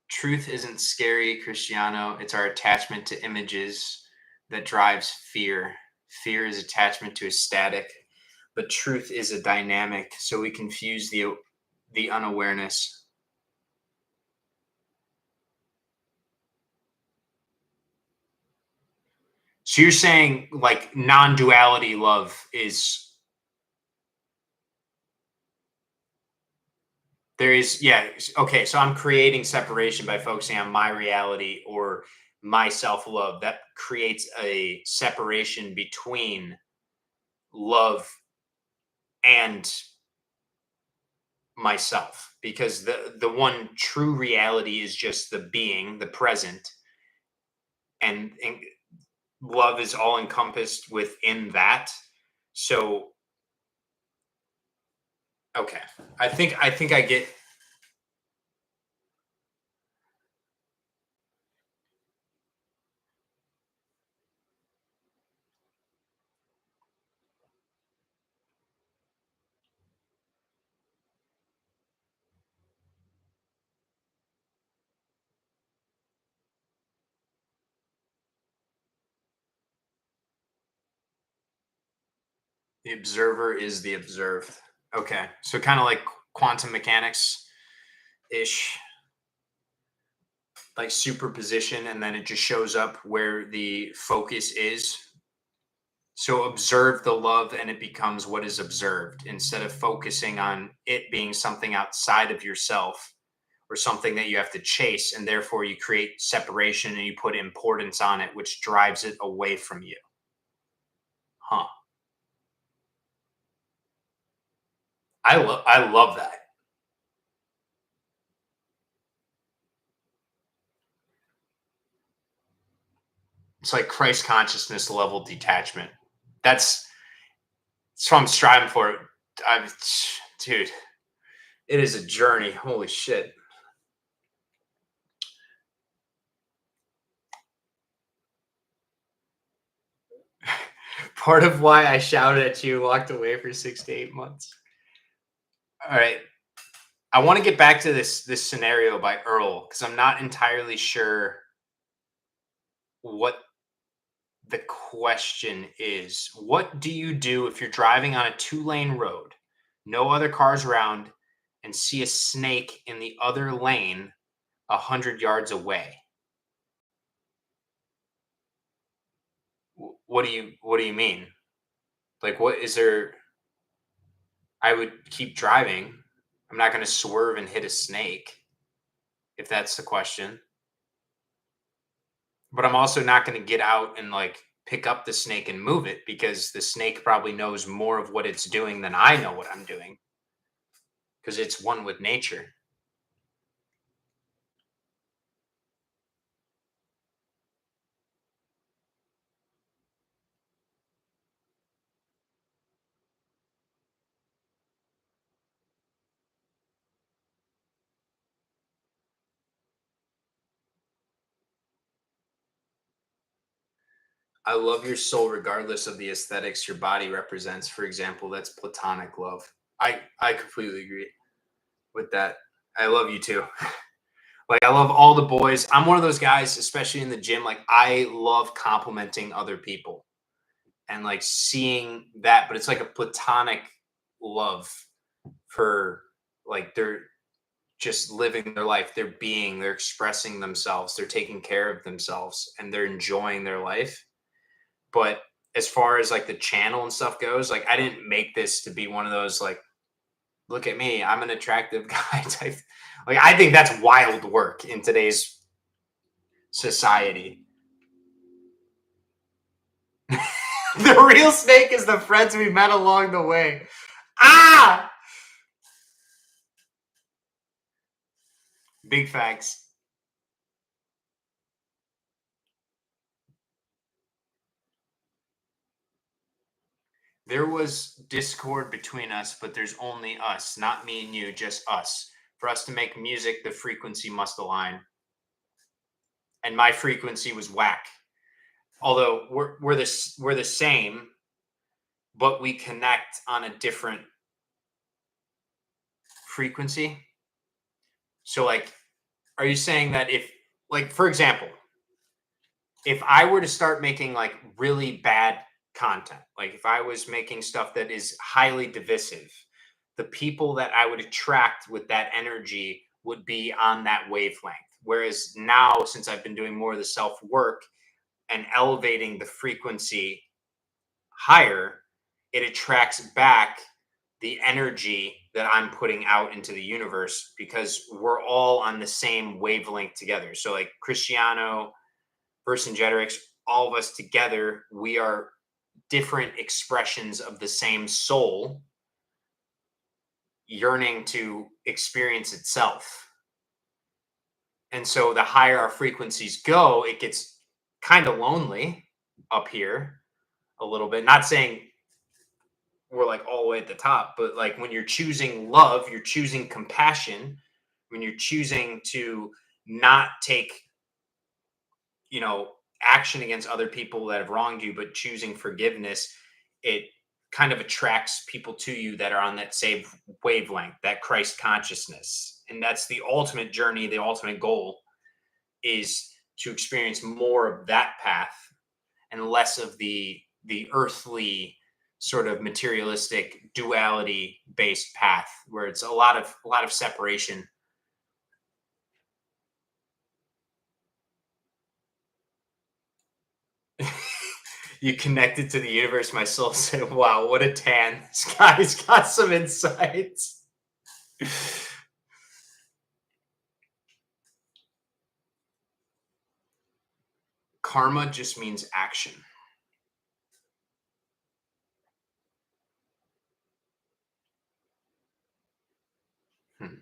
Truth isn't scary, Cristiano. It's our attachment to images that drives fear. Fear is attachment to a static, but truth is a dynamic. So we confuse the unawareness. So you're saying like non-duality love is, there is, yeah, okay, so I'm creating separation by focusing on my reality or my self-love. That creates a separation between love and myself, because the one true reality is just the being, the present, and love is all encompassed within that. So okay, I think I get. The observer is the observed. Okay, so kind of like quantum mechanics ish, like superposition, and then it just shows up where the focus is. So observe the love and it becomes what is observed, instead of focusing on it being something outside of yourself or something that you have to chase, and therefore you create separation and you put importance on it, which drives it away from you. Huh. I love that. It's like Christ consciousness level detachment. That's So I'm striving for it. I'm, dude, it is a journey. Holy shit. Part of why I shouted at you and walked away for 6 to 8 months. All right. I want to get back to this scenario by Earl because I'm not entirely sure what the question is. What do you do if you're driving on a 2-lane road, no other cars around, and see a snake in the other lane 100 yards away? What do you mean? Like, what is there? I would keep driving. I'm not going to swerve and hit a snake if that's the question. But I'm also not going to get out and like pick up the snake and move it because the snake probably knows more of what it's doing than I know what I'm doing because it's one with nature. I love your soul regardless of the aesthetics your body represents. For example, that's platonic love. I completely agree with that. I love you too. Like I love all the boys. I'm one of those guys, especially in the gym. Like I love complimenting other people and like seeing that, but it's like a platonic love for like they're just living their life, they're expressing themselves, they're taking care of themselves, and they're enjoying their life. But as far as like the channel and stuff goes, like I didn't make this to be one of those like, look at me, I'm an attractive guy type. Like I think that's wild work in today's society. The real snake is the friends we met along the way. Ah, big facts. There was discord between us, but there's only us, not me and you, just us. For us to make music, the frequency must align. And my frequency was whack. Although we're the same, but we connect on a different frequency. So like, are you saying that if like for example, if I were to start making like really bad content, like if I was making stuff that is highly divisive, the people that I would attract with that energy would be on that wavelength. Whereas now, since I've been doing more of the self work and elevating the frequency higher, it attracts back the energy that I'm putting out into the universe because we're all on the same wavelength together. So, like Cristiano, Vercingetorix, all of us together, we are different expressions of the same soul yearning to experience itself. And so the higher our frequencies go, it gets kind of lonely up here a little bit. Not saying we're like all the way at the top, but like when you're choosing love, you're choosing compassion, when you're choosing to not take, you know, action against other people that have wronged you, but choosing forgiveness, it kind of attracts people to you that are on that same wavelength, that Christ consciousness. And that's the ultimate journey, the ultimate goal is to experience more of that path and less of the earthly sort of materialistic duality based path where it's a lot of separation. You connected to the universe. My soul said, wow, what a tan. This guy's got some insights. Karma just means action. Hmm.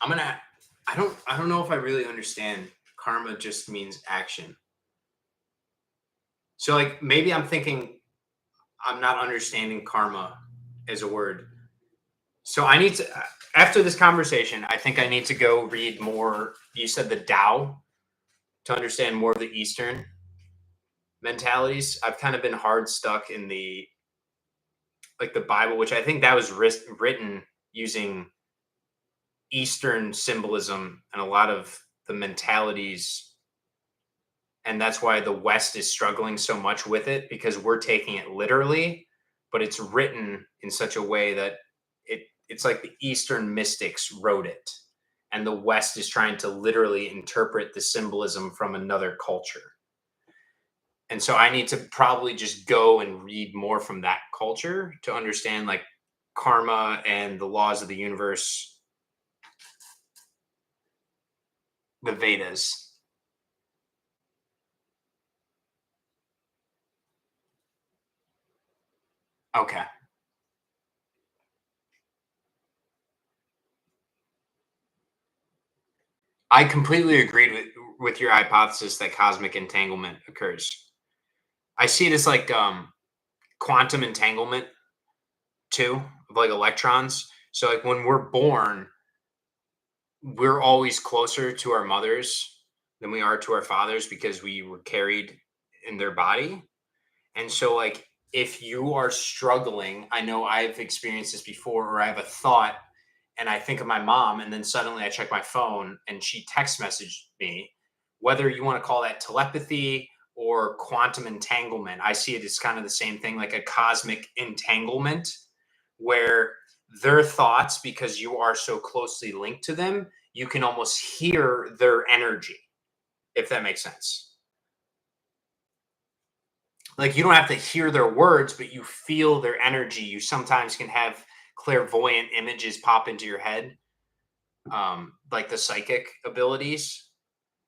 I'm gonna I don't know if I really understand Karma just means action. So like maybe I'm thinking I'm not understanding karma as a word. So I need to after this conversation, I think I need to go read more. You said the Tao to understand more of the Eastern mentalities. I've kind of been hard stuck in the like the Bible, which I think that was written using Eastern symbolism and a lot of the mentalities. And that's why the West is struggling so much with it because we're taking it literally, but it's written in such a way that it's like the Eastern mystics wrote it. And the West is trying to literally interpret the symbolism from another culture. And so I need to probably just go and read more from that culture to understand like karma and the laws of the universe, the Vedas. Okay. I completely agreed with your hypothesis that cosmic entanglement occurs. I see it as like quantum entanglement too, of like electrons. So like when we're born, we're always closer to our mothers than we are to our fathers because we were carried in their body. And so like if you are struggling, I know I've experienced this before, or I have a thought and I think of my mom, and then suddenly I check my phone and she text messaged me, whether you want to call that telepathy or quantum entanglement. I see it as kind of the same thing, like a cosmic entanglement where their thoughts, because you are so closely linked to them, you can almost hear their energy, if that makes sense. Like you don't have to hear their words, but you feel their energy. You sometimes can have clairvoyant images pop into your head, like the psychic abilities,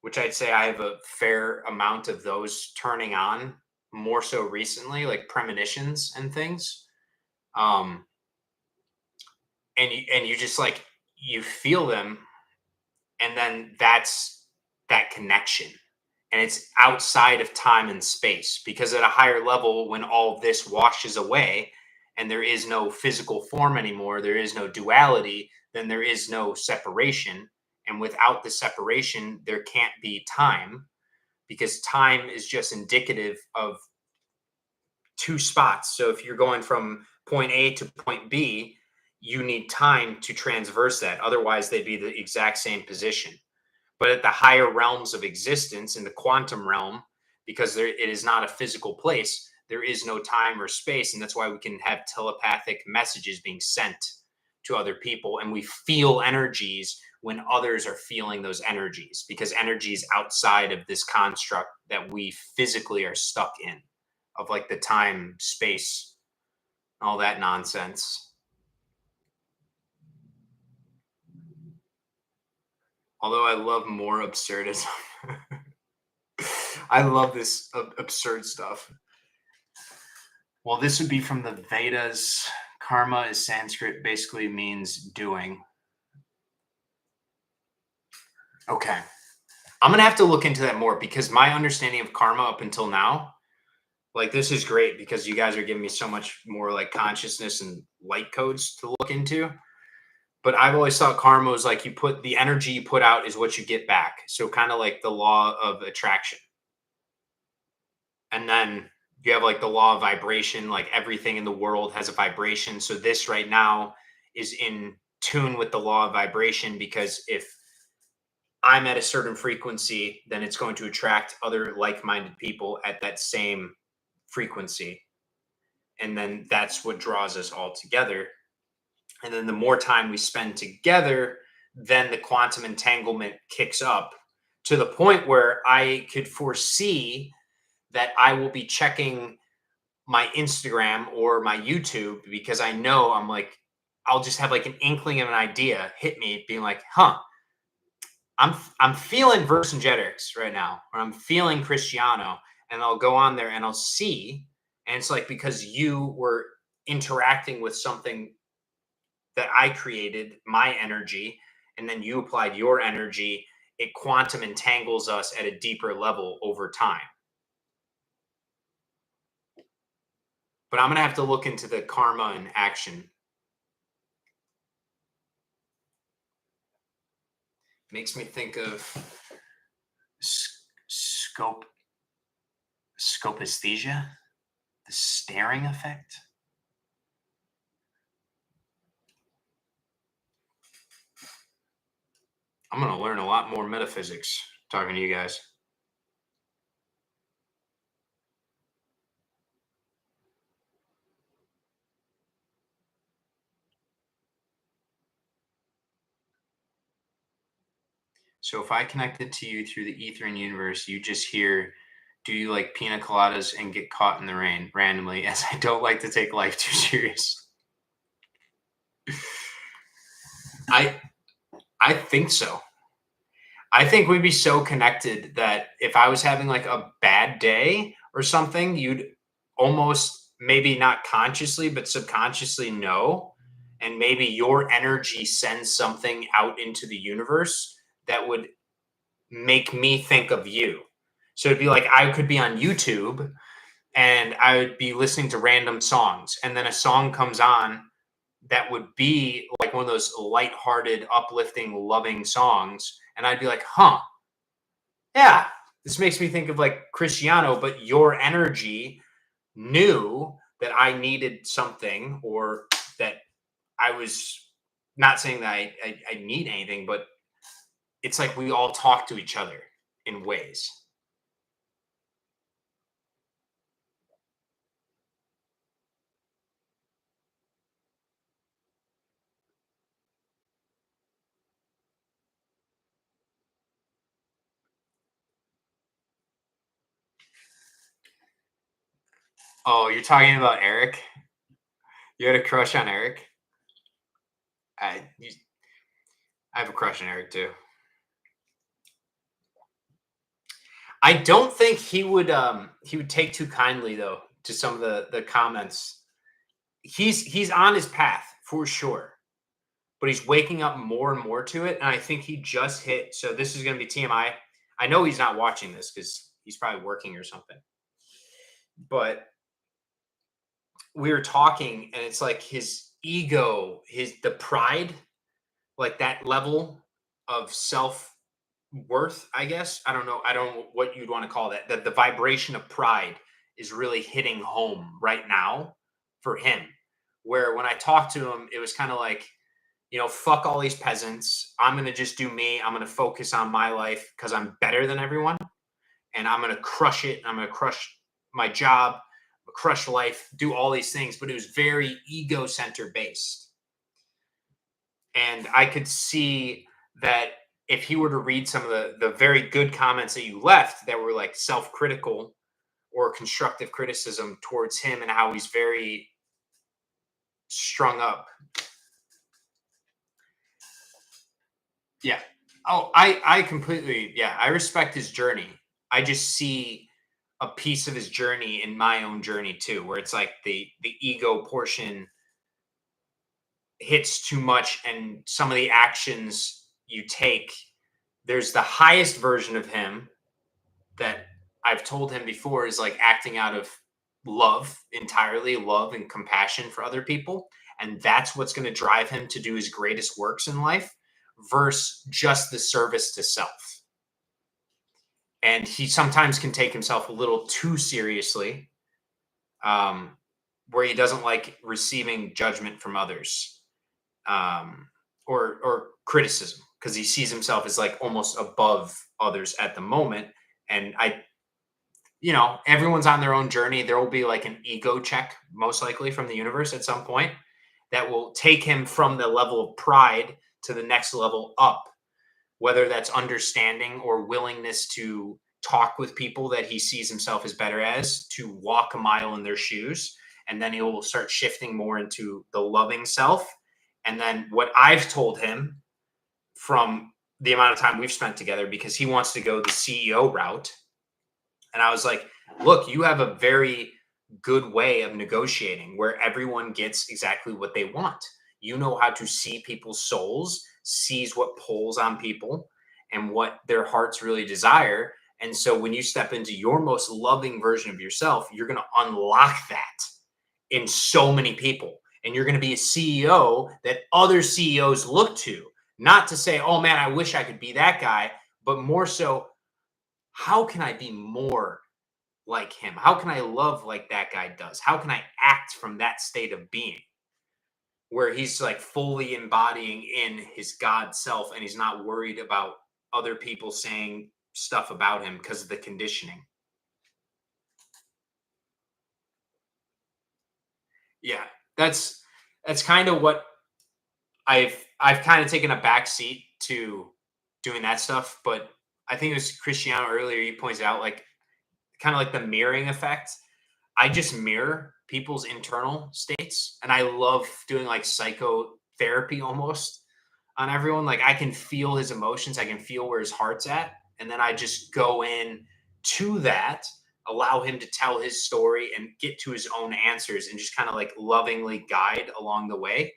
which I'd say I have a fair amount of those turning on more so recently, like premonitions and things. Um, and you just like you feel them, and then that's that connection. And it's outside of time and space because at a higher level, when all this washes away and there is no physical form anymore, there is no duality, then there is no separation. And without the separation, there can't be time because time is just indicative of two spots. So if you're going from point A to point B, you need time to transverse that. Otherwise, they'd be the exact same position. But at the higher realms of existence, in the quantum realm, because it is not a physical place, there is no time or space. And that's why we can have telepathic messages being sent to other people. And we feel energies when others are feeling those energies because energy is outside of this construct that we physically are stuck in, of like the time, space, all that nonsense. Although I love more absurdism. I love this absurd stuff. Well, this would be from the Vedas. Karma is Sanskrit, basically means doing. Okay. I'm going to have to look into that more because my understanding of karma up until now, like this is great because you guys are giving me so much more like consciousness and light codes to look into. But I've always thought karma was like you put the energy you put out is what you get back. So kind of like the law of attraction. And then you have like the law of vibration, like everything in the world has a vibration. So this right now is in tune with the law of vibration because if I'm at a certain frequency, then it's going to attract other like-minded people at that same frequency. And then that's what draws us all together. And then the more time we spend together, then the quantum entanglement kicks up to the point where I could foresee that I will be checking my Instagram or my YouTube because I know I'm like, I'll just have like an inkling of an idea hit me, being like, huh, I'm feeling Vercingetorix right now, or I'm feeling Cristiano, and I'll go on there and I'll see, and it's like because you were interacting with something that I created, my energy, and then you applied your energy, it quantum entangles us at a deeper level over time. But I'm going to have to look into the karma and action. Makes me think of scopisthesia, the staring effect. I'm going to learn a lot more metaphysics talking to you guys. So if I connected to you through the ether and universe, you just hear, do you like pina coladas and get caught in the rain randomly, as I don't like to take life too serious. I think so. I think we'd be so connected that if I was having like a bad day or something, you'd almost, maybe not consciously, but subconsciously know. And maybe your energy sends something out into the universe that would make me think of you. So it'd be like I could be on YouTube and I would be listening to random songs, and then a song comes on that would be like one of those lighthearted, uplifting, loving songs. And I'd be like, huh, yeah, this makes me think of like Cristiano, but your energy knew that I needed something, or that I was not saying that I need anything, but it's like we all talk to each other in ways. Oh, you're talking about Eric? You had a crush on Eric? I, you, I have a crush on Eric too. I don't think he would take too kindly though to some of the comments. He's on his path for sure, but he's waking up more and more to it. And I think he just hit. So this is going to be TMI. I know he's not watching this because he's probably working or something. But we were talking, and it's like his ego, the pride, like that level of self worth, I guess. I don't know what you'd want to call that. That the vibration of pride is really hitting home right now for him. Where when I talked to him, it was kind of like, fuck all these peasants. I'm going to just do me. I'm going to focus on my life because I'm better than everyone. And I'm going to crush it. I'm going to crush my job, crush life, do all these things. But it was very ego center based. And I could see that if he were to read some of the very good comments that you left that were like self-critical or constructive criticism towards him and how he's very strung up. Yeah. Oh, I completely, yeah, I respect his journey. I just see a piece of his journey in my own journey too, where it's like the ego portion hits too much, and some of the actions you take, there's the highest version of him that I've told him before is like acting out of love, entirely love and compassion for other people. And that's what's going to drive him to do his greatest works in life versus just the service to self. And he sometimes can take himself a little too seriously, where he doesn't like receiving judgment from others, or criticism, because he sees himself as like almost above others at the moment. And everyone's on their own journey. There will be like an ego check, most likely from the universe at some point, that will take him from the level of pride to the next level up, whether that's understanding or willingness to talk with people that he sees himself as better as, to walk a mile in their shoes. And then he will start shifting more into the loving self. And then what I've told him from the amount of time we've spent together, because he wants to go the CEO route. And I was like, look, you have a very good way of negotiating where everyone gets exactly what they want. You know how to see people's souls, sees what pulls on people, and what their hearts really desire. And so when you step into your most loving version of yourself, you're going to unlock that in so many people. And you're going to be a CEO that other CEOs look to, not to say, oh man, I wish I could be that guy, but more so, how can I be more like him? How can I love like that guy does? How can I act from that state of being where he's like fully embodying in his God self and he's not worried about other people saying stuff about him because of the conditioning? Yeah, that's kind of what I've kind of taken a back seat to doing that stuff. But I think it was Cristiano earlier. He points out like kind of like the mirroring effect. I just mirror people's internal states, and I love doing like psychotherapy almost on everyone. Like I can feel his emotions, I can feel where his heart's at, and then I just go in to that, allow him to tell his story and get to his own answers, and just kind of like lovingly guide along the way.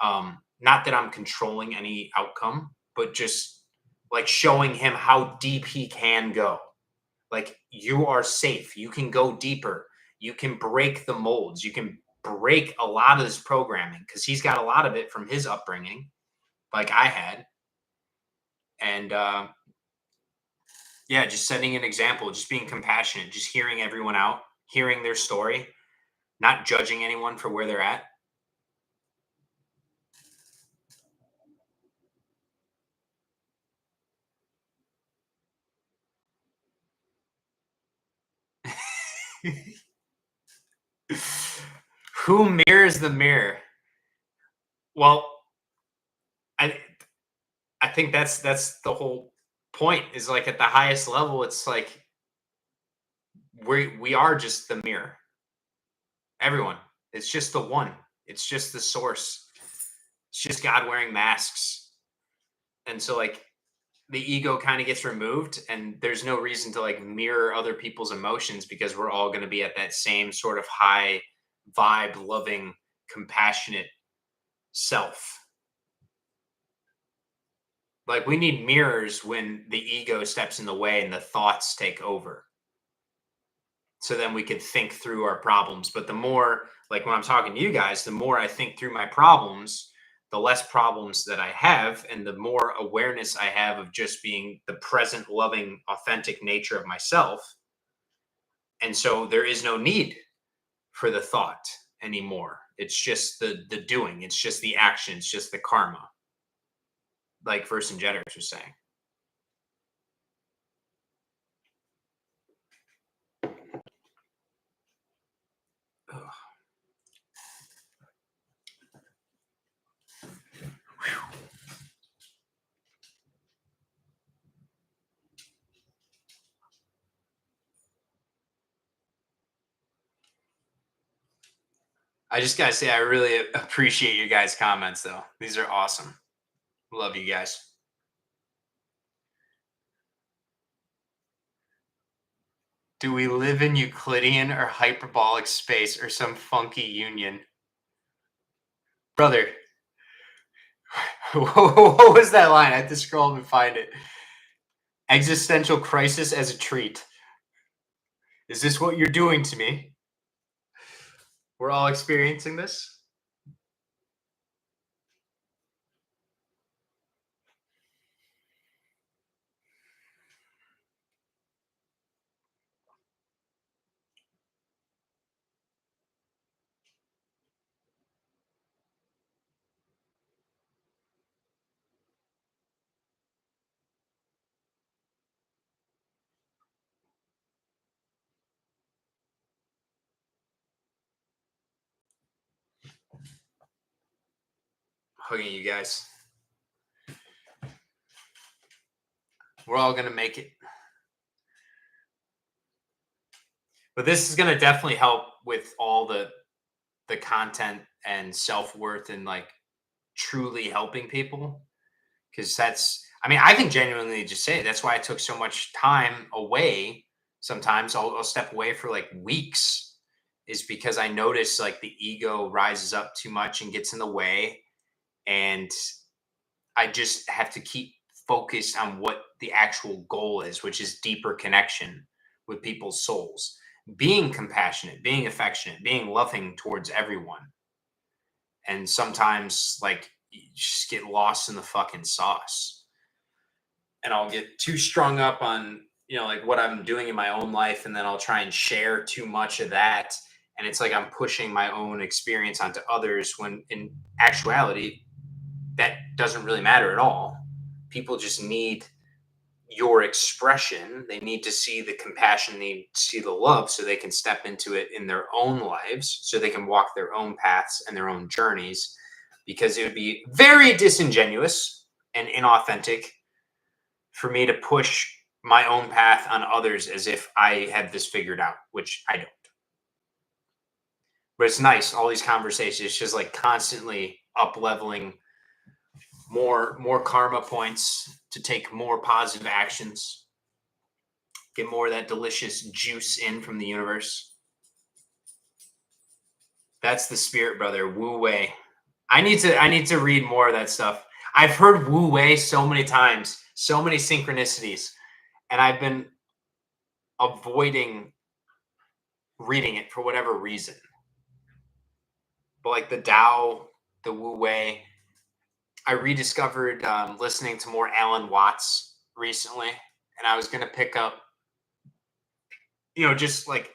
Not that I'm controlling any outcome, but just like showing him how deep he can go. Like you are safe. You can go deeper. You can break the molds. You can break a lot of this programming because he's got a lot of it from his upbringing, like I had. And yeah, just setting an example, just being compassionate, just hearing everyone out, hearing their story, not judging anyone for where they're at. Who mirrors the mirror? Well, I I think that's the whole point is like at the highest level, it's like we are just the mirror. Everyone. It's just the one. It's just the source. It's just God wearing masks. And so like the ego kind of gets removed and there's no reason to like mirror other people's emotions because we're all going to be at that same sort of high vibe, loving, compassionate self. Like we need mirrors when the ego steps in the way and the thoughts take over. So then we could think through our problems. But the more, like when I'm talking to you guys, the more I think through my problems, the less problems that I have, and the more awareness I have of just being the present, loving, authentic nature of myself. And so there is no need for the thought anymore. It's just the doing. It's just the action. It's just the karma, like Vercingetorix was saying. Ugh. I just gotta say, I really appreciate you guys' comments, though. These are awesome. Love you guys. Do we live in Euclidean or hyperbolic space or some funky union? Brother, what was that line? I have to scroll and find it. Existential crisis as a treat. Is this what you're doing to me? We're all experiencing this. Hugging you guys. We're all gonna make it. But this is gonna definitely help with all the content and self-worth and like truly helping people. Because that's, I mean, I can genuinely just say that's why I took so much time away. Sometimes I'll step away for like weeks, is because I notice like the ego rises up too much and gets in the way. And I just have to keep focused on what the actual goal is, which is deeper connection with people's souls, being compassionate, being affectionate, being loving towards everyone. And sometimes, like, you just get lost in the fucking sauce. And I'll get too strung up on, like what I'm doing in my own life. And then I'll try and share too much of that. And it's like I'm pushing my own experience onto others when in actuality, that doesn't really matter at all. People just need your expression. They need to see the compassion, they need to see the love so they can step into it in their own lives, so they can walk their own paths and their own journeys. Because it would be very disingenuous and inauthentic for me to push my own path on others as if I had this figured out, which I don't. But it's nice, all these conversations, just like constantly up leveling more karma points to take more positive actions, get more of that delicious juice in from the universe. That's the spirit, brother. Wu Wei. I need to read more of that stuff. I've heard Wu Wei so many times, so many synchronicities, and I've been avoiding reading it for whatever reason. But like the Tao, the Wu Wei, I rediscovered listening to more Alan Watts recently, and I was going to pick up, just like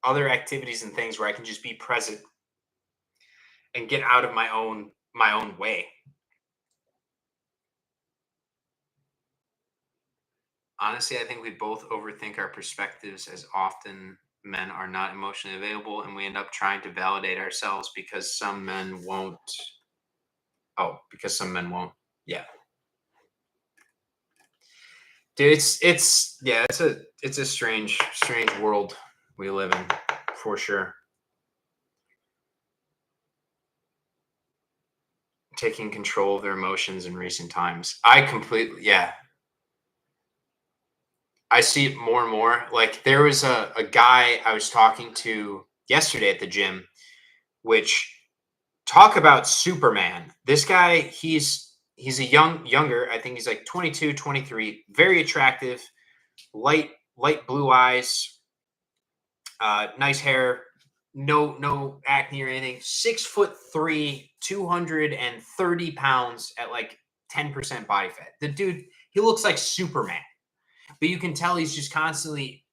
other activities and things where I can just be present and get out of my own way. Honestly, I think we both overthink our perspectives as often men are not emotionally available, and we end up trying to validate ourselves because some men won't. Oh, because some men won't. Yeah. Dude, it's a strange world we live in, for sure. Taking control of their emotions in recent times. Yeah. I see it more and more. Like there was a guy I was talking to yesterday at the gym, which talk about Superman. This guy, he's a younger, I think he's like 22, 23, very attractive, light blue eyes, nice hair, no acne or anything. 6'3", 230 pounds at like 10% body fat. The dude, he looks like Superman, but you can tell he's just constantly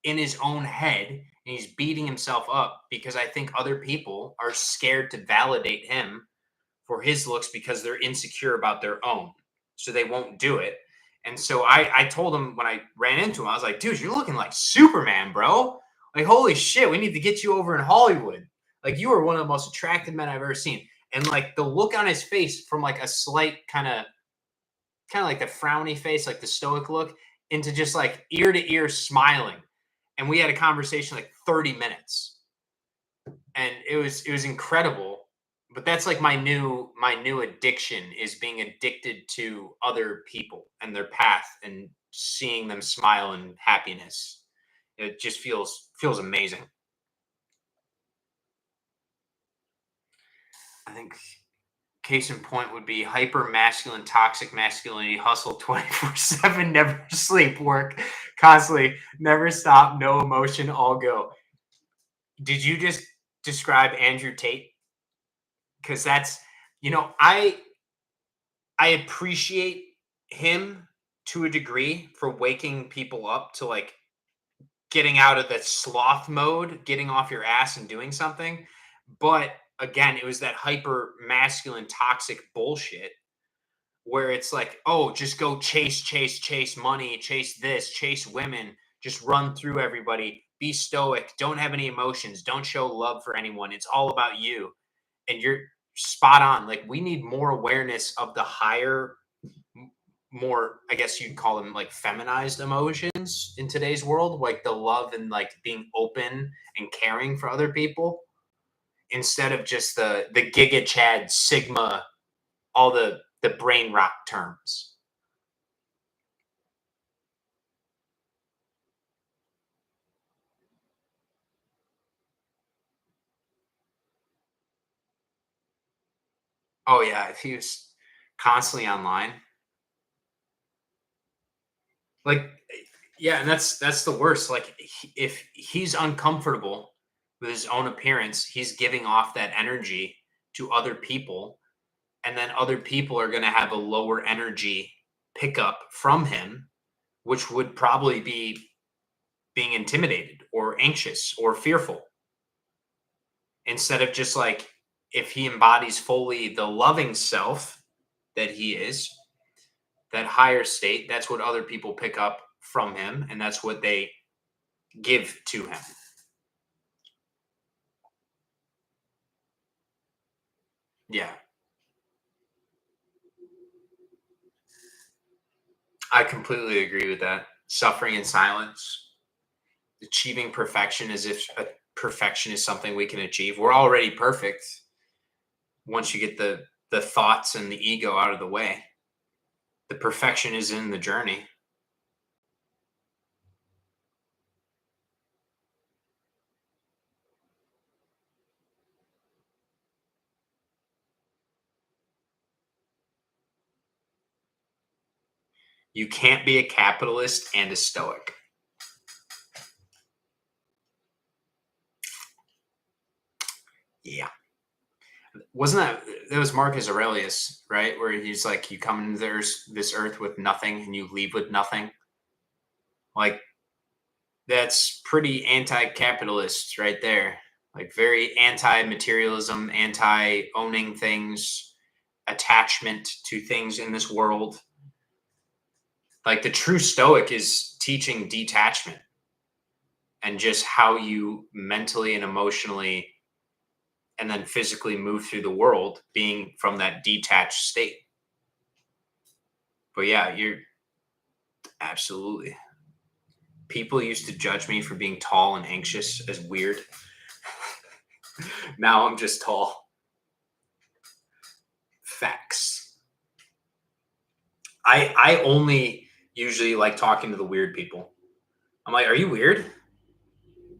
in his own head and he's beating himself up because I think other people are scared to validate him for his looks because they're insecure about their own. So they won't do it. And so I told him when I ran into him, I was like, dude, you're looking like Superman, bro. Like, holy shit, we need to get you over in Hollywood. Like, you are one of the most attractive men I've ever seen. And like the look on his face from like a slight kind of like the frowny face, like the stoic look, into just like ear to ear smiling. And we had a conversation like 30 minutes. And it was incredible. But that's like my new addiction is being addicted to other people and their path and seeing them smile in happiness. It just feels amazing. I think case in point would be hyper masculine, toxic masculinity, hustle 24/7, never sleep, work constantly, never stop, no emotion, all go. Did you just describe Andrew Tate? Because that's, I appreciate him to a degree for waking people up to like getting out of that sloth mode, getting off your ass and doing something. But again, it was that hyper masculine, toxic bullshit where it's like, oh, just go chase money, chase this, chase women, just run through everybody, be stoic, don't have any emotions, don't show love for anyone. It's all about you. And you're spot on. Like, we need more awareness of the higher, more, I guess you'd call them like feminized emotions in today's world, like the love and like being open and caring for other people instead of just the Giga Chad Sigma, all the brain rot terms. Oh yeah, if he was constantly online, Like, yeah, and that's the worst. Like, if he's uncomfortable with his own appearance, he's giving off that energy to other people, and then other people are going to have a lower energy pickup from him, which would probably be being intimidated or anxious or fearful, instead of just like, if he embodies fully the loving self that he is, that higher state, that's what other people pick up from him, and that's what they give to him. Yeah, I completely agree with that. Suffering in silence, achieving perfection as if perfection is something we can achieve. We're already perfect once you get the thoughts and the ego out of the way. The perfection is in the journey. You can't be a capitalist and a stoic. Yeah. Wasn't that was Marcus Aurelius, right? Where he's like, you come into this earth with nothing and you leave with nothing. Like, that's pretty anti-capitalist right there. Like, very anti-materialism, anti-owning things, attachment to things in this world. Like, the true stoic is teaching detachment and just how you mentally and emotionally and then physically move through the world being from that detached state. But yeah, you're absolutely. People used to judge me for being tall and anxious as weird. Now I'm just tall. Facts. I only usually like talking to the weird people. I'm like, are you weird?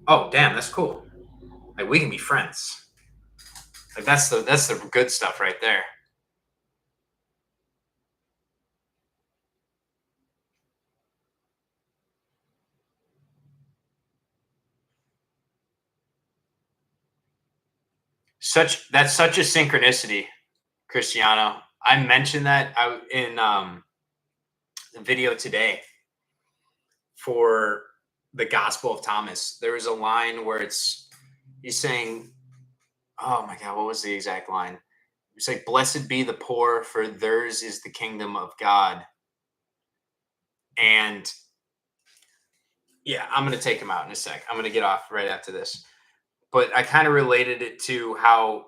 Oh, damn, that's cool. Like, we can be friends. Like, that's the good stuff right there. That's such a synchronicity, Cristiano. I mentioned that in the video today for the Gospel of Thomas. There was a line where he's saying, oh my God, what was the exact line? It's like, blessed be the poor, for theirs is the kingdom of God. And yeah, I'm going to take him out in a sec. I'm going to get off right after this. But I kind of related it to how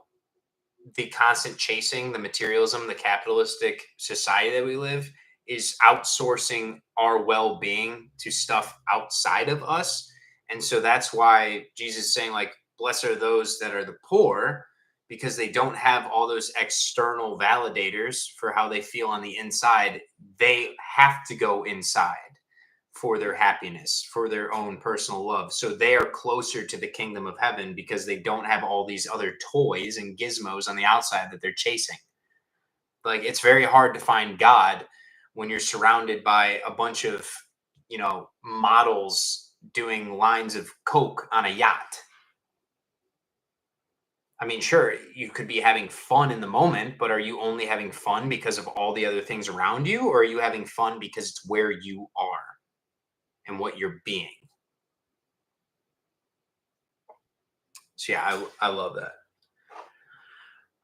the constant chasing, the materialism, the capitalistic society that we live is outsourcing our well-being to stuff outside of us. And so that's why Jesus is saying, like, blessed are those that are the poor, because they don't have all those external validators for how they feel on the inside. They have to go inside for their happiness, for their own personal love. So they are closer to the kingdom of heaven because they don't have all these other toys and gizmos on the outside that they're chasing. Like, it's very hard to find God when you're surrounded by a bunch of, models doing lines of coke on a yacht. I mean, sure, you could be having fun in the moment, but are you only having fun because of all the other things around you, or are you having fun because it's where you are and what you're being? So yeah, I love that.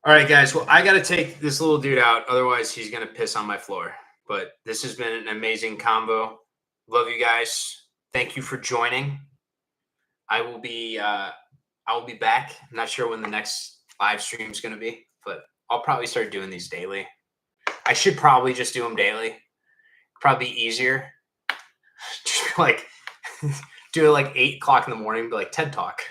All right, guys. Well, I got to take this little dude out. Otherwise, he's going to piss on my floor. But this has been an amazing combo. Love you guys. Thank you for joining. I will be back. I'm not sure when the next live stream is going to be, but I'll probably start doing these daily. I should probably just do them daily. Probably easier. Just like do it like 8 o'clock in the morning, be like TED Talk.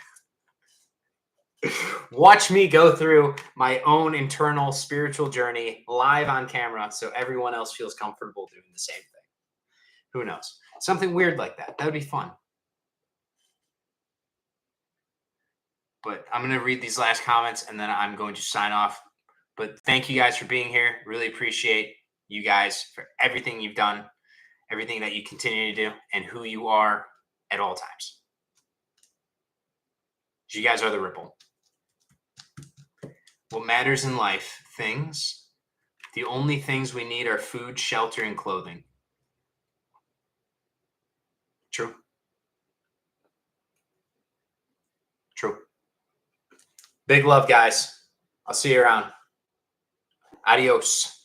Watch me go through my own internal spiritual journey live on camera so everyone else feels comfortable doing the same thing. Who knows? Something weird like that. That would be fun. But I'm going to read these last comments and then I'm going to sign off. But thank you guys for being here. Really appreciate you guys for everything you've done. everything that you continue to do, and who you are at all times. You guys are the ripple. What matters in life, things. The only things we need are food, shelter, and clothing. True. True. Big love, guys. I'll see you around. Adios.